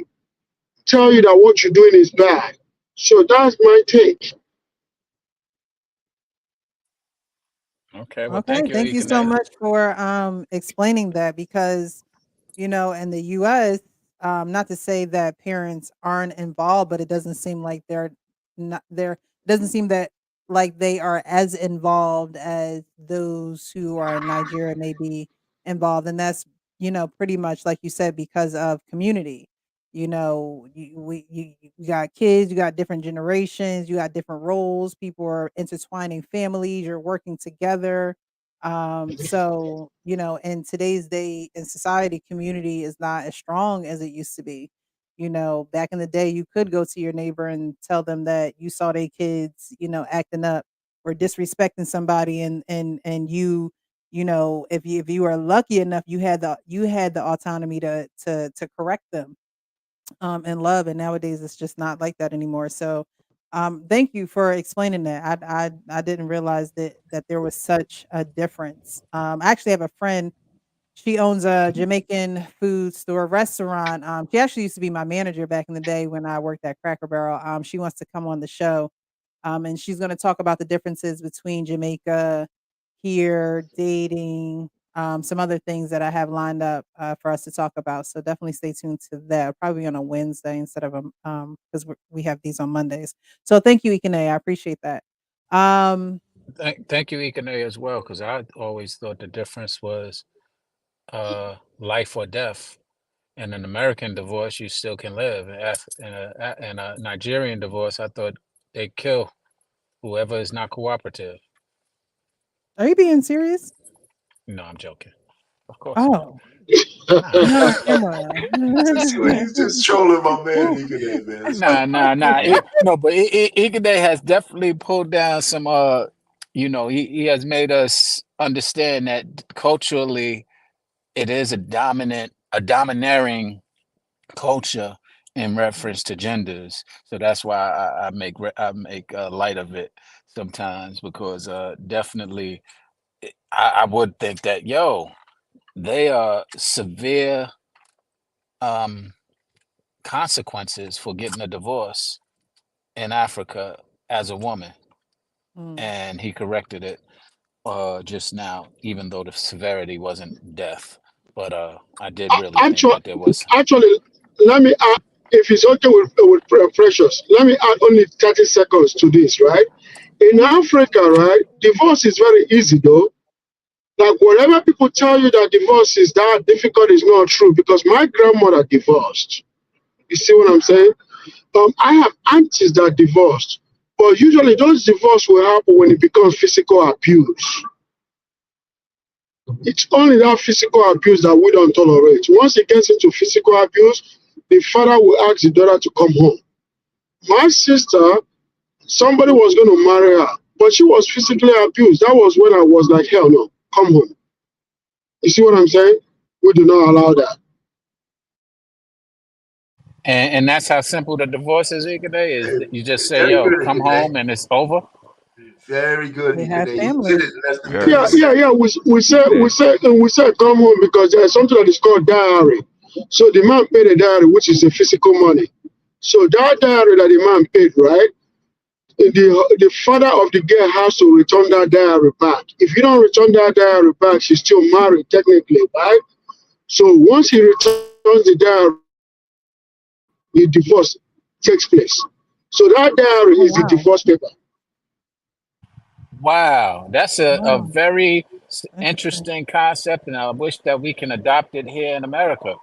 tell you that what you're doing is bad. So that's my take. Okay, well, Okay, thank you, thank you so Econet. much for explaining that because in the US, not to say that parents aren't involved, but it doesn't seem like they're not there doesn't seem that like they are as involved as those who are in Nigeria may be involved. And that's, pretty much like you said, because of community. You got kids, you got different generations, you got different roles, people are intertwining families, you're working together. So, in today's day in society, community is not as strong as it used to be. Back in the day, you could go to your neighbor and tell them that you saw their kids, acting up or disrespecting somebody, and if you were lucky enough, you had the autonomy to correct them in love. And nowadays, it's just not like that anymore. So, thank you for explaining that. I didn't realize that there was such a difference. I actually have a friend. She owns a Jamaican food store restaurant. She actually used to be my manager back in the day when I worked at Cracker Barrel. She wants to come on the show, and she's going to talk about the differences between Jamaica, here, dating, some other things that I have lined up for us to talk about. So definitely stay tuned to that. Probably on a Wednesday instead of because we have these on Mondays. So thank you, Ikene. I appreciate that. Um, Thank you, Econet, as well, because I always thought the difference was life or death. In an American divorce, you still can live. In a Nigerian divorce, I thought they kill whoever is not cooperative. are you being serious? No, I'm joking. Of course not. Oh, Nah, no, come He's just on. trolling my man Nicodet, man. It's cool. nah. No, but Ikeday has definitely pulled down some. He has made us understand that culturally, it is a domineering culture in reference to genders. So that's why I make light of it sometimes because definitely I would think that they are severe um, consequences for getting a divorce in Africa as a woman, Mm. and he corrected it just now, even though the severity wasn't death. But I did really think Actually, that there was. actually, let me add, if it's okay with Precious, let me add only 30 seconds to this, right? In Africa, right, divorce is very easy though. Like whatever people tell you that divorce is that difficult is not true because my grandmother divorced. You see what I'm saying? I have aunties that divorced, but usually those divorce will happen when it becomes physical abuse. It's only that physical abuse that we don't tolerate. Once it gets into physical abuse, the father will ask the daughter to come home. My sister, somebody was going to marry her, but she was physically abused. That was when I was like, hell no, come home. You see what I'm saying? We do not allow that. And that's how simple the divorce is, Ikeday, is that you just say, Very yo, good, come Nicodet. home and it's over. Very good, They have Nicodet. You did families. it in less than Very 30 Yeah, good. yeah, seconds. yeah. We said come home because there's something that is called diary. So the man paid a diary, which is a physical money. So that diary that the man paid, right? The father of the girl has to return that diary back. If you don't return that diary back, she's still married technically, right? So once he returns the diary, the divorce takes place. So that diary Oh is the wow. divorce paper. Wow, that's a Wow, very interesting. interesting concept, and I wish that we can adopt it here in America.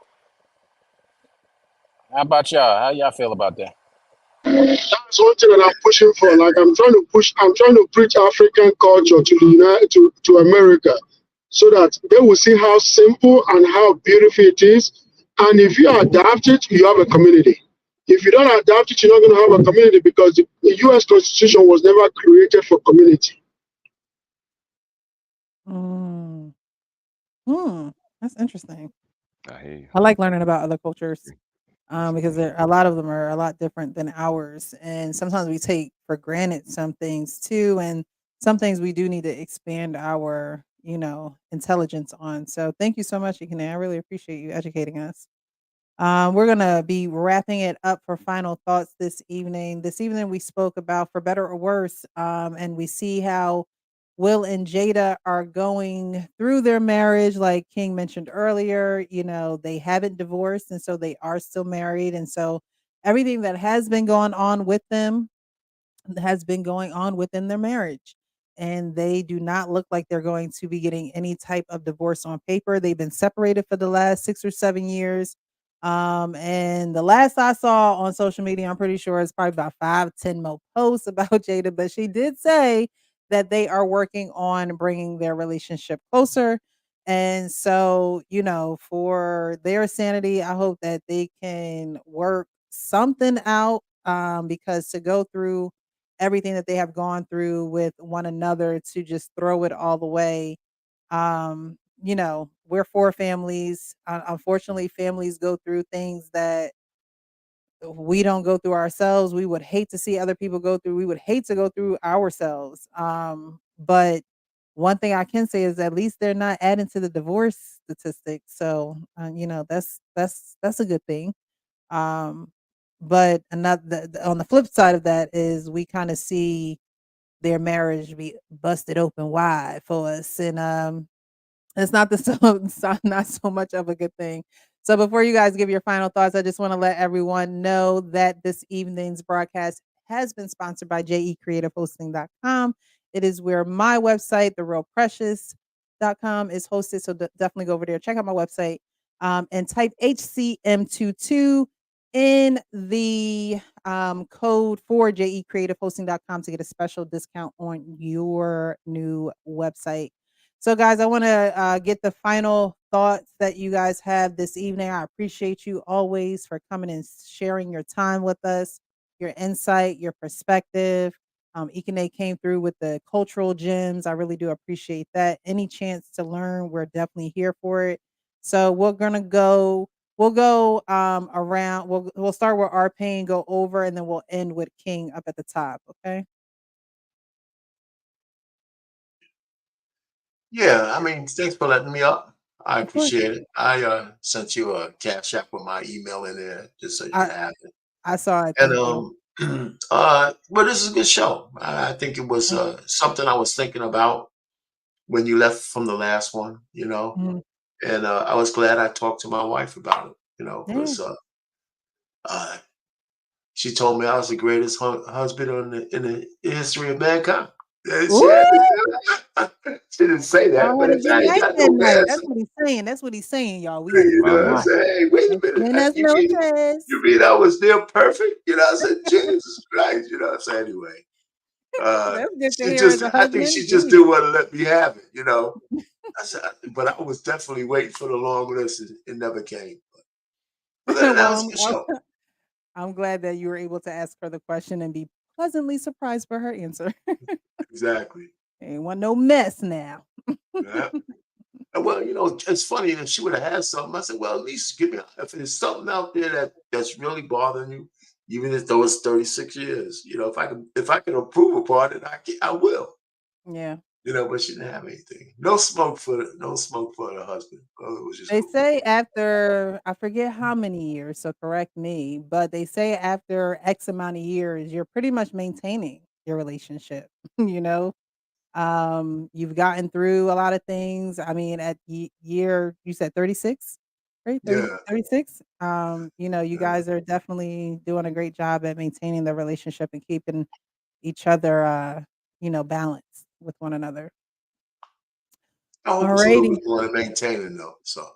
How about y'all? How y'all feel about that? That's one thing that I'm pushing for. Like I'm trying to preach African culture to the to America, so that they will see how simple and how beautiful it is. And if you adapt it, you have a community. If you don't adapt it, you're not going to have a community, because the U.S. Constitution was never created for community. Mm. Hmm. That's interesting. I hear you. I like learning about other cultures, because Same. a lot of them are a lot different than ours, and sometimes we take for granted some things too, and some things we do need to expand our, intelligence on. So thank you so much, Ikene. I really appreciate you educating us. We're gonna be wrapping it up for final thoughts this evening. This evening we spoke about for better or worse, and we see how Will and Jada are going through their marriage. Like King mentioned earlier, they haven't divorced, and so they are still married, and so everything that has been going on with them has been going on within their marriage. And they do not look like they're going to be getting any type of divorce on paper. They've been separated for the last 6 or 7 years. And the last I saw on social media, I'm pretty sure it's probably about 5, 10 more posts about Jada, but she did say that they are working on bringing their relationship closer. And so, for their sanity, I hope that they can work something out, because to go through everything that they have gone through with one another, to just throw it all away. We're for families. Unfortunately, families go through things that we don't go through ourselves. We would hate to see other people go through. We would hate to go through ourselves. But one thing I can say is at least they're not adding to the divorce statistics. So, that's a good thing. Um, but another on the flip side of that is we kind of see their marriage be busted open wide for us, and it's not the it's not so much of a good thing. So before you guys give your final thoughts, I just want to let everyone know that this evening's broadcast has been sponsored by JECreativehosting.com. It is where my website, therealprecious.com, is hosted. So definitely go over there, check out my website, and type HCM22 in the code for JECreativehosting.com to get a special discount on your new website. So, guys, I want to get the final thoughts that you guys have this evening. I appreciate you always for coming and sharing your time with us, your insight, your perspective. Ikene came through with the cultural gems. I really do appreciate that. Any chance to learn, we're definitely here for it. So we're gonna go. We'll go around. We'll start with our pain, go over, and then we'll end with King up at the top. Okay. Yeah, I mean, thanks for letting me up. I Of course. appreciate it. I sent you a cash app with my email in there just so you can I have it. I saw it. And Thank you. but this is a good show. I think it was Thank something I was thinking about when you left from the last one, Mhm. and I was glad I talked to my wife about it, Yeah. because uh, she told me I was the greatest husband in the history of mankind. Yeah, Ooh, she didn't say y'all that, but had a it's how good you night got that no night. That's answer. what he's saying. That's what he's saying, y'all. We had a You good know My what I'm my. night. saying? Hey, wait a minute. Buenas noches. You mean I was near perfect? I said, Jesus Christ. I said, anyway. That's good to She hear as just, a I think she husband. just Jeez. didn't want to let me have it. I said, but I was definitely waiting for the long list. It never came. But then that Well, was a good show. I'm glad that you were able to ask her the question and be pleasantly surprised by her answer. Exactly. Ain't want no mess now. Yeah. Well, it's funny if she would have had something. I said, well, at least give me if there's something out there that's really bothering you, even if though it's 36 years. If I can improve upon it, I will. Yeah. But she didn't have anything. No smoke for the husband. Oh, it was just They cool. say after I forget how many years, so correct me, but they say after X amount of years, you're pretty much maintaining your relationship, you know? You've gotten through a lot of things. I mean, at year you said 36, right? 30, Yeah. 36. You Yeah. guys are definitely doing a great job at maintaining the relationship and keeping each other balanced. with one another. I hope it's a little Alrighty. bit more maintaining though. So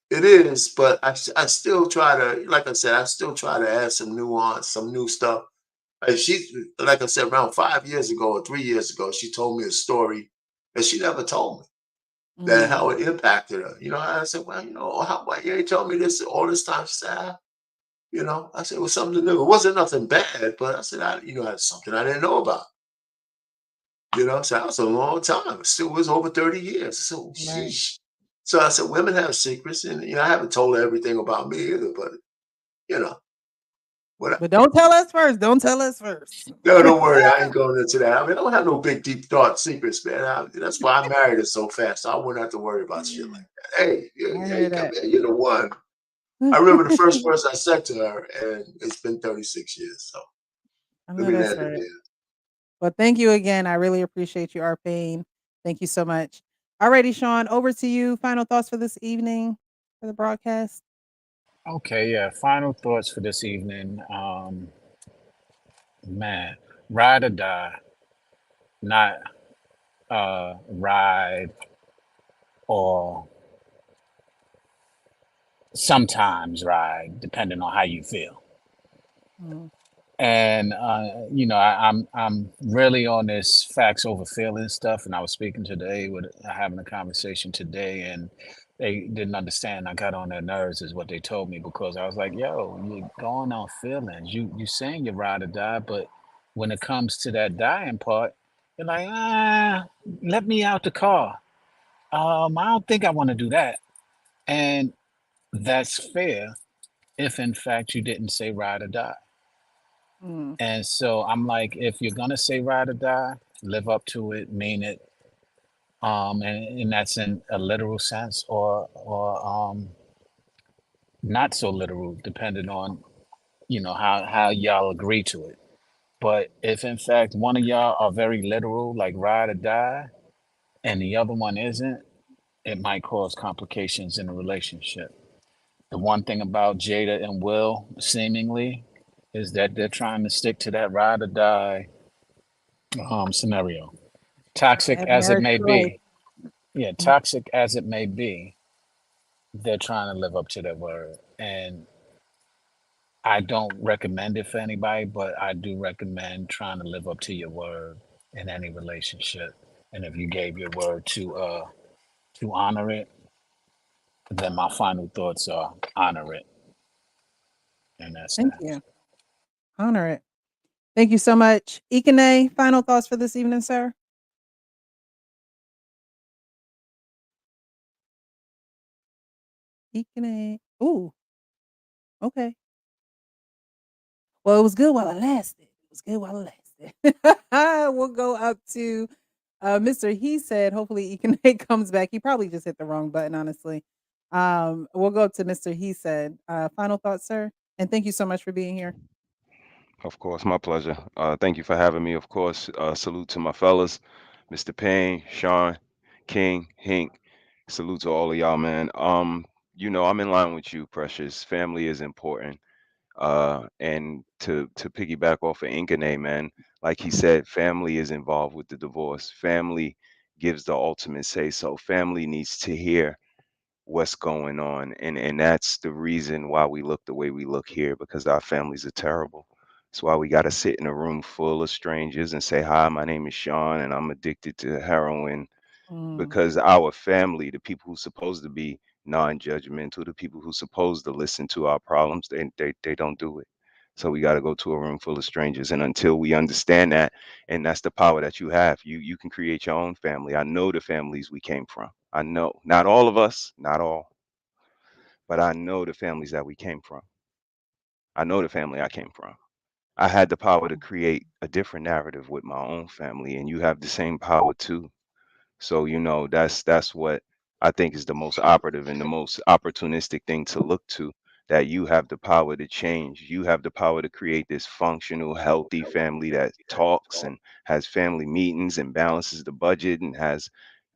it is, but I still try to, like I said, I still try to add some nuance, some new stuff. Like she, like I said, around 5 years ago or 3 years ago, she told me a story that she never told me that Mm, how it impacted her. I said, well, why you ain't told me this all this time? She said, I said, it was something new. It wasn't nothing bad, but I said, that's something I didn't know about. So that was a long time. It still was over 30 years. So, right. sheesh. So I said, women have secrets, and I haven't told her everything about me either, but you know, what? But don't tell us first. Don't tell us first. No, don't worry. I ain't going into that. I mean, I don't have no big, deep thought secrets, man. That's why I married her so fast. I wouldn't have to worry about shit like that. Hey, I hey, hear come that. here. You're the one. I remember the first words I said to her, and it's been 36 years. So I let know me that's land it right. there. Well, thank you again. I really appreciate you, Arpane. Thank you so much. Alrighty, Sean, over to you. Final thoughts for this evening for the broadcast. Okay, yeah. Final thoughts for this evening. Man, ride or die, not ride or sometimes ride, depending on how you feel. Mm, And I'm really on this facts over feelings stuff. And I was speaking today with having a conversation today, and they didn't understand. I got on their nerves, is what they told me, because I was like, "Yo, you're going on feelings. You saying you ride or die, but when it comes to that dying part, you're like, let me out the car. I don't think I want to do that." And that's fair if, in fact, you didn't say ride or die. mm, And so I'm like, if you're gonna say ride or die, live up to it, mean it, and that's in a literal sense or not so literal, depending on how y'all agree to it. But if in fact one of y'all are very literal, like ride or die, and the other one isn't, it might cause complications in a relationship. The one thing about Jada and Will, seemingly, is that they're trying to stick to that ride or die scenario. I Toxic haven't as it heard may Troy. be, yeah, Mm, toxic as it may be, they're trying to live up to their word. And I don't recommend it for anybody, but I do recommend trying to live up to your word in any relationship. And if you gave your word to honor it, then my final thoughts are honor it. And that's Thank that. you. Honor it. Thank you so much. Ikane, final thoughts for this evening, sir? Ikane. Ooh, okay. Well, it was good while it lasted. It was good while it lasted. We'll go up to Mr. He said, hopefully Ikane comes back. He probably just hit the wrong button, honestly. We'll go up to Mr. He said. Final thoughts, sir? And thank you so much for being here. Of course, my pleasure. Thank you for having me. Of course, salute to my fellas, Mr. Payne, Sean, King, Hink. Salute to all of y'all, man. I'm in line with you, Precious. Family is important. And to piggyback off of Inkane, man, like he said, family is involved with the divorce. Family gives the ultimate say so. Family needs to hear what's going on, and that's the reason why we look the way we look here, because our families are terrible. That's why we got to sit in a room full of strangers and say, hi, my name is Sean and I'm addicted to heroin, Mm, because our family, the people who's supposed to be non-judgmental, the people who's supposed to listen to our problems, they don't do it. So we got to go to a room full of strangers, and until we understand that, and that's the power that you have, you can create your own family. I know the families we came from. I know, not all of us, not all, but I know the families that we came from. I know the family I came from. I had the power to create a different narrative with my own family, and you have the same power too. So, that's what I think is the most operative and the most opportunistic thing to look to, that you have the power to change. You have the power to create this functional, healthy family that talks and has family meetings and balances the budget and has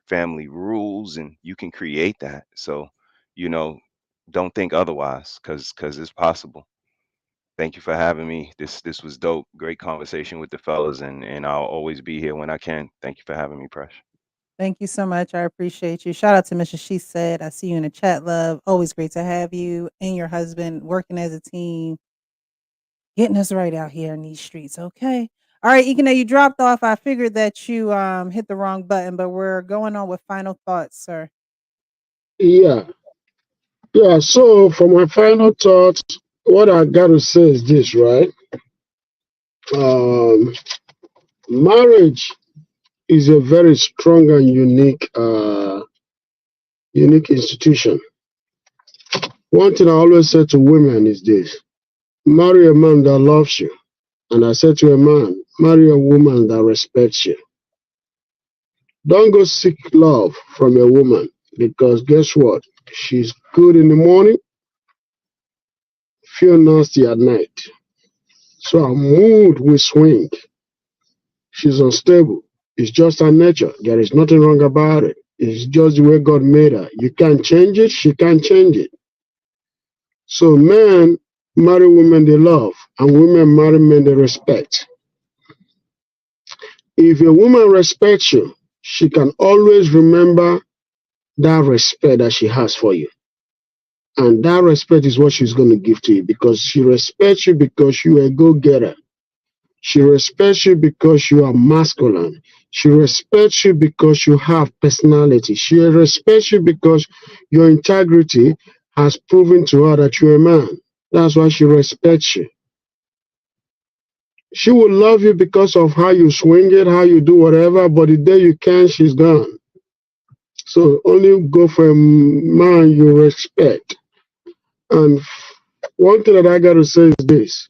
family rules, and you can create that. So, you know, don't think otherwise, cuz it's possible. Thank you for having me. This was dope. Great conversation with the fellas, and I'll always be here when I can. Thank you for having me, Presh. Thank you so much. I appreciate you. Shout out to Mrs. She Said. I see you in the chat, love. Always great to have you and your husband working as a team, getting us right out here in these streets. Okay. All right, Ikene, you dropped off. I figured that you hit the wrong button, but we're going on with final thoughts, sir. Yeah, yeah. So for my final thought, what I gotta say is this, right? Um, Marriage is a very strong and unique institution. One thing I always say to women is this: marry a man that loves you. And I said to a man, marry a woman that respects you. Don't go seek love from a woman because guess what? She's good in the morning, feel nasty at night. So her mood will swing. She's unstable. It's just her nature. There is nothing wrong about it. It's just the way God made her. You can't change it. She can't change it. So men marry women they love, and women marry men they respect. If a woman respects you, she can always remember that respect that she has for you. And that respect is what she's going to give to you because she respects you because you are a go getter. She respects you because you are masculine. She respects you because you have personality. She respects you because your integrity has proven to her that you're a man. That's why she respects you. She will love you because of how you swing it, how you do whatever, but the day you can, she's gone. So only go for a man you respect. And one thing that I got to say is this: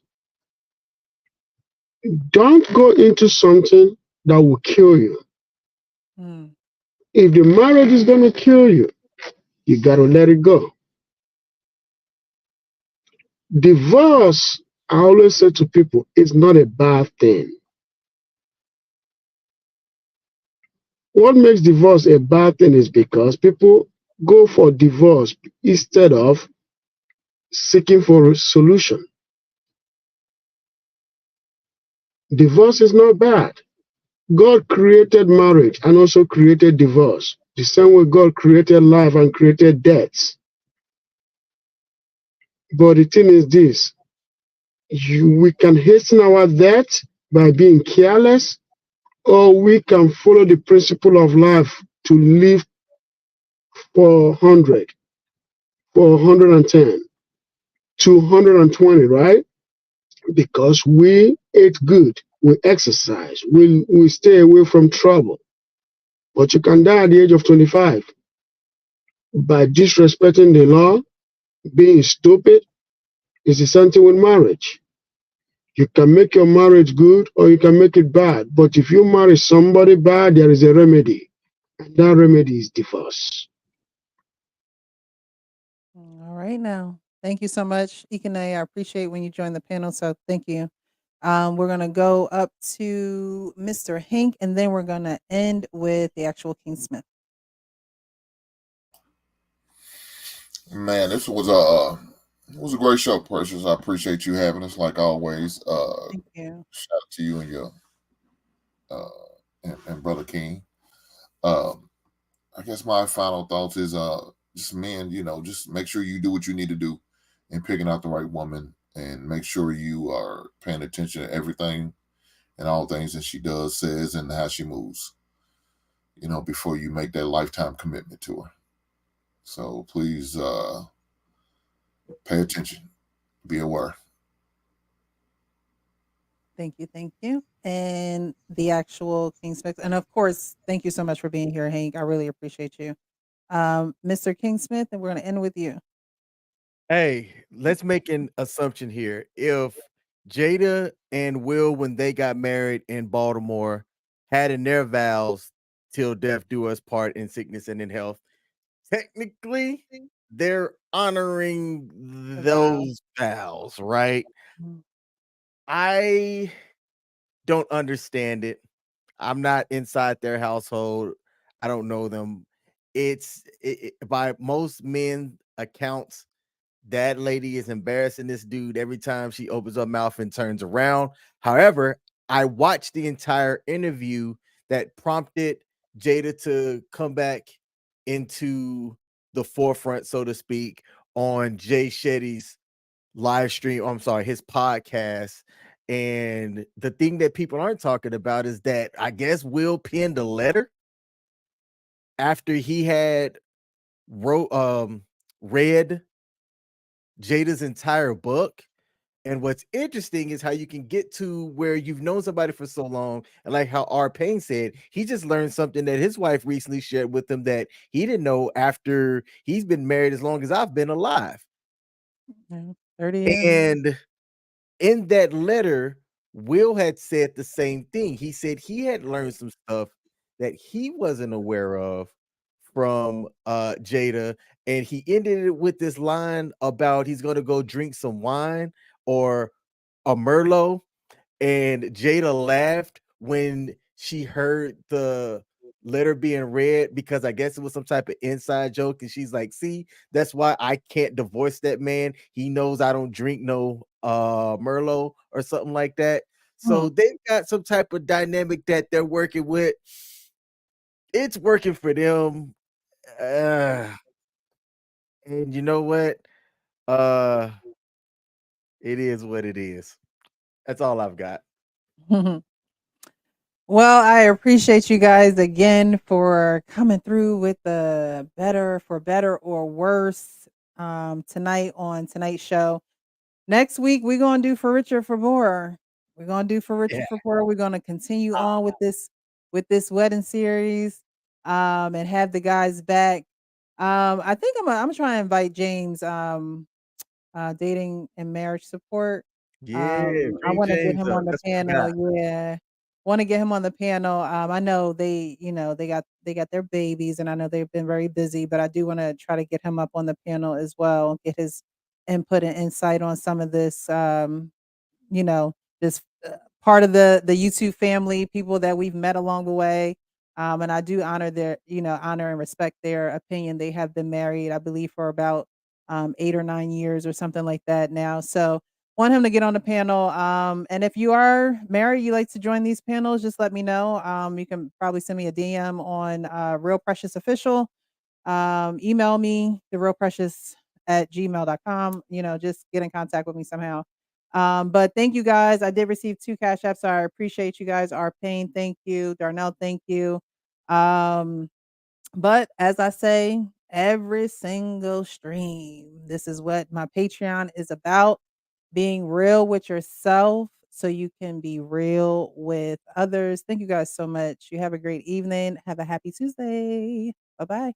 don't go into something that will kill you. Mm. If the marriage is going to kill you, you got to let it go. Divorce, I always say to people, is not a bad thing. What makes divorce a bad thing is because people go for divorce instead of seeking for a solution. Divorce is not bad. God created marriage and also created divorce. The same way God created life and created death. But the thing is this: we can hasten our death by being careless, or we can follow the principle of life to live for 100, for 110, 220, right? Because we ate good, we exercise, we stay away from trouble. But you can die at the age of 25 by disrespecting the law, being stupid. It's the same thing with marriage. You can make your marriage good or you can make it bad. But if you marry somebody bad, there is a remedy. And that remedy is divorce. All right now. Thank you so much, Ikene. I appreciate when you join the panel. So thank you. We're gonna go up to Mr. Hank, and then we're gonna end with the actual King Smith. Man, this was a great show, Precious. I appreciate you having us like always. Thank you. Shout out to you and your and Brother King. Um, I guess my final thoughts is just men, just make sure you do what you need to do in picking out the right woman, and make sure you are paying attention to everything and all things that she does, says, and how she moves, before you make that lifetime commitment to her. So please pay attention, be aware. Thank you. Thank you. And the actual King Smith. And of course, thank you so much for being here, Hank. I really appreciate you. Mr. King Smith, and we're gonna end with you. Hey, let's make an assumption here. If Jada and Will, when they got married in Baltimore, had in their vows till death do us part in sickness and in health, technically they're honoring The vow. those vows, right? Mhm. I don't understand it. I'm not inside their household. I don't know them. By most men accounts, that lady is embarrassing this dude every time she opens her mouth and turns around. However, I watched the entire interview that prompted Jada to come back into the forefront, so to speak, on Jay Shetty's live stream. I'm sorry, his podcast. And the thing that people aren't talking about is that I guess Will penned a letter after he had read Jada's entire book. And what's interesting is how you can get to where you've known somebody for so long, and like how R. Payne said, he just learned something that his wife recently shared with him that he didn't know after he's been married as long as I've been alive. 30 years. And in that letter, Will had said the same thing. He said he had learned some stuff that he wasn't aware of from Jada, and he ended it with this line about he's going to go drink some wine or a Merlot, and Jada laughed when she heard the letter being read because I guess it was some type of inside joke, and she's like, "See, that's why I can't divorce that man. He knows I don't drink no Merlot or something like that." So they've got some type of dynamic that they're working with. It's working for them. And you know what? It is what it is. That's all I've got. Well, I appreciate you guys again for coming through with the for better or worse tonight on tonight's show. Next week we're gonna do for richer for more. We're gonna do for richer Yeah. for poor. We're gonna continue on with this wedding series and have the guys back. I think I'm trying to invite James dating and marriage support. Yeah, I bring want to get James him up. on the That's my guy. panel. Yeah, want to get him on the panel. I know they got their babies, and I know they've been very busy, but I do want to try to get him up on the panel as well, get his input and insight on some of this. You know, just part of the YouTube family, people that we've met along the way. And I do honor honor and respect their opinion. They have been married, I believe, for about 8 or 9 years or something like that now. So want him to get on the panel. And if you are married, you like to join these panels, just let me know. You can probably send me a DM on Real Precious Official. Email me, the real precious at gmail.com. Just get in contact with me somehow. But thank you guys. I did receive 2 cash apps. So I appreciate you guys. Our Payne, thank you. Darnell, thank you. But as I say, every single stream, this is what my Patreon is about, being real with yourself so you can be real with others. Thank you guys so much. You have a great evening. Have a happy Tuesday. Bye-bye.